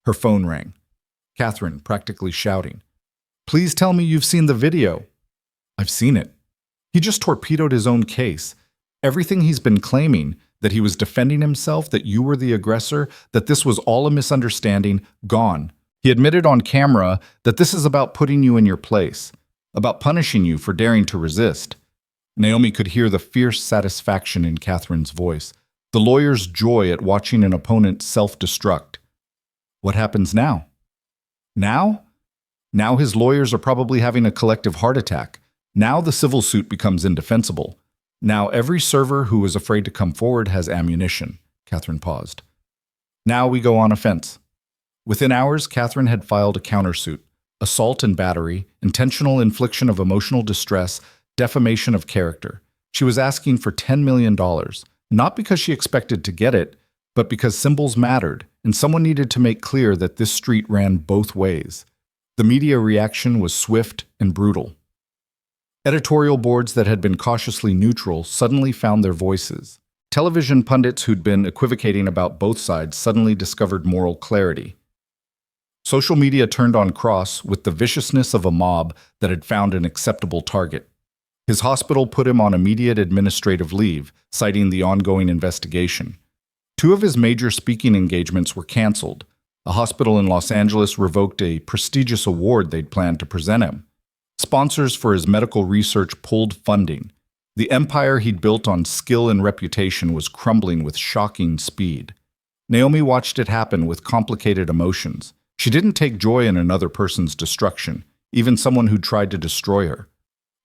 Her phone rang. Catherine, practically shouting, "Please tell me you've seen the video." "I've seen it." He just torpedoed his own case. Everything he's been claiming, that he was defending himself, that you were the aggressor, that this was all a misunderstanding, gone. He admitted on camera that this is about putting you in your place, about punishing you for daring to resist. Naomi could hear the fierce satisfaction in Catherine's voice, the lawyer's joy at watching an opponent self-destruct. What happens now? Now? Now his lawyers are probably having a collective heart attack. Now the civil suit becomes indefensible. Now every server who is afraid to come forward has ammunition. Catherine paused. Now we go on offense. Within hours, Catherine had filed a countersuit, assault and battery, intentional infliction of emotional distress, defamation of character. She was asking for $10 million, not because she expected to get it, but because symbols mattered, and someone needed to make clear that this street ran both ways. The media reaction was swift and brutal. Editorial boards that had been cautiously neutral suddenly found their voices. Television pundits who'd been equivocating about both sides suddenly discovered moral clarity. Social media turned on Cross with the viciousness of a mob that had found an acceptable target. His hospital put him on immediate administrative leave, citing the ongoing investigation. Two of his major speaking engagements were canceled. A hospital in Los Angeles revoked a prestigious award they'd planned to present him. Sponsors for his medical research pulled funding. The empire he'd built on skill and reputation was crumbling with shocking speed. Naomi watched it happen with complicated emotions. She didn't take joy in another person's destruction, even someone who tried to destroy her.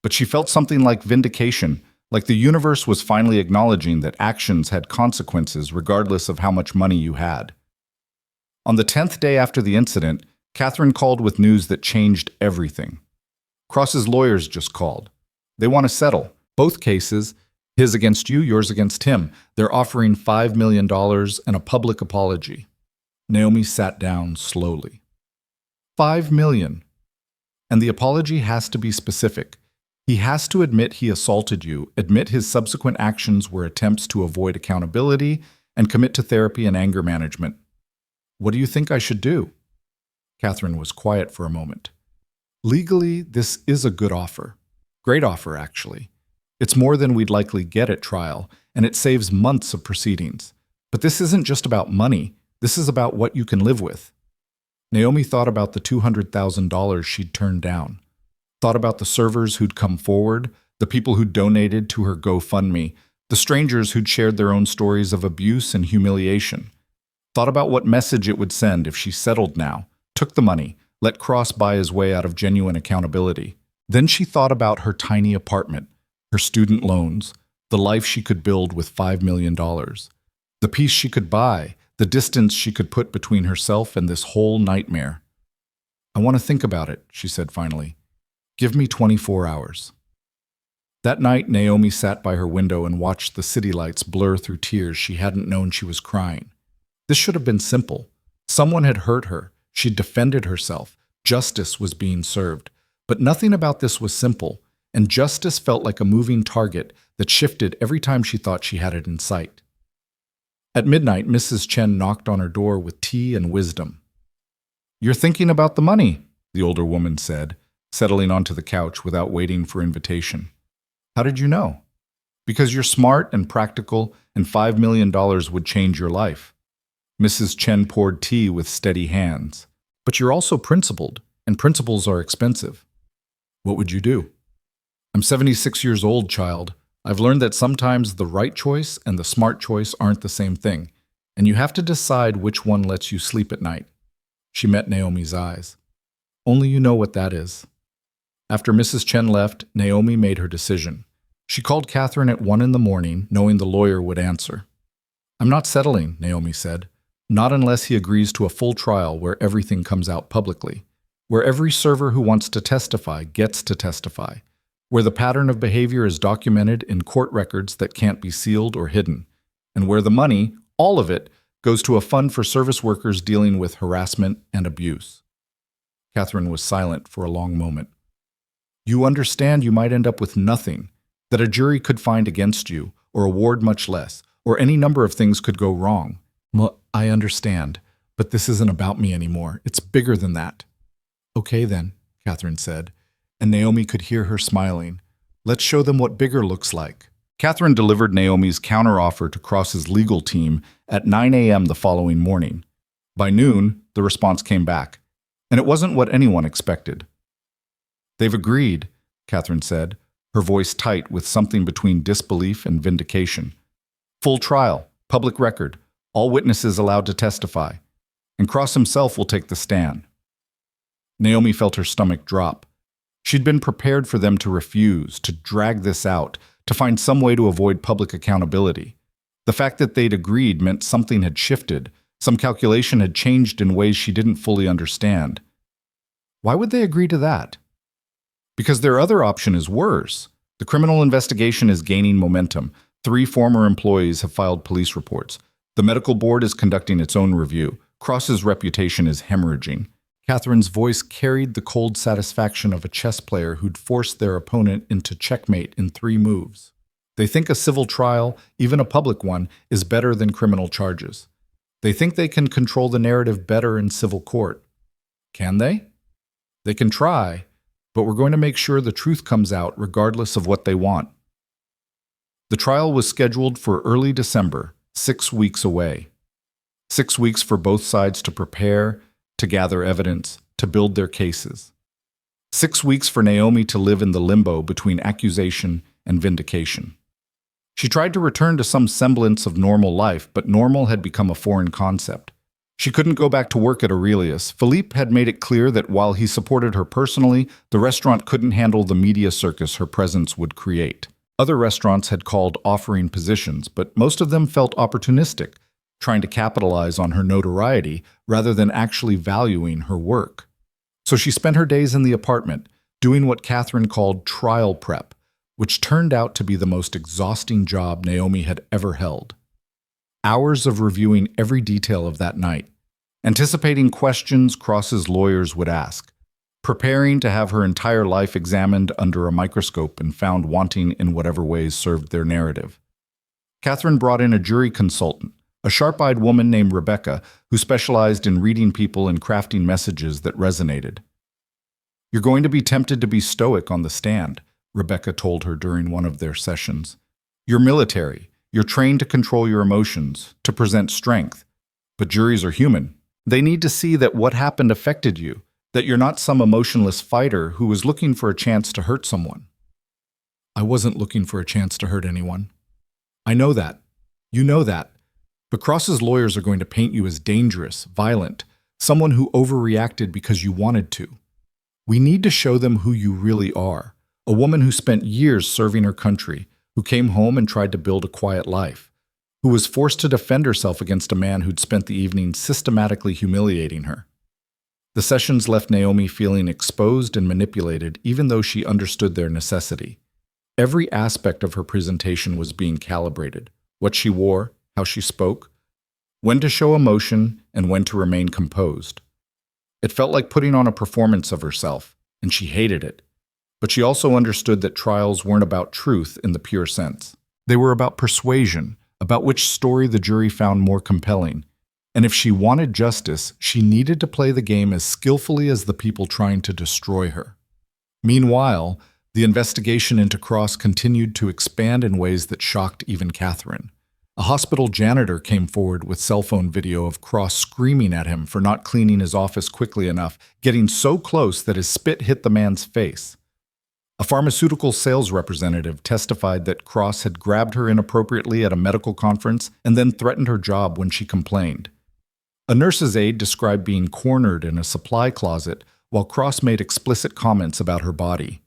But she felt something like vindication, like the universe was finally acknowledging that actions had consequences regardless of how much money you had. On the 10th day after the incident, Catherine called with news that changed everything. Cross's lawyers just called. They want to settle. Both cases, his against you, yours against him. They're offering $5 million and a public apology. Naomi sat down slowly. $5 million. And the apology has to be specific. He has to admit he assaulted you, admit his subsequent actions were attempts to avoid accountability, and commit to therapy and anger management. What do you think I should do? Catherine was quiet for a moment. Legally, this is a good offer. Great offer, actually. It's more than we'd likely get at trial, and it saves months of proceedings. But this isn't just about money. This is about what you can live with. Naomi thought about the $200,000 she'd turned down. Thought about the servers who'd come forward, the people who'd donated to her GoFundMe, the strangers who'd shared their own stories of abuse and humiliation. Thought about what message it would send if she settled now, took the money, let Cross buy his way out of genuine accountability. Then she thought about her tiny apartment, her student loans, the life she could build with $5 million, the peace she could buy, the distance she could put between herself and this whole nightmare. I want to think about it, she said finally. Give me 24 hours. That night, Naomi sat by her window and watched the city lights blur through tears she hadn't known she was crying. This should have been simple. Someone had hurt her. She'd defended herself. Justice was being served. But nothing about this was simple, and justice felt like a moving target that shifted every time she thought she had it in sight. At midnight, Mrs. Chen knocked on her door with tea and wisdom. "You're thinking about the money," the older woman said, settling onto the couch without waiting for invitation. "How did you know?" "Because you're smart and practical, and $5 million would change your life." Mrs. Chen poured tea with steady hands. "But you're also principled, and principles are expensive." "What would you do?" "I'm 76 years old, child. I've learned that sometimes the right choice and the smart choice aren't the same thing, and you have to decide which one lets you sleep at night." She met Naomi's eyes. "Only you know what that is." After Mrs. Chen left, Naomi made her decision. She called Catherine at 1 in the morning, knowing the lawyer would answer. "I'm not settling," Naomi said. "Not unless he agrees to a full trial where everything comes out publicly, where every server who wants to testify gets to testify, where the pattern of behavior is documented in court records that can't be sealed or hidden, and where the money, all of it, goes to a fund for service workers dealing with harassment and abuse." Catherine was silent for a long moment. "You understand you might end up with nothing, that a jury could find against you, or award much less, or any number of things could go wrong." "Well, I understand, but this isn't about me anymore. It's bigger than that." "Okay then," Catherine said, and Naomi could hear her smiling. "Let's show them what bigger looks like." Catherine delivered Naomi's counteroffer to Cross's legal team at 9 a.m. the following morning. By noon, the response came back, and it wasn't what anyone expected. "They've agreed," Catherine said, her voice tight with something between disbelief and vindication. "Full trial, public record, all witnesses allowed to testify, and Cross himself will take the stand." Naomi felt her stomach drop. She'd been prepared for them to refuse, to drag this out, to find some way to avoid public accountability. The fact that they'd agreed meant something had shifted, some calculation had changed in ways she didn't fully understand. Why would they agree to that? Because their other option is worse. The criminal investigation is gaining momentum. 3 former employees have filed police reports. The medical board is conducting its own review. Cross's reputation is hemorrhaging. Catherine's voice carried the cold satisfaction of a chess player who'd forced their opponent into checkmate in 3 moves. They think a civil trial, even a public one, is better than criminal charges. They think they can control the narrative better in civil court. Can they? They can try, but we're going to make sure the truth comes out regardless of what they want. The trial was scheduled for early December, 6 weeks away. 6 weeks for both sides to prepare, to gather evidence, to build their cases. 6 weeks for Naomi to live in the limbo between accusation and vindication. She tried to return to some semblance of normal life, but normal had become a foreign concept. She couldn't go back to work at Aurelius. Philippe had made it clear that while he supported her personally, the restaurant couldn't handle the media circus her presence would create. Other restaurants had called offering positions, but most of them felt opportunistic, trying to capitalize on her notoriety rather than actually valuing her work. So she spent her days in the apartment, doing what Catherine called trial prep, which turned out to be the most exhausting job Naomi had ever held. Hours of reviewing every detail of that night, anticipating questions Cross's lawyers would ask, preparing to have her entire life examined under a microscope and found wanting in whatever ways served their narrative. Catherine brought in a jury consultant, a sharp-eyed woman named Rebecca, who specialized in reading people and crafting messages that resonated. "You're going to be tempted to be stoic on the stand," Rebecca told her during one of their sessions. "You're military. You're trained to control your emotions, to present strength. But juries are human. They need to see that what happened affected you, that you're not some emotionless fighter who was looking for a chance to hurt someone." "I wasn't looking for a chance to hurt anyone." "I know that. You know that. But Cross's lawyers are going to paint you as dangerous, violent, someone who overreacted because you wanted to. We need to show them who you really are, a woman who spent years serving her country, who came home and tried to build a quiet life, who was forced to defend herself against a man who'd spent the evening systematically humiliating her." The sessions left Naomi feeling exposed and manipulated, even though she understood their necessity. Every aspect of her presentation was being calibrated: what she wore, how she spoke, when to show emotion, and when to remain composed. It felt like putting on a performance of herself, and she hated it. But she also understood that trials weren't about truth in the pure sense. They were about persuasion, about which story the jury found more compelling. And if she wanted justice, she needed to play the game as skillfully as the people trying to destroy her. Meanwhile, the investigation into Cross continued to expand in ways that shocked even Catherine. A hospital janitor came forward with cell phone video of Cross screaming at him for not cleaning his office quickly enough, getting so close that his spit hit the man's face. A pharmaceutical sales representative testified that Cross had grabbed her inappropriately at a medical conference and then threatened her job when she complained. A nurse's aide described being cornered in a supply closet while Cross made explicit comments about her body.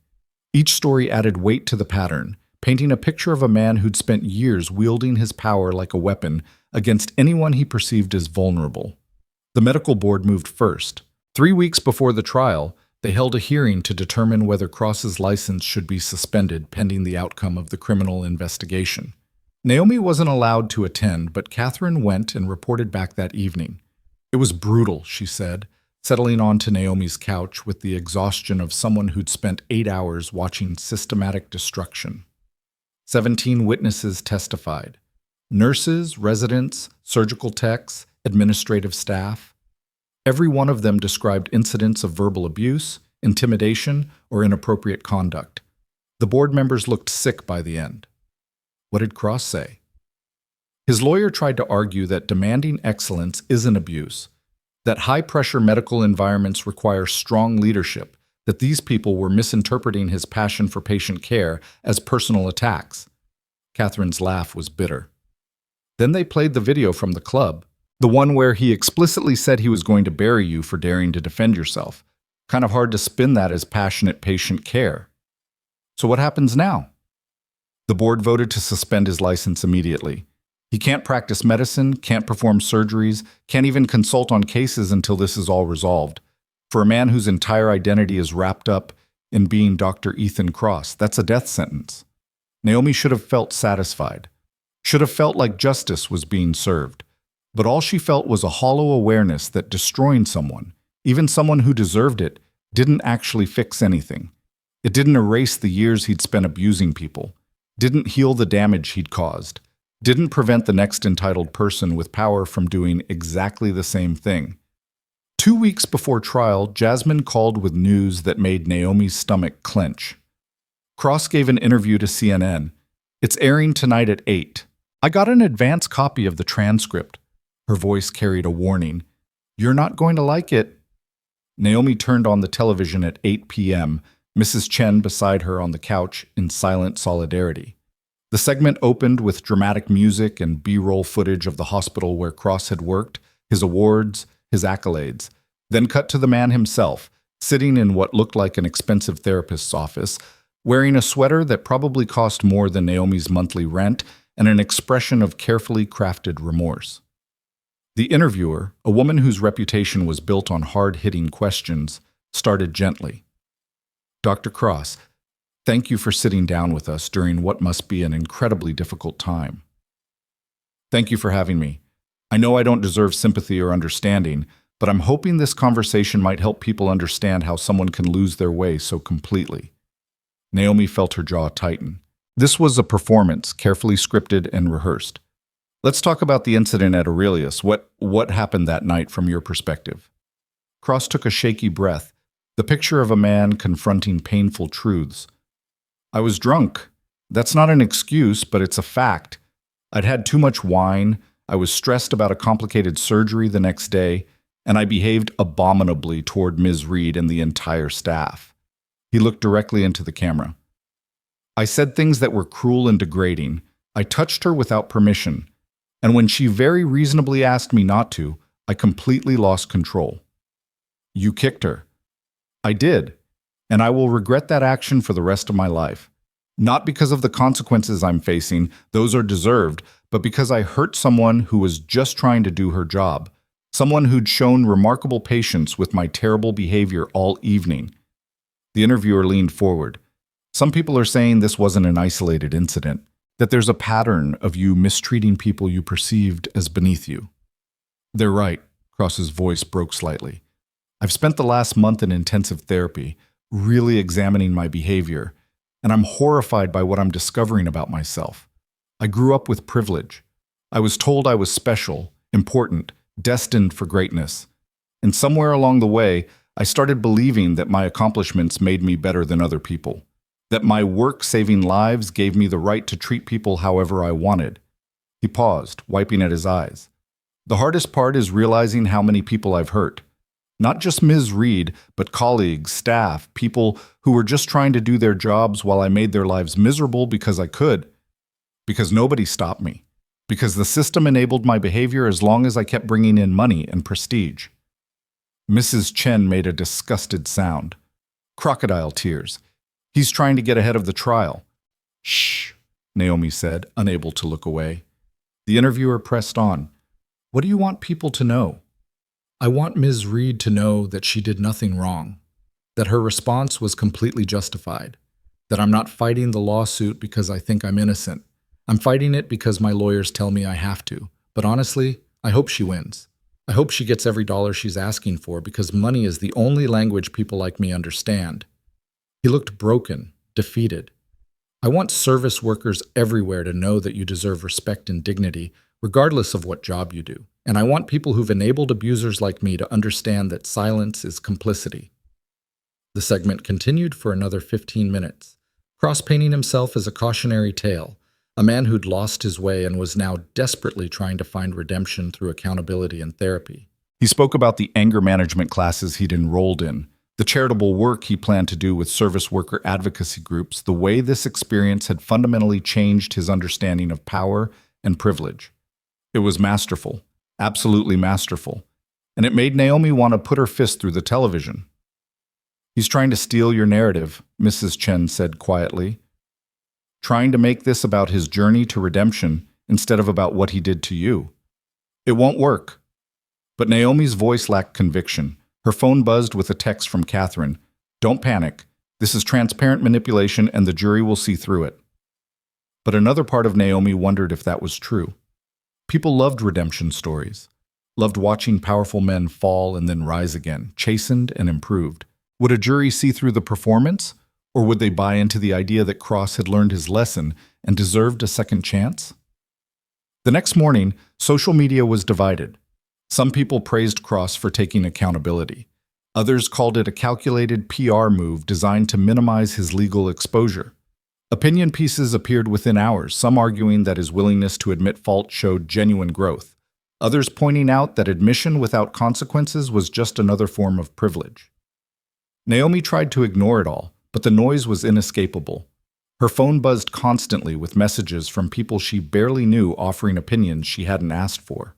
Each story added weight to the pattern, painting a picture of a man who'd spent years wielding his power like a weapon against anyone he perceived as vulnerable. The medical board moved first. 3 weeks before the trial, they held a hearing to determine whether Cross's license should be suspended pending the outcome of the criminal investigation. Naomi wasn't allowed to attend, but Catherine went and reported back that evening. "It was brutal," she said, settling onto Naomi's couch with the exhaustion of someone who'd spent 8 hours watching systematic destruction. 17 witnesses testified: nurses, residents, surgical techs, administrative staff. Every one of them described incidents of verbal abuse, intimidation, or inappropriate conduct. The board members looked sick by the end. What did Cross say? His lawyer tried to argue that demanding excellence isn't abuse, that high-pressure medical environments require strong leadership, that these people were misinterpreting his passion for patient care as personal attacks. Catherine's laugh was bitter. Then they played the video from the club, the one where he explicitly said he was going to bury you for daring to defend yourself. Kind of hard to spin that as passionate patient care. So what happens now? The board voted to suspend his license immediately. He can't practice medicine, can't perform surgeries, can't even consult on cases until this is all resolved. For a man whose entire identity is wrapped up in being Dr. Ethan Cross, that's a death sentence. Naomi should have felt satisfied, should have felt like justice was being served. But all she felt was a hollow awareness that destroying someone, even someone who deserved it, didn't actually fix anything. It didn't erase the years he'd spent abusing people, didn't heal the damage he'd caused, didn't prevent the next entitled person with power from doing exactly the same thing. 2 weeks before trial, Jasmine called with news that made Naomi's stomach clench. Cross gave an interview to CNN. It's airing tonight at 8. I got an advance copy of the transcript. Her voice carried a warning. You're not going to like it. Naomi turned on the television at 8 p.m., Mrs. Chen beside her on the couch in silent solidarity. The segment opened with dramatic music and B-roll footage of the hospital where Cross had worked, his awards, his accolades, then cut to the man himself, sitting in what looked like an expensive therapist's office, wearing a sweater that probably cost more than Naomi's monthly rent and an expression of carefully crafted remorse. The interviewer, a woman whose reputation was built on hard-hitting questions, started gently. Dr. Cross, thank you for sitting down with us during what must be an incredibly difficult time. Thank you for having me. I know I don't deserve sympathy or understanding, but I'm hoping this conversation might help people understand how someone can lose their way so completely. Naomi felt her jaw tighten. This was a performance, carefully scripted and rehearsed. Let's talk about the incident at Aurelius. What happened that night from your perspective? Cross took a shaky breath, the picture of a man confronting painful truths. I was drunk. That's not an excuse, but it's a fact. I'd had too much wine, I was stressed about a complicated surgery the next day, and I behaved abominably toward Ms. Reed and the entire staff. He looked directly into the camera. I said things that were cruel and degrading. I touched her without permission, and when she very reasonably asked me not to, I completely lost control. You kicked her. I did, and I will regret that action for the rest of my life. Not because of the consequences I'm facing, those are deserved, but because I hurt someone who was just trying to do her job, someone who'd shown remarkable patience with my terrible behavior all evening. The interviewer leaned forward. Some people are saying this wasn't an isolated incident, that there's a pattern of you mistreating people you perceived as beneath you. They're right, Cross's voice broke slightly. I've spent the last month in intensive therapy, really examining my behavior, and I'm horrified by what I'm discovering about myself. I grew up with privilege. I was told I was special, important, destined for greatness. And somewhere along the way, I started believing that my accomplishments made me better than other people, that my work saving lives gave me the right to treat people however I wanted. He paused, wiping at his eyes. The hardest part is realizing how many people I've hurt. Not just Ms. Reed, but colleagues, staff, people who were just trying to do their jobs while I made their lives miserable because I could. Because nobody stopped me. Because the system enabled my behavior as long as I kept bringing in money and prestige. Mrs. Chen made a disgusted sound. Crocodile tears. He's trying to get ahead of the trial. Shh, Naomi said, unable to look away. The interviewer pressed on. What do you want people to know? I want Ms. Reed to know that she did nothing wrong, that her response was completely justified, that I'm not fighting the lawsuit because I think I'm innocent. I'm fighting it because my lawyers tell me I have to. But honestly, I hope she wins. I hope she gets every dollar she's asking for because money is the only language people like me understand. He looked broken, defeated. I want service workers everywhere to know that you deserve respect and dignity, regardless of what job you do. And I want people who've enabled abusers like me to understand that silence is complicity. The segment continued for another 15 minutes, Cross painting himself as a cautionary tale, a man who'd lost his way and was now desperately trying to find redemption through accountability and therapy. He spoke about the anger management classes he'd enrolled in, the charitable work he planned to do with service worker advocacy groups, the way this experience had fundamentally changed his understanding of power and privilege. It was masterful, absolutely masterful, and it made Naomi want to put her fist through the television. He's trying to steal your narrative, Mrs. Chen said quietly, trying to make this about his journey to redemption instead of about what he did to you. It won't work. But Naomi's voice lacked conviction. Her phone buzzed with a text from Catherine. Don't panic. This is transparent manipulation and the jury will see through it. But another part of Naomi wondered if that was true. People loved redemption stories, loved watching powerful men fall and then rise again, chastened and improved. Would a jury see through the performance, or would they buy into the idea that Cross had learned his lesson and deserved a second chance? The next morning, social media was divided. Some people praised Cross for taking accountability. Others called it a calculated PR move designed to minimize his legal exposure. Opinion pieces appeared within hours, some arguing that his willingness to admit fault showed genuine growth, others pointing out that admission without consequences was just another form of privilege. Naomi tried to ignore it all, but the noise was inescapable. Her phone buzzed constantly with messages from people she barely knew offering opinions she hadn't asked for.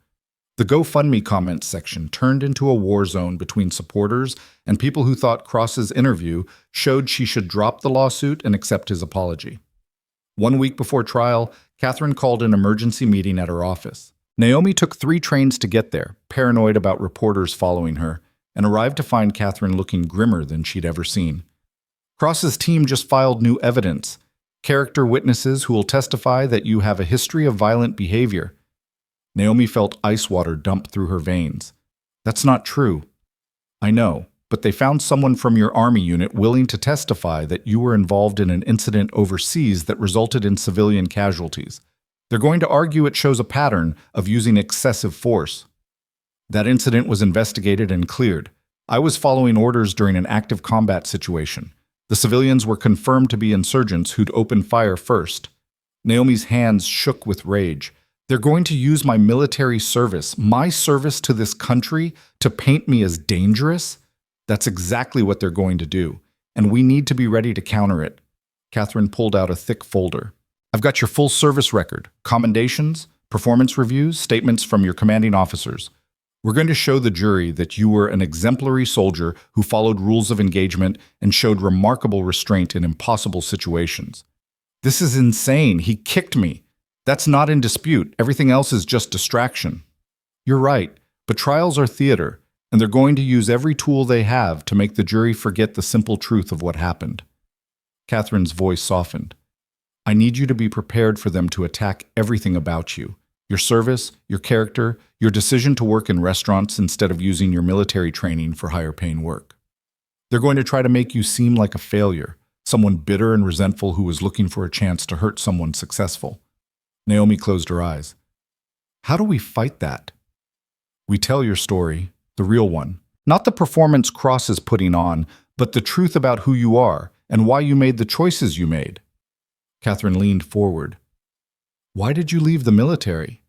The GoFundMe comments section turned into a war zone between supporters and people who thought Cross's interview showed she should drop the lawsuit and accept his apology. 1 week before trial, Catherine called an emergency meeting at her office. Naomi took 3 trains to get there, paranoid about reporters following her, and arrived to find Catherine looking grimmer than she'd ever seen. Cross's team just filed new evidence, character witnesses who will testify that you have a history of violent behavior. Naomi felt ice water dump through her veins. That's not true. I know, but they found someone from your army unit willing to testify that you were involved in an incident overseas that resulted in civilian casualties. They're going to argue it shows a pattern of using excessive force. That incident was investigated and cleared. I was following orders during an active combat situation. The civilians were confirmed to be insurgents who'd opened fire first. Naomi's hands shook with rage. They're going to use my military service, my service to this country, to paint me as dangerous? That's exactly what they're going to do, and we need to be ready to counter it. Catherine pulled out a thick folder. I've got your full service record, commendations, performance reviews, statements from your commanding officers. We're going to show the jury that you were an exemplary soldier who followed rules of engagement and showed remarkable restraint in impossible situations. This is insane. He kicked me. That's not in dispute. Everything else is just distraction. You're right, but trials are theater, and they're going to use every tool they have to make the jury forget the simple truth of what happened. Catherine's voice softened. I need you to be prepared for them to attack everything about you. Your service, your character, your decision to work in restaurants instead of using your military training for higher-paying work. They're going to try to make you seem like a failure, someone bitter and resentful who was looking for a chance to hurt someone successful. Naomi closed her eyes. How do we fight that? We tell your story, the real one. Not the performance Cross is putting on, but the truth about who you are and why you made the choices you made. Catherine leaned forward. Why did you leave the military?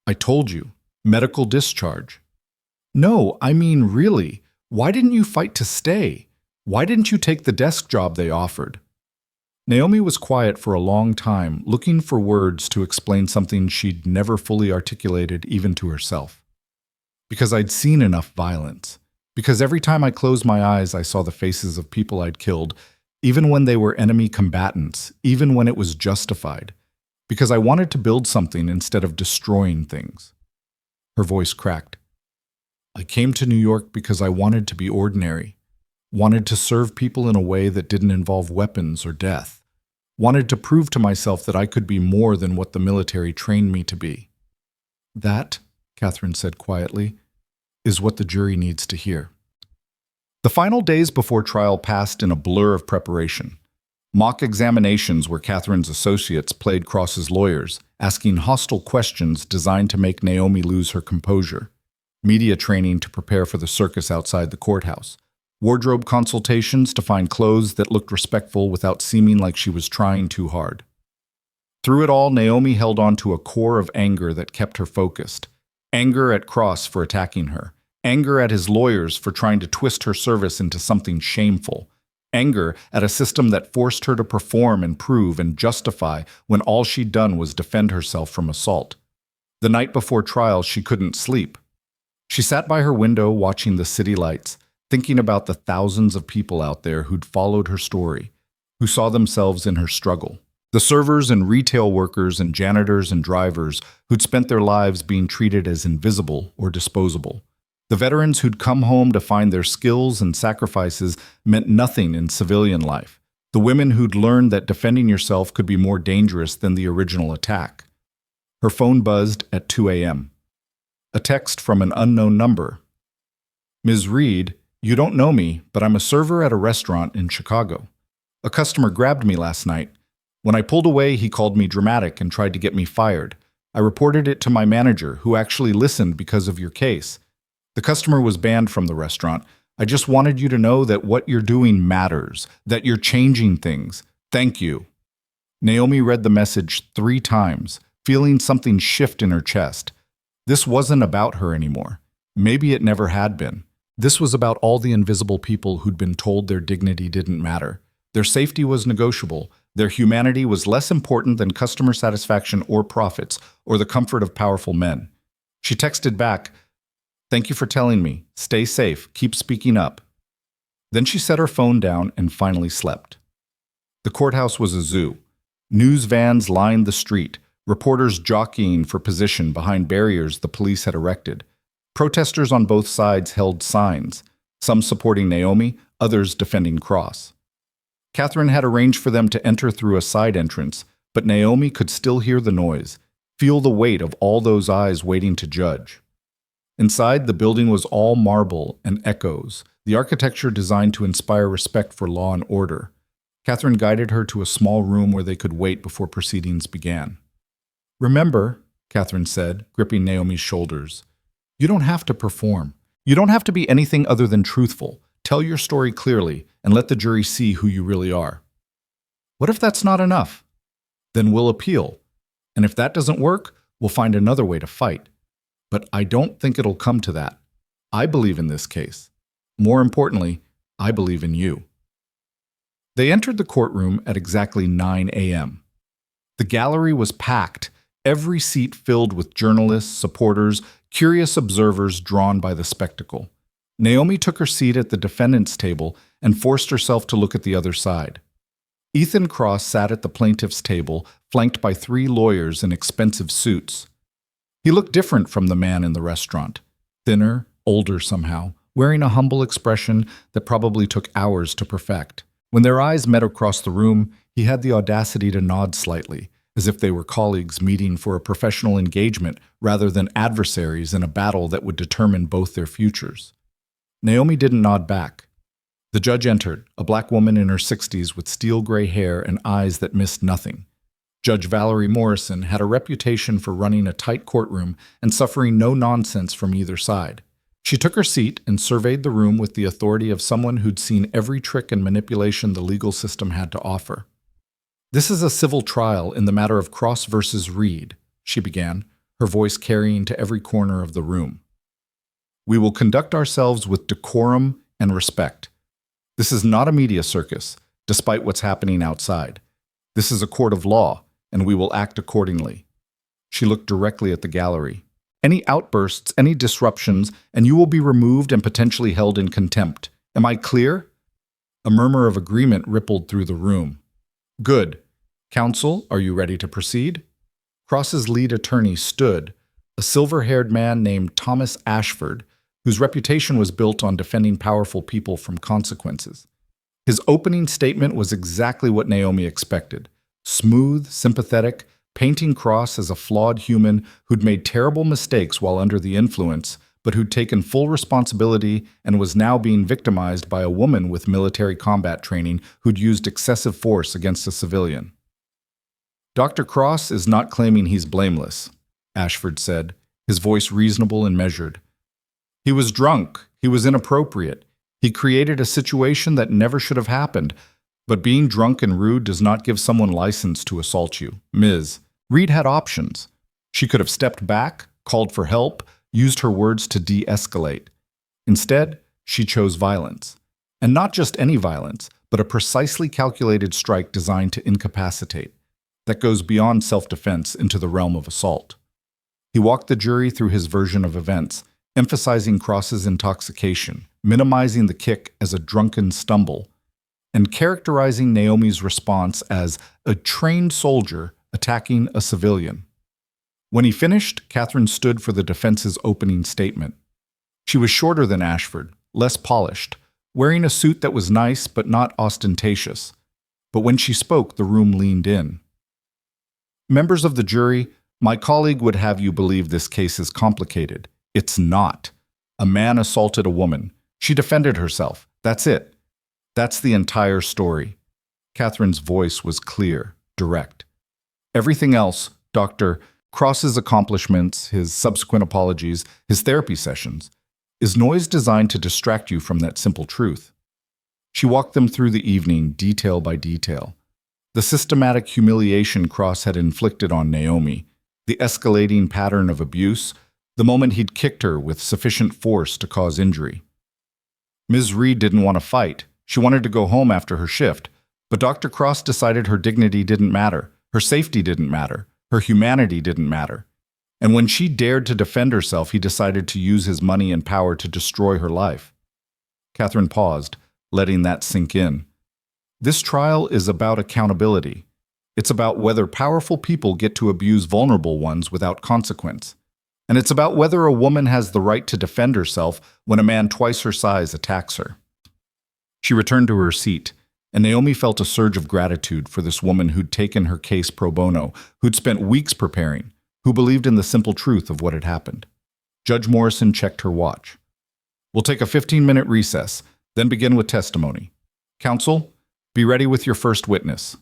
I told you. Medical discharge. No, I mean really. Why didn't you fight to stay? Why didn't you take the desk job they offered? Naomi was quiet for a long time, looking for words to explain something she'd never fully articulated even to herself. Because I'd seen enough violence. Because every time I closed my eyes, I saw the faces of people I'd killed, even when they were enemy combatants, even when it was justified. Because I wanted to build something instead of destroying things. Her voice cracked. I came to New York because I wanted to be ordinary. Wanted to serve people in a way that didn't involve weapons or death. Wanted to prove to myself that I could be more than what the military trained me to be. That, Catherine said quietly, is what the jury needs to hear. The final days before trial passed in a blur of preparation. Mock examinations where Catherine's associates played Cross's lawyers, asking hostile questions designed to make Naomi lose her composure. Media training to prepare for the circus outside the courthouse. Wardrobe consultations to find clothes that looked respectful without seeming like she was trying too hard. Through it all, Naomi held on to a core of anger that kept her focused. Anger at Cross for attacking her. Anger at his lawyers for trying to twist her service into something shameful. Anger at a system that forced her to perform and prove and justify when all she'd done was defend herself from assault. The night before trial, she couldn't sleep. She sat by her window watching the city lights, thinking about the thousands of people out there who'd followed her story, who saw themselves in her struggle. The servers and retail workers and janitors and drivers who'd spent their lives being treated as invisible or disposable. The veterans who'd come home to find their skills and sacrifices meant nothing in civilian life. The women who'd learned that defending yourself could be more dangerous than the original attack. Her phone buzzed at 2 a.m. A text from an unknown number. Ms. Reed, you don't know me, but I'm a server at a restaurant in Chicago. A customer grabbed me last night. When I pulled away, he called me dramatic and tried to get me fired. I reported it to my manager, who actually listened because of your case. The customer was banned from the restaurant. I just wanted you to know that what you're doing matters, that you're changing things. Thank you." Naomi read the message 3 times, feeling something shift in her chest. This wasn't about her anymore. Maybe it never had been. This was about all the invisible people who'd been told their dignity didn't matter. Their safety was negotiable. Their humanity was less important than customer satisfaction or profits or the comfort of powerful men. She texted back, "Thank you for telling me. Stay safe. Keep speaking up." Then she set her phone down and finally slept. The courthouse was a zoo. News vans lined the street, reporters jockeying for position behind barriers the police had erected. Protesters on both sides held signs, some supporting Naomi, others defending Cross. Catherine had arranged for them to enter through a side entrance, but Naomi could still hear the noise, feel the weight of all those eyes waiting to judge. Inside, the building was all marble and echoes, the architecture designed to inspire respect for law and order. Catherine guided her to a small room where they could wait before proceedings began. "Remember," Catherine said, gripping Naomi's shoulders, "you don't have to perform. You don't have to be anything other than truthful. Tell your story clearly and let the jury see who you really are." "What if that's not enough?" "Then we'll appeal. And if that doesn't work, we'll find another way to fight. But I don't think it'll come to that. I believe in this case. More importantly, I believe in you." They entered the courtroom at exactly 9 a.m. The gallery was packed, every seat filled with journalists, supporters, curious observers drawn by the spectacle. Naomi took her seat at the defendant's table and forced herself to look at the other side. Ethan Cross sat at the plaintiff's table, flanked by 3 lawyers in expensive suits. He looked different from the man in the restaurant, thinner, older somehow, wearing a humble expression that probably took hours to perfect. When their eyes met across the room, he had the audacity to nod slightly, as if they were colleagues meeting for a professional engagement rather than adversaries in a battle that would determine both their futures. Naomi didn't nod back. The judge entered, a black woman in her 60s with steel-gray hair and eyes that missed nothing. Judge Valerie Morrison had a reputation for running a tight courtroom and suffering no nonsense from either side. She took her seat and surveyed the room with the authority of someone who'd seen every trick and manipulation the legal system had to offer. "This is a civil trial in the matter of Cross versus Reed," she began, her voice carrying to every corner of the room. "We will conduct ourselves with decorum and respect. This is not a media circus, despite what's happening outside. This is a court of law, and we will act accordingly." She looked directly at the gallery. "Any outbursts, any disruptions, and you will be removed and potentially held in contempt. Am I clear?" A murmur of agreement rippled through the room. "Good. Counsel, are you ready to proceed?" Cross's lead attorney stood, a silver-haired man named Thomas Ashford, whose reputation was built on defending powerful people from consequences. His opening statement was exactly what Naomi expected: smooth, sympathetic, painting Cross as a flawed human who'd made terrible mistakes while under the influence, but who'd taken full responsibility and was now being victimized by a woman with military combat training who'd used excessive force against a civilian. "Dr. Cross is not claiming he's blameless," Ashford said, his voice reasonable and measured. "He was drunk. He was inappropriate. He created a situation that never should have happened. But being drunk and rude does not give someone license to assault you. Ms. Reed had options. She could have stepped back, called for help, used her words to de-escalate. Instead, she chose violence. And not just any violence, but a precisely calculated strike designed to incapacitate. That goes beyond self-defense into the realm of assault." He walked the jury through his version of events, emphasizing Cross's intoxication, minimizing the kick as a drunken stumble, and characterizing Naomi's response as a trained soldier attacking a civilian. When he finished, Catherine stood for the defense's opening statement. She was shorter than Ashford, less polished, wearing a suit that was nice but not ostentatious. But when she spoke, the room leaned in. "Members of the jury, my colleague would have you believe this case is complicated. It's not. A man assaulted a woman. She defended herself. That's it. That's the entire story." Catherine's voice was clear, direct. "Everything else, Dr. Cross's accomplishments, his subsequent apologies, his therapy sessions, is noise designed to distract you from that simple truth? She walked them through the evening, detail by detail. The systematic humiliation Cross had inflicted on Naomi, the escalating pattern of abuse, the moment he'd kicked her with sufficient force to cause injury. Ms. Reed didn't want to fight. She wanted to go home after her shift, but Dr. Cross decided her dignity didn't matter, her safety didn't matter, her humanity didn't matter. And when she dared to defend herself, he decided to use his money and power to destroy her life. Catherine paused, letting that sink in. This trial is about accountability. It's about whether powerful people get to abuse vulnerable ones without consequence. And it's about whether a woman has the right to defend herself when a man twice her size attacks her. She returned to her seat, and Naomi felt a surge of gratitude for this woman who'd taken her case pro bono, who'd spent weeks preparing, who believed in the simple truth of what had happened. Judge Morrison checked her watch. We'll take a 15-minute recess, then begin with testimony. Counsel, be ready with your first witness.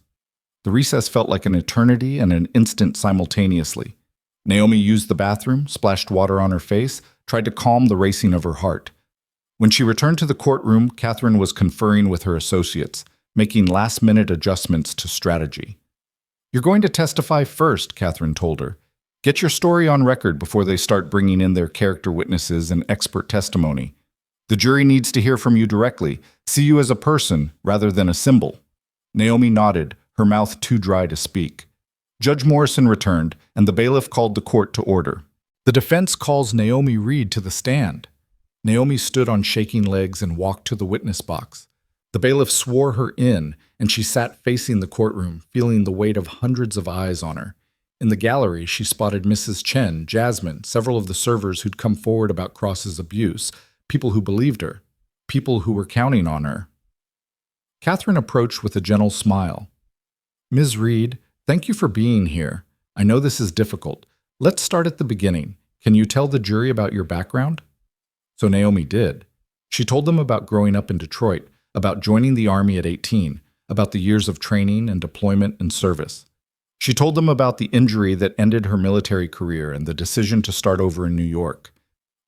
The recess felt like an eternity and an instant simultaneously. Naomi used the bathroom, splashed water on her face, tried to calm the racing of her heart. When she returned to the courtroom, Catherine was conferring with her associates, making last-minute adjustments to strategy. You're going to testify first, Catherine told her. Get your story on record before they start bringing in their character witnesses and expert testimony. The jury needs to hear from you directly, see you as a person rather than a symbol. Naomi nodded, her mouth too dry to speak. Judge Morrison returned, and the bailiff called the court to order. The defense calls Naomi Reed to the stand. Naomi stood on shaking legs and walked to the witness box. The bailiff swore her in, and she sat facing the courtroom, feeling the weight of hundreds of eyes on her. In the gallery, she spotted Mrs. Chen, Jasmine, several of the servers who'd come forward about Cross's abuse, people who believed her, people who were counting on her. Catherine approached with a gentle smile. Ms. Reed, thank you for being here. I know this is difficult. Let's start at the beginning. Can you tell the jury about your background? So Naomi did. She told them about growing up in Detroit, about joining the Army at 18, about the years of training and deployment and service. She told them about the injury that ended her military career and the decision to start over in New York.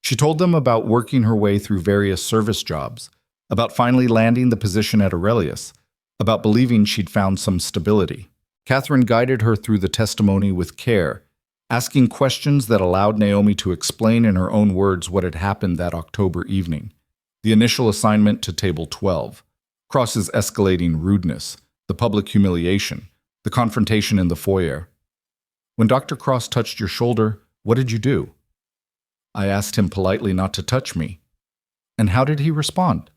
She told them about working her way through various service jobs, about finally landing the position at Aurelius, about believing she'd found some stability. Catherine guided her through the testimony with care, asking questions that allowed Naomi to explain in her own words what had happened that October evening. The initial assignment to Table 12, Cross's escalating rudeness, the public humiliation, the confrontation in the foyer. When Dr. Cross touched your shoulder, what did you do? I asked him politely not to touch me. And how did he respond?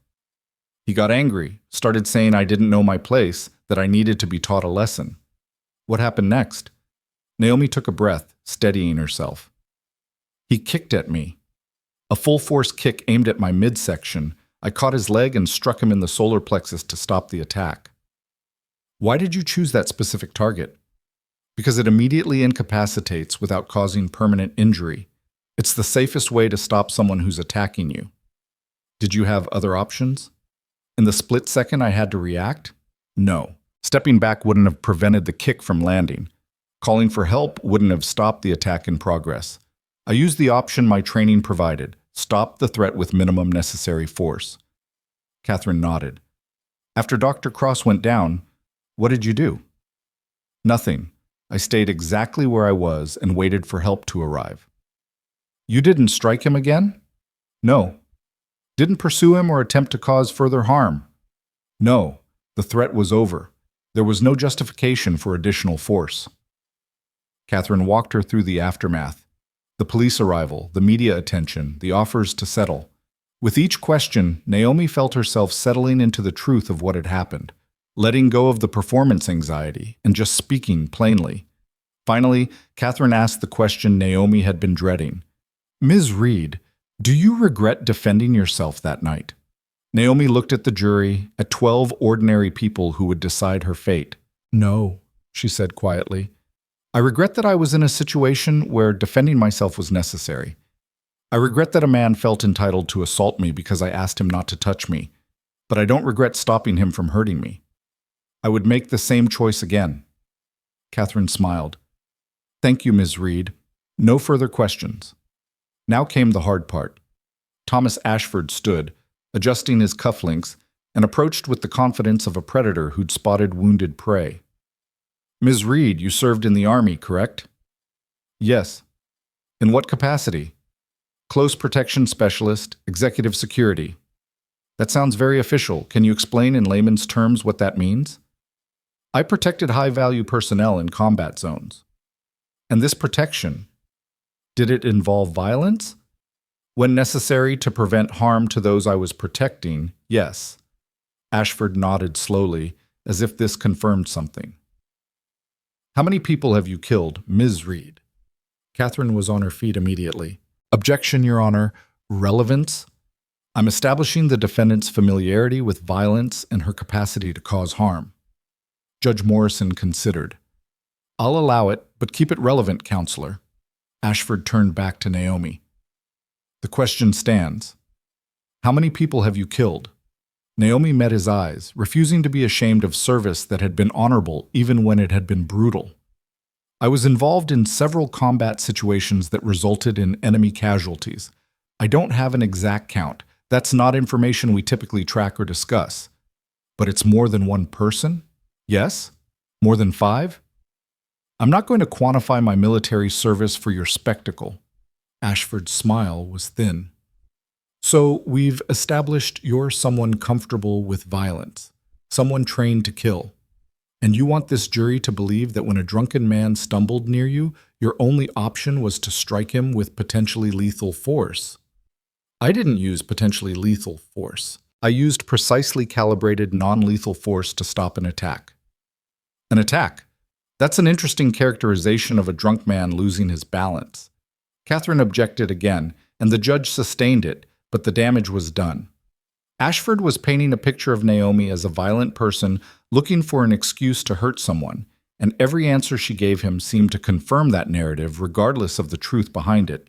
He got angry, started saying I didn't know my place, that I needed to be taught a lesson. What happened next? Naomi took a breath, steadying herself. He kicked at me. A full-force kick aimed at my midsection. I caught his leg and struck him in the solar plexus to stop the attack. Why did you choose that specific target? Because it immediately incapacitates without causing permanent injury. It's the safest way to stop someone who's attacking you. Did you have other options? In the split second I had to react? No. Stepping back wouldn't have prevented the kick from landing. Calling for help wouldn't have stopped the attack in progress. I used the option my training provided, stop the threat with minimum necessary force. Catherine nodded. After Dr. Cross went down, what did you do? Nothing. I stayed exactly where I was and waited for help to arrive. You didn't strike him again? No. Didn't pursue him or attempt to cause further harm? No. The threat was over. There was no justification for additional force. Catherine walked her through the aftermath. The police arrival, the media attention, the offers to settle. With each question, Naomi felt herself settling into the truth of what had happened, letting go of the performance anxiety and just speaking plainly. Finally, Catherine asked the question Naomi had been dreading. Ms. Reed, do you regret defending yourself that night? Naomi looked at the jury, at 12 ordinary people who would decide her fate. No, she said quietly. I regret that I was in a situation where defending myself was necessary. I regret that a man felt entitled to assault me because I asked him not to touch me, but I don't regret stopping him from hurting me. I would make the same choice again. Catherine smiled. Thank you, Ms. Reed. No further questions. Now came the hard part. Thomas Ashford stood, adjusting his cufflinks, and approached with the confidence of a predator who'd spotted wounded prey. "Ms. Reed, you served in the Army, correct?" "Yes." "In what capacity?" "Close protection specialist, executive security." "That sounds very official. Can you explain in layman's terms what that means?" "I protected high-value personnel in combat zones." "And this protection, did it involve violence?" "When necessary to prevent harm to those I was protecting, yes." Ashford nodded slowly, as if this confirmed something. "How many people have you killed, Ms. Reed?" Catherine was on her feet immediately. "Objection, Your Honor. Relevance? I'm establishing the defendant's familiarity with violence and her capacity to cause harm." Judge Morrison considered. "I'll allow it, but keep it relevant, Counselor." Ashford turned back to Naomi. "The question stands. How many people have you killed?" Naomi met his eyes, refusing to be ashamed of service that had been honorable even when it had been brutal. "I was involved in several combat situations that resulted in enemy casualties. I don't have an exact count. That's not information we typically track or discuss. But it's more than one person? Yes? More than 5? I'm not going to quantify my military service for your spectacle." Ashford's smile was thin. "So we've established you're someone comfortable with violence, someone trained to kill. And you want this jury to believe that when a drunken man stumbled near you, your only option was to strike him with potentially lethal force." "I didn't use potentially lethal force. I used precisely calibrated non-lethal force to stop an attack." "An attack? That's an interesting characterization of a drunk man losing his balance." Catherine objected again, and the judge sustained it, but the damage was done. Ashford was painting a picture of Naomi as a violent person looking for an excuse to hurt someone, and every answer she gave him seemed to confirm that narrative regardless of the truth behind it.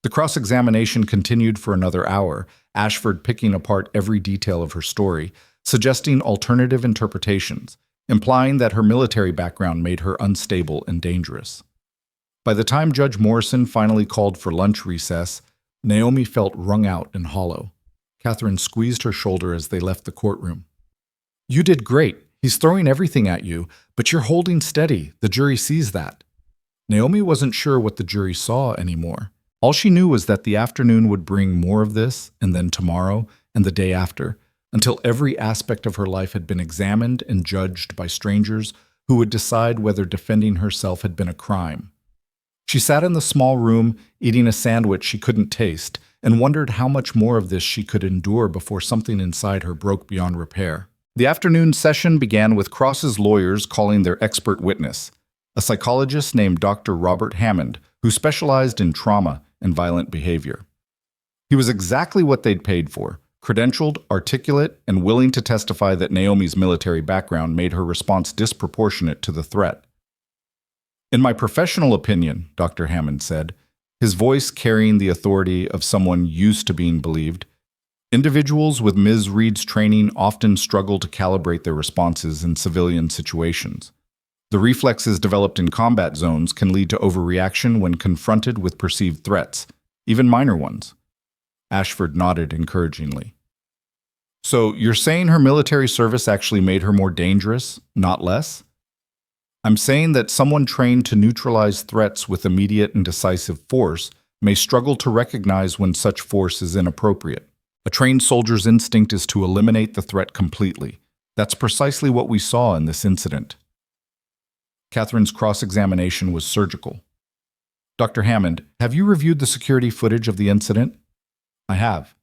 The cross-examination continued for another hour, Ashford picking apart every detail of her story, suggesting alternative interpretations, implying that her military background made her unstable and dangerous. By the time Judge Morrison finally called for lunch recess, Naomi felt wrung out and hollow. Catherine squeezed her shoulder as they left the courtroom. "You did great. He's throwing everything at you, but you're holding steady. The jury sees that." Naomi wasn't sure what the jury saw anymore. All she knew was that the afternoon would bring more of this, and then tomorrow, and the day after, until every aspect of her life had been examined and judged by strangers who would decide whether defending herself had been a crime. She sat in the small room, eating a sandwich she couldn't taste, and wondered how much more of this she could endure before something inside her broke beyond repair. The afternoon session began with Cross's lawyers calling their expert witness, a psychologist named Dr. Robert Hammond, who specialized in trauma and violent behavior. He was exactly what they'd paid for, credentialed, articulate, and willing to testify that Naomi's military background made her response disproportionate to the threat. "In my professional opinion," Dr. Hammond said, his voice carrying the authority of someone used to being believed, "individuals with Ms. Reed's training often struggle to calibrate their responses in civilian situations. The reflexes developed in combat zones can lead to overreaction when confronted with perceived threats, even minor ones." Ashford nodded encouragingly. "So you're saying her military service actually made her more dangerous, not less?" "I'm saying that someone trained to neutralize threats with immediate and decisive force may struggle to recognize when such force is inappropriate. A trained soldier's instinct is to eliminate the threat completely. That's precisely what we saw in this incident." Catherine's cross-examination was surgical. "Dr. Hammond, have you reviewed the security footage of the incident?" "I have."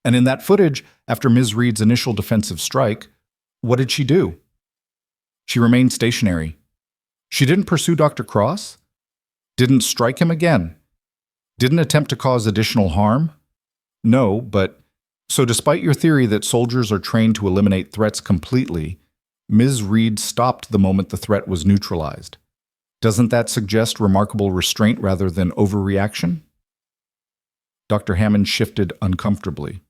"And in that footage, after Ms. Reed's initial defensive strike, what did she do?" "She remained stationary." "She didn't pursue Dr. Cross?" "Didn't strike him again?" "Didn't attempt to cause additional harm?" "No, but..." "So despite your theory that soldiers are trained to eliminate threats completely, Ms. Reed stopped the moment the threat was neutralized. Doesn't that suggest remarkable restraint rather than overreaction?" Dr. Hammond shifted uncomfortably.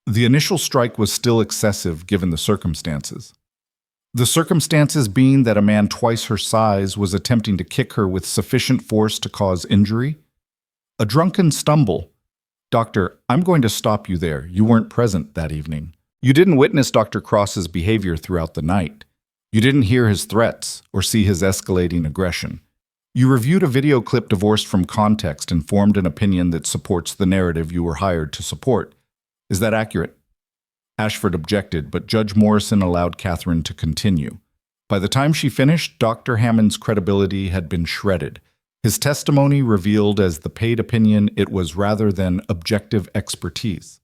"The initial strike was still excessive given the circumstances." The circumstances being that a man twice her size was attempting to kick her with sufficient force to cause injury? A drunken stumble. Doctor, I'm going to stop you there. You weren't present that evening. You didn't witness Dr. Cross's behavior throughout the night. You didn't hear his threats or see his escalating aggression. You reviewed a video clip divorced from context and formed an opinion that supports the narrative you were hired to support. Is that accurate? Ashford objected, but Judge Morrison allowed Catherine to continue. By the time she finished, Dr. Hammond's credibility had been shredded. His testimony revealed as the paid opinion it was rather than objective expertise.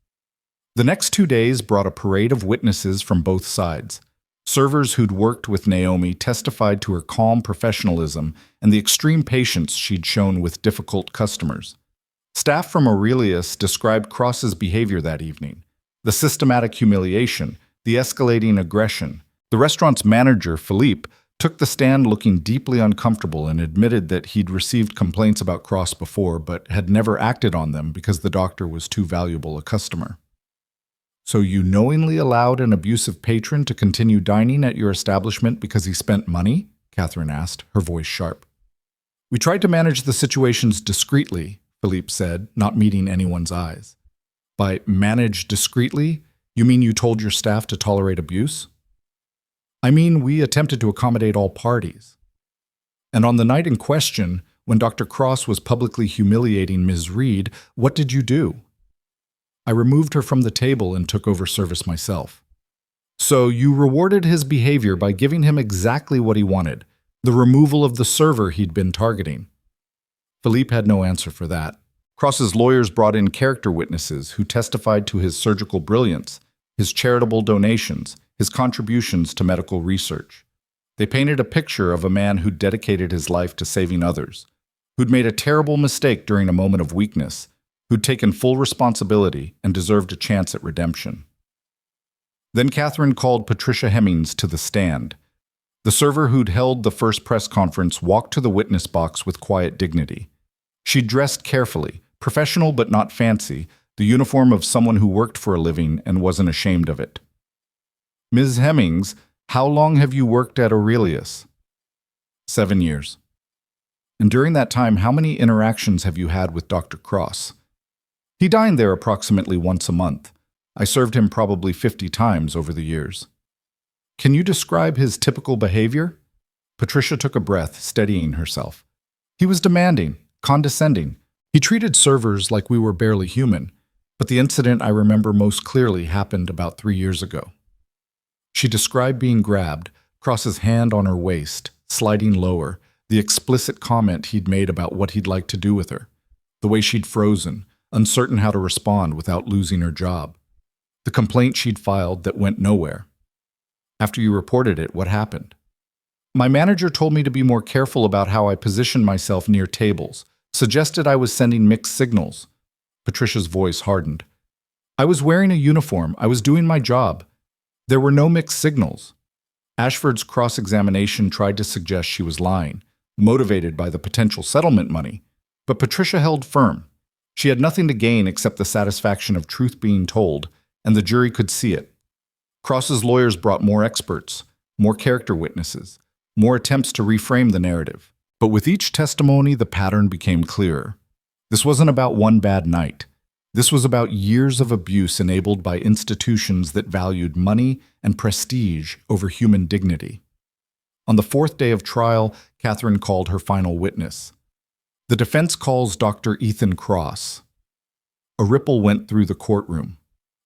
The next 2 days brought a parade of witnesses from both sides. Servers who'd worked with Naomi testified to her calm professionalism and the extreme patience she'd shown with difficult customers. Staff from Aurelius described Cross's behavior that evening: the systematic humiliation, the escalating aggression. The restaurant's manager, Philippe, took the stand looking deeply uncomfortable and admitted that he'd received complaints about Cross before but had never acted on them because the doctor was too valuable a customer. So you knowingly allowed an abusive patron to continue dining at your establishment because he spent money? Catherine asked, her voice sharp. We tried to manage the situations discreetly, Philippe said, not meeting anyone's eyes. By manage discreetly, you mean you told your staff to tolerate abuse? I mean, we attempted to accommodate all parties. And on the night in question, when Dr. Cross was publicly humiliating Ms. Reed, what did you do? I removed her from the table and took over service myself. So you rewarded his behavior by giving him exactly what he wanted, the removal of the server he'd been targeting. Philippe had no answer for that. Cross's lawyers brought in character witnesses who testified to his surgical brilliance, his charitable donations, his contributions to medical research. They painted a picture of a man who'd dedicated his life to saving others, who'd made a terrible mistake during a moment of weakness, who'd taken full responsibility and deserved a chance at redemption. Then Catherine called Patricia Hemmings to the stand. The server who'd held the first press conference walked to the witness box with quiet dignity. She dressed carefully, professional but not fancy, the uniform of someone who worked for a living and wasn't ashamed of it. Ms. Hemmings, how long have you worked at Aurelius? 7 years. And during that time, how many interactions have you had with Dr. Cross? He dined there approximately once a month. I served him probably 50 times over the years. Can you describe his typical behavior? Patricia took a breath, steadying herself. He was demanding, condescending. He treated servers like we were barely human, but the incident I remember most clearly happened about 3 years ago. She described being grabbed, Cross's hand on her waist, sliding lower, the explicit comment he'd made about what he'd like to do with her, the way she'd frozen, uncertain how to respond without losing her job, the complaint she'd filed that went nowhere. After you reported it, what happened? My manager told me to be more careful about how I positioned myself near tables, suggested I was sending mixed signals. Patricia's voice hardened. I was wearing a uniform. I was doing my job. There were no mixed signals. Ashford's cross-examination tried to suggest she was lying, motivated by the potential settlement money, but Patricia held firm. She had nothing to gain except the satisfaction of truth being told, and the jury could see it. Cross's lawyers brought more experts, more character witnesses, more attempts to reframe the narrative. But with each testimony, the pattern became clearer. This wasn't about one bad night. This was about years of abuse enabled by institutions that valued money and prestige over human dignity. On the 4th day of trial, Catherine called her final witness. The defense calls Dr. Ethan Cross. A ripple went through the courtroom.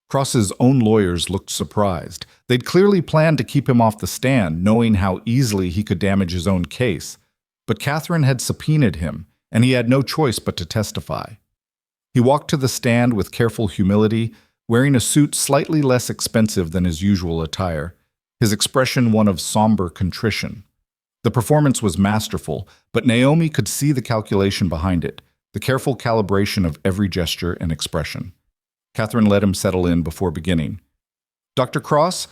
Cross's own lawyers looked surprised. They'd clearly planned to keep him off the stand, knowing how easily he could damage his own case. But Catherine had subpoenaed him, and he had no choice but to testify. He walked to the stand with careful humility, wearing a suit slightly less expensive than his usual attire, his expression one of somber contrition. The performance was masterful, but Naomi could see the calculation behind it, the careful calibration of every gesture and expression. Catherine let him settle in before beginning. Dr. Cross,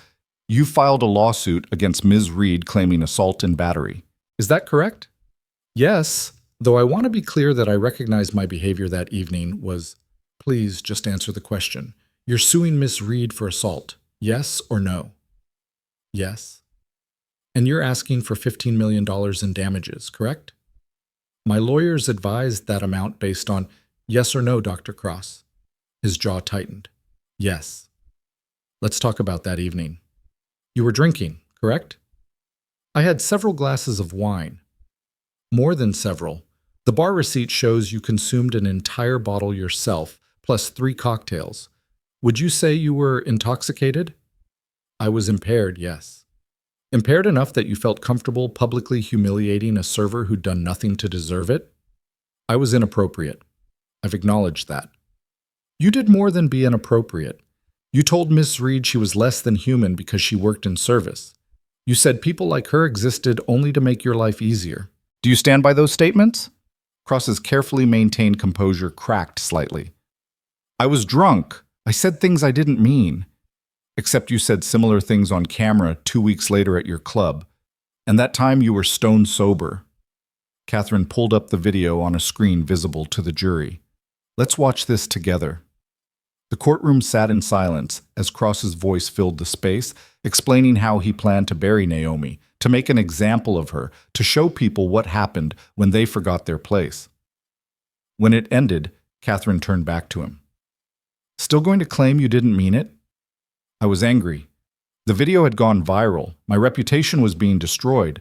you filed a lawsuit against Ms. Reed claiming assault and battery. Is that correct? Yes, though I want to be clear that I recognize my behavior that evening was, please just answer the question. You're suing Ms. Reed for assault, yes or no? Yes. And you're asking for $15 million in damages, correct? My lawyers advised that amount based on yes or no, Dr. Cross. His jaw tightened. Yes. Let's talk about that evening. You were drinking, correct? I had several glasses of wine. More than several. The bar receipt shows you consumed an entire bottle yourself, plus 3 cocktails. Would you say you were intoxicated? I was impaired, yes. Impaired enough that you felt comfortable publicly humiliating a server who'd done nothing to deserve it? I was inappropriate. I've acknowledged that. You did more than be inappropriate. You told Miss Reed she was less than human because she worked in service. You said people like her existed only to make your life easier. Do you stand by those statements? Cross's carefully maintained composure cracked slightly. I was drunk. I said things I didn't mean. Except you said similar things on camera 2 weeks later at your club. And that time you were stone sober. Catherine pulled up the video on a screen visible to the jury. Let's watch this together. The courtroom sat in silence as Cross's voice filled the space, explaining how he planned to bury Naomi, to make an example of her, to show people what happened when they forgot their place. When it ended, Catherine turned back to him. Still going to claim you didn't mean it? I was angry. The video had gone viral. My reputation was being destroyed.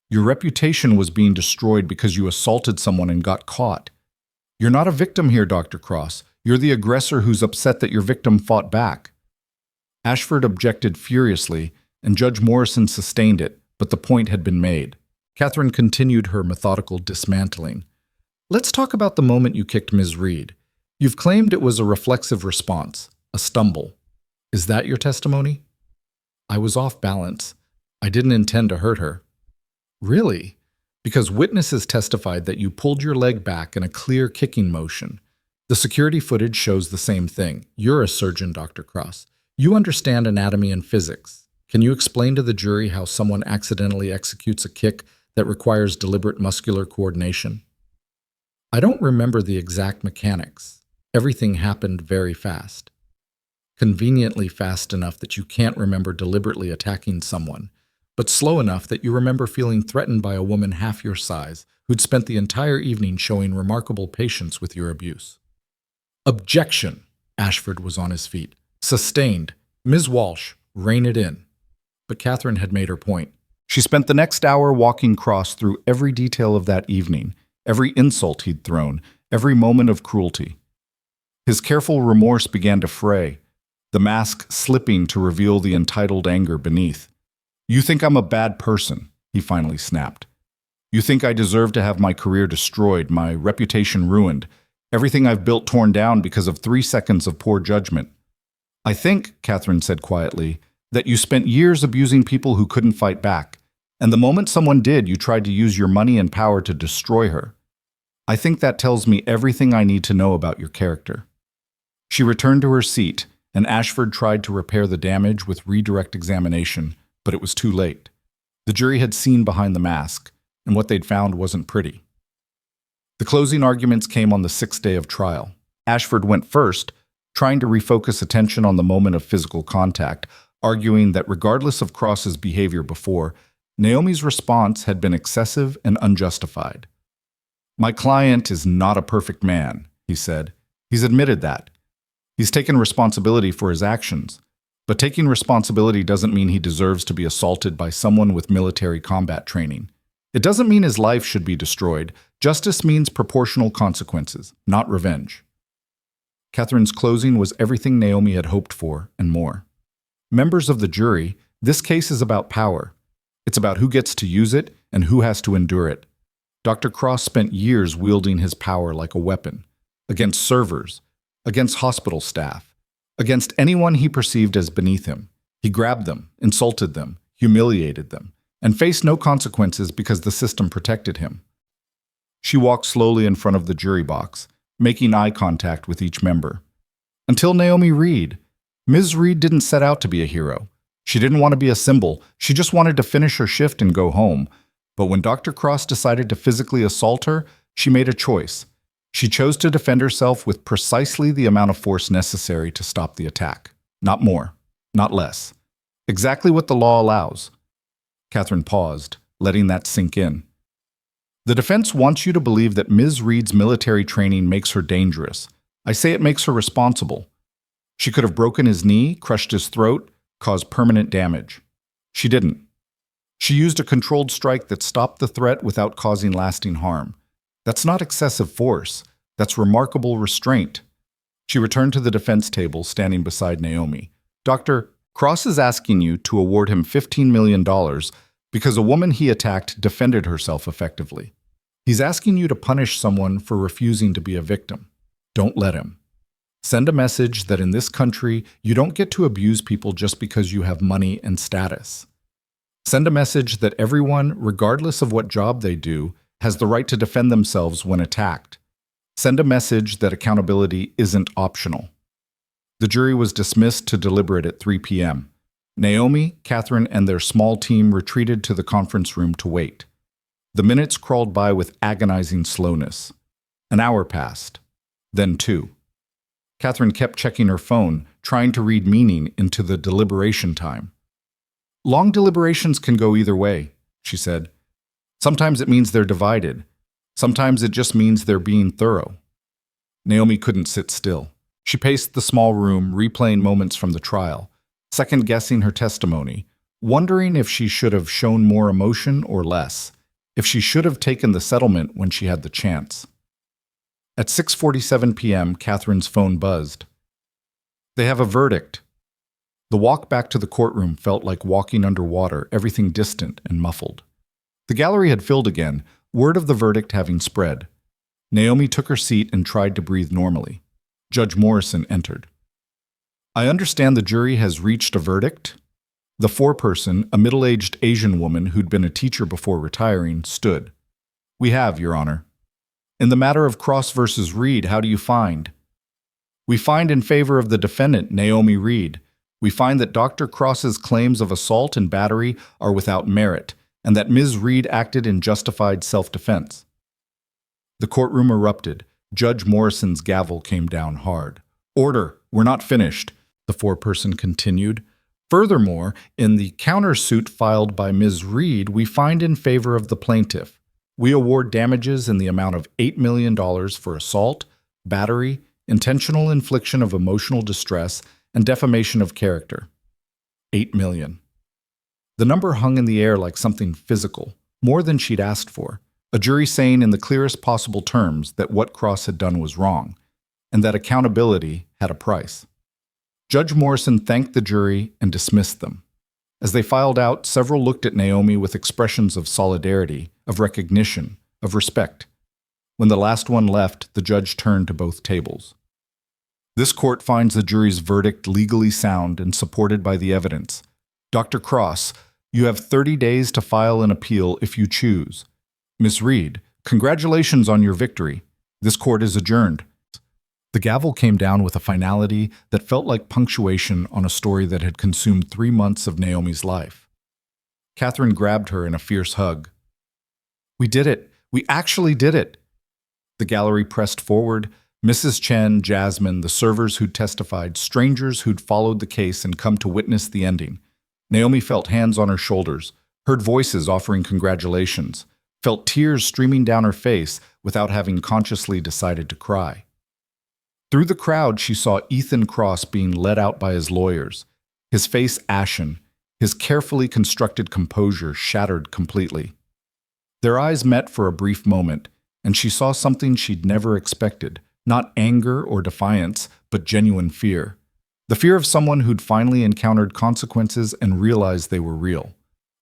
Your reputation was being destroyed because you assaulted someone and got caught. You're not a victim here, Dr. Cross. You're the aggressor who's upset that your victim fought back. Ashford objected furiously, and Judge Morrison sustained it, but the point had been made. Catherine continued her methodical dismantling. Let's talk about the moment you kicked Ms. Reed. You've claimed it was a reflexive response, a stumble. Is that your testimony? I was off balance. I didn't intend to hurt her. Really? Because witnesses testified that you pulled your leg back in a clear kicking motion. The security footage shows the same thing. You're a surgeon, Dr. Cross. You understand anatomy and physics. Can you explain to the jury how someone accidentally executes a kick that requires deliberate muscular coordination? I don't remember the exact mechanics. Everything happened very fast. Conveniently fast enough that you can't remember deliberately attacking someone, but slow enough that you remember feeling threatened by a woman half your size who'd spent the entire evening showing remarkable patience with your abuse. Objection! Ashford was on his feet. Sustained. Ms. Walsh, rein it in. But Catherine had made her point. She spent the next hour walking Cross through every detail of that evening, every insult he'd thrown, every moment of cruelty. His careful remorse began to fray, the mask slipping to reveal the entitled anger beneath. You think I'm a bad person, he finally snapped. You think I deserve to have my career destroyed, my reputation ruined, everything I've built torn down because of 3 seconds of poor judgment. I think, Catherine said quietly, that you spent years abusing people who couldn't fight back, and the moment someone did, you tried to use your money and power to destroy her. I think that tells me everything I need to know about your character. She returned to her seat, and Ashford tried to repair the damage with redirect examination, but it was too late. The jury had seen behind the mask, and what they'd found wasn't pretty. The closing arguments came on the 6th day of trial. Ashford went first, trying to refocus attention on the moment of physical contact, arguing that regardless of Cross's behavior before, Naomi's response had been excessive and unjustified. My client is not a perfect man, he said. He's admitted that. He's taken responsibility for his actions, but taking responsibility doesn't mean he deserves to be assaulted by someone with military combat training. It doesn't mean his life should be destroyed. Justice means proportional consequences, not revenge. Catherine's closing was everything Naomi had hoped for and more. Members of the jury, this case is about power. It's about who gets to use it and who has to endure it. Dr. Cross spent years wielding his power like a weapon, against servers, against hospital staff, against anyone he perceived as beneath him. He grabbed them, insulted them, humiliated them, and faced no consequences because the system protected him. She walked slowly in front of the jury box, making eye contact with each member. Until Naomi Reed. Ms. Reed didn't set out to be a hero. She didn't want to be a symbol. She just wanted to finish her shift and go home. But when Dr. Cross decided to physically assault her, she made a choice. She chose to defend herself with precisely the amount of force necessary to stop the attack. Not more, not less. Exactly what the law allows. Catherine paused, letting that sink in. The defense wants you to believe that Ms. Reed's military training makes her dangerous. I say it makes her responsible. She could have broken his knee, crushed his throat, caused permanent damage. She didn't. She used a controlled strike that stopped the threat without causing lasting harm. That's not excessive force. That's remarkable restraint. She returned to the defense table, standing beside Naomi. Dr. Cross is asking you to award him $15 million because a woman he attacked defended herself effectively. He's asking you to punish someone for refusing to be a victim. Don't let him. Send a message that in this country, you don't get to abuse people just because you have money and status. Send a message that everyone, regardless of what job they do, has the right to defend themselves when attacked. Send a message that accountability isn't optional. The jury was dismissed to deliberate at 3 p.m. Naomi, Catherine, and their small team retreated to the conference room to wait. The minutes crawled by with agonizing slowness. An hour passed. Then 2. Catherine kept checking her phone, trying to read meaning into the deliberation time. Long deliberations can go either way, she said. Sometimes it means they're divided. Sometimes it just means they're being thorough. Naomi couldn't sit still. She paced the small room, replaying moments from the trial, second-guessing her testimony, wondering if she should have shown more emotion or less, if she should have taken the settlement when she had the chance. At 6:47 p.m., Catherine's phone buzzed. They have a verdict. The walk back to the courtroom felt like walking underwater, everything distant and muffled. The gallery had filled again, word of the verdict having spread. Naomi took her seat and tried to breathe normally. Judge Morrison entered. I understand the jury has reached a verdict? The foreperson, a middle-aged Asian woman who'd been a teacher before retiring, stood. We have, Your Honor. In the matter of Cross versus Reed, how do you find? We find in favor of the defendant, Naomi Reed. We find that Dr. Cross's claims of assault and battery are without merit, and that Ms. Reed acted in justified self-defense. The courtroom erupted. Judge Morrison's gavel came down hard. Order, we're not finished, the foreperson continued. Furthermore, in the countersuit filed by Ms. Reed, we find in favor of the plaintiff. We award damages in the amount of $8 million for assault, battery, intentional infliction of emotional distress, and defamation of character. $8 million. The number hung in the air like something physical, more than she'd asked for, a jury saying in the clearest possible terms that what Cross had done was wrong, and that accountability had a price. Judge Morrison thanked the jury and dismissed them. As they filed out, several looked at Naomi with expressions of solidarity, of recognition, of respect. When the last one left, the judge turned to both tables. This court finds the jury's verdict legally sound and supported by the evidence. Dr. Cross, you have 30 days to file an appeal if you choose. Ms. Reed, congratulations on your victory. This court is adjourned. The gavel came down with a finality that felt like punctuation on a story that had consumed 3 months of Naomi's life. Catherine grabbed her in a fierce hug. We did it. We actually did it. The gallery pressed forward. Mrs. Chen, Jasmine, the servers who'd testified, strangers who'd followed the case and come to witness the ending. Naomi felt hands on her shoulders, heard voices offering congratulations, felt tears streaming down her face without having consciously decided to cry. Through the crowd, she saw Ethan Cross being led out by his lawyers, his face ashen, his carefully constructed composure shattered completely. Their eyes met for a brief moment, and she saw something she'd never expected, not anger or defiance, but genuine fear. The fear of someone who'd finally encountered consequences and realized they were real.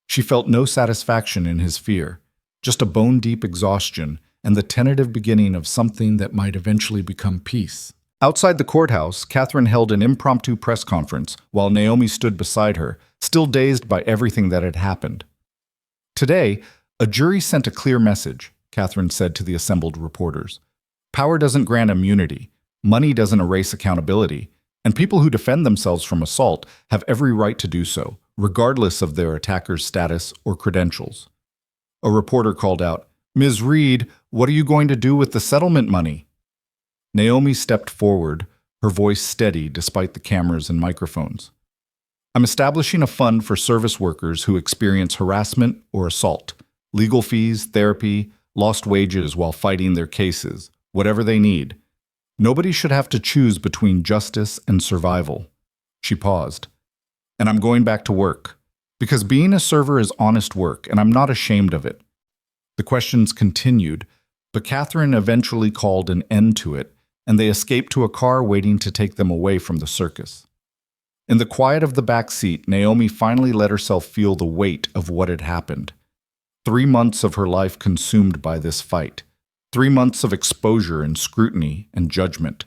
She felt no satisfaction in his fear, just a bone-deep exhaustion and the tentative beginning of something that might eventually become peace. Outside the courthouse, Catherine held an impromptu press conference while Naomi stood beside her, still dazed by everything that had happened. Today, a jury sent a clear message, Catherine said to the assembled reporters. Power doesn't grant immunity, money doesn't erase accountability, and people who defend themselves from assault have every right to do so, regardless of their attacker's status or credentials. A reporter called out, Ms. Reed, what are you going to do with the settlement money? Naomi stepped forward, her voice steady despite the cameras and microphones. I'm establishing a fund for service workers who experience harassment or assault, legal fees, therapy, lost wages while fighting their cases, whatever they need. Nobody should have to choose between justice and survival. She paused. And I'm going back to work. Because being a server is honest work, and I'm not ashamed of it. The questions continued, but Catherine eventually called an end to it, and they escaped to a car waiting to take them away from the circus. In the quiet of the back seat, Naomi finally let herself feel the weight of what had happened. 3 months of her life consumed by this fight. 3 months of exposure and scrutiny and judgment.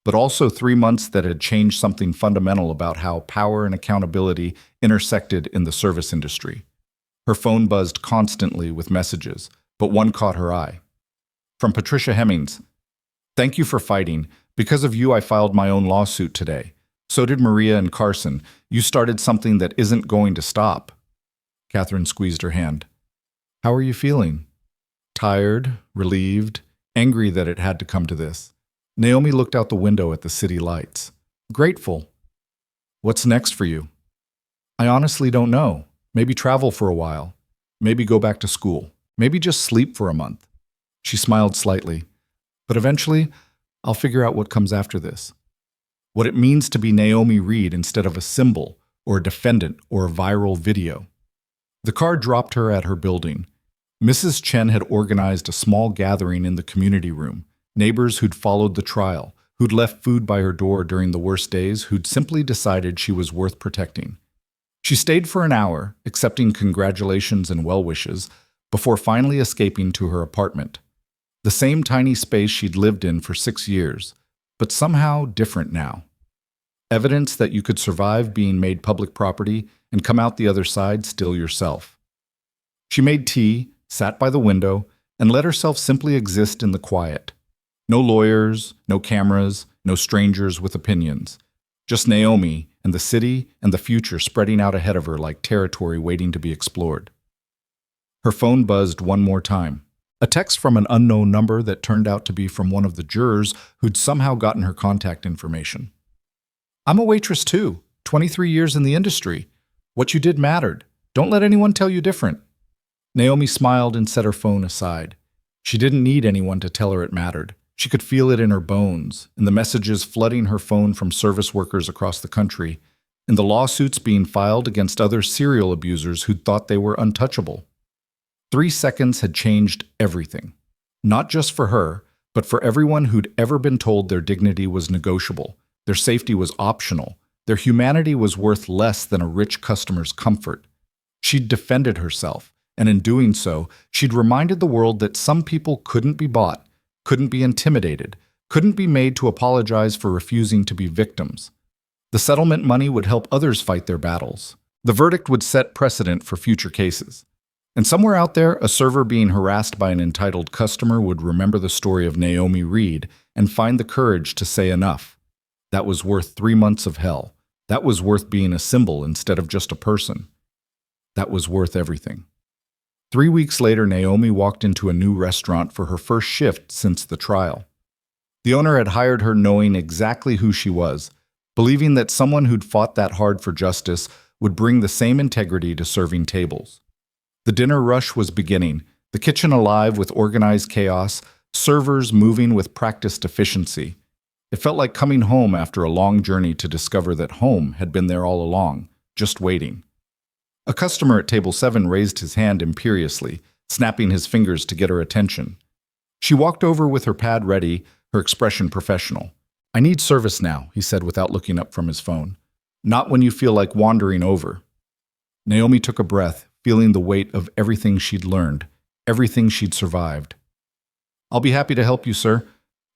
But also 3 months that had changed something fundamental about how power and accountability intersected in the service industry. Her phone buzzed constantly with messages, but one caught her eye. From Patricia Hemmings. Thank you for fighting. Because of you, I filed my own lawsuit today. So did Maria and Carson. You started something that isn't going to stop. Catherine squeezed her hand. How are you feeling? Tired, relieved, angry that it had to come to this. Naomi looked out the window at the city lights. Grateful. What's next for you? I honestly don't know. Maybe travel for a while. Maybe go back to school. Maybe just sleep for a month. She smiled slightly. But eventually, I'll figure out what comes after this. What it means to be Naomi Reed instead of a symbol, or a defendant, or a viral video. The car dropped her at her building. Mrs. Chen had organized a small gathering in the community room. Neighbors who'd followed the trial, who'd left food by her door during the worst days, who'd simply decided she was worth protecting. She stayed for an hour, accepting congratulations and well wishes, before finally escaping to her apartment. The same tiny space she'd lived in for 6 years, but somehow different now. Evidence that you could survive being made public property and come out the other side still yourself. She made tea, sat by the window, and let herself simply exist in the quiet. No lawyers, no cameras, no strangers with opinions. Just Naomi and the city and the future spreading out ahead of her like territory waiting to be explored. Her phone buzzed one more time. A text from an unknown number that turned out to be from one of the jurors who'd somehow gotten her contact information. I'm a waitress too, 23 years in the industry. What you did mattered. Don't let anyone tell you different. Naomi smiled and set her phone aside. She didn't need anyone to tell her it mattered. She could feel it in her bones, in the messages flooding her phone from service workers across the country, in the lawsuits being filed against other serial abusers who'd thought they were untouchable. 3 seconds had changed everything. Not just for her, but for everyone who'd ever been told their dignity was negotiable, their safety was optional, their humanity was worth less than a rich customer's comfort. She'd defended herself, and in doing so, she'd reminded the world that some people couldn't be bought, couldn't be intimidated, couldn't be made to apologize for refusing to be victims. The settlement money would help others fight their battles. The verdict would set precedent for future cases. And somewhere out there, a server being harassed by an entitled customer would remember the story of Naomi Reed and find the courage to say enough. That was worth 3 months of hell. That was worth being a symbol instead of just a person. That was worth everything. 3 weeks later, Naomi walked into a new restaurant for her first shift since the trial. The owner had hired her knowing exactly who she was, believing that someone who'd fought that hard for justice would bring the same integrity to serving tables. The dinner rush was beginning, the kitchen alive with organized chaos, servers moving with practiced efficiency. It felt like coming home after a long journey to discover that home had been there all along, just waiting. A customer at table 7 raised his hand imperiously, snapping his fingers to get her attention. She walked over with her pad ready, her expression professional. I need service now, he said without looking up from his phone. Not when you feel like wandering over. Naomi took a breath, feeling the weight of everything she'd learned, everything she'd survived. I'll be happy to help you, sir,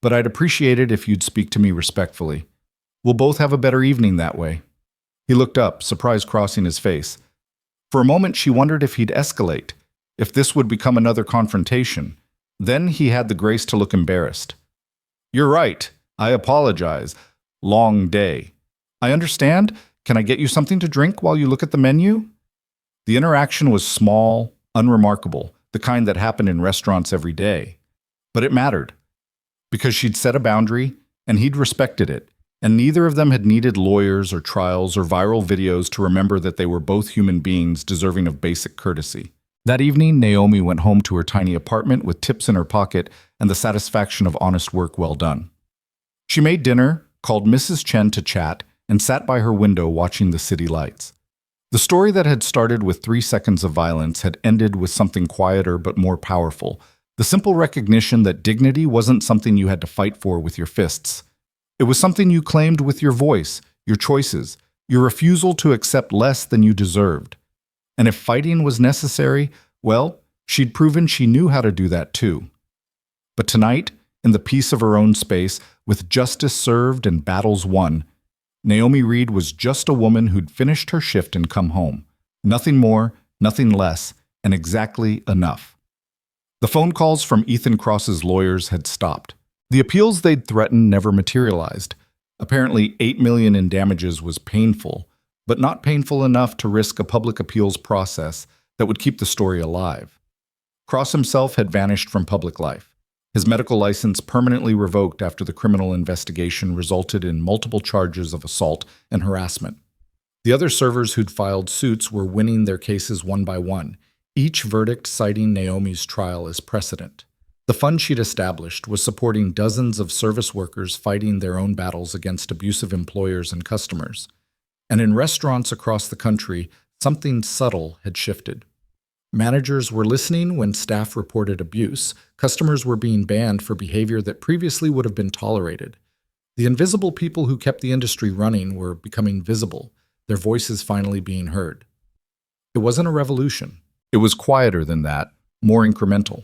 but I'd appreciate it if you'd speak to me respectfully. We'll both have a better evening that way. He looked up, surprise crossing his face. For a moment, she wondered if he'd escalate, if this would become another confrontation. Then he had the grace to look embarrassed. You're right. I apologize. Long day. I understand. Can I get you something to drink while you look at the menu? The interaction was small, unremarkable, the kind that happened in restaurants every day. But it mattered. Because she'd set a boundary, and he'd respected it, and neither of them had needed lawyers or trials or viral videos to remember that they were both human beings deserving of basic courtesy. That evening, Naomi went home to her tiny apartment with tips in her pocket and the satisfaction of honest work well done. She made dinner, called Mrs. Chen to chat, and sat by her window watching the city lights. The story that had started with 3 seconds of violence had ended with something quieter but more powerful, the simple recognition that dignity wasn't something you had to fight for with your fists. It was something you claimed with your voice, your choices, your refusal to accept less than you deserved. And if fighting was necessary, well, she'd proven she knew how to do that too. But tonight, in the peace of her own space, with justice served and battles won, Naomi Reed was just a woman who'd finished her shift and come home. Nothing more, nothing less, and exactly enough. The phone calls from Ethan Cross's lawyers had stopped. The appeals they'd threatened never materialized. Apparently, $8 million in damages was painful, but not painful enough to risk a public appeals process that would keep the story alive. Cross himself had vanished from public life. His medical license permanently revoked after the criminal investigation resulted in multiple charges of assault and harassment. The other servers who'd filed suits were winning their cases one by one, each verdict citing Naomi's trial as precedent. The fund she'd established was supporting dozens of service workers fighting their own battles against abusive employers and customers. And in restaurants across the country, something subtle had shifted. Managers were listening when staff reported abuse. Customers were being banned for behavior that previously would have been tolerated. The invisible people who kept the industry running were becoming visible, their voices finally being heard. It wasn't a revolution. It was quieter than that, more incremental.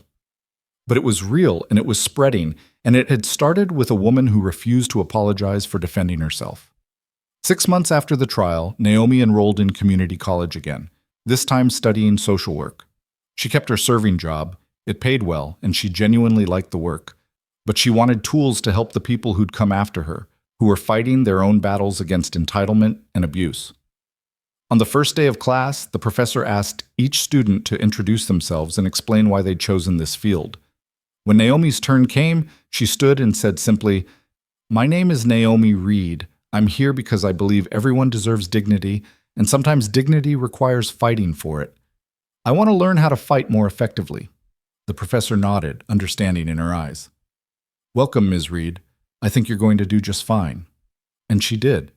But it was real, and it was spreading, and it had started with a woman who refused to apologize for defending herself. 6 months after the trial, Naomi enrolled in community college again, this time studying social work. She kept her serving job, it paid well, and she genuinely liked the work. But she wanted tools to help the people who'd come after her, who were fighting their own battles against entitlement and abuse. On the first day of class, the professor asked each student to introduce themselves and explain why they'd chosen this field. When Naomi's turn came, she stood and said simply, "My name is Naomi Reed. I'm here because I believe everyone deserves dignity, and sometimes dignity requires fighting for it. I want to learn how to fight more effectively." The professor nodded, understanding in her eyes. "Welcome, Ms. Reed. I think you're going to do just fine." And she did.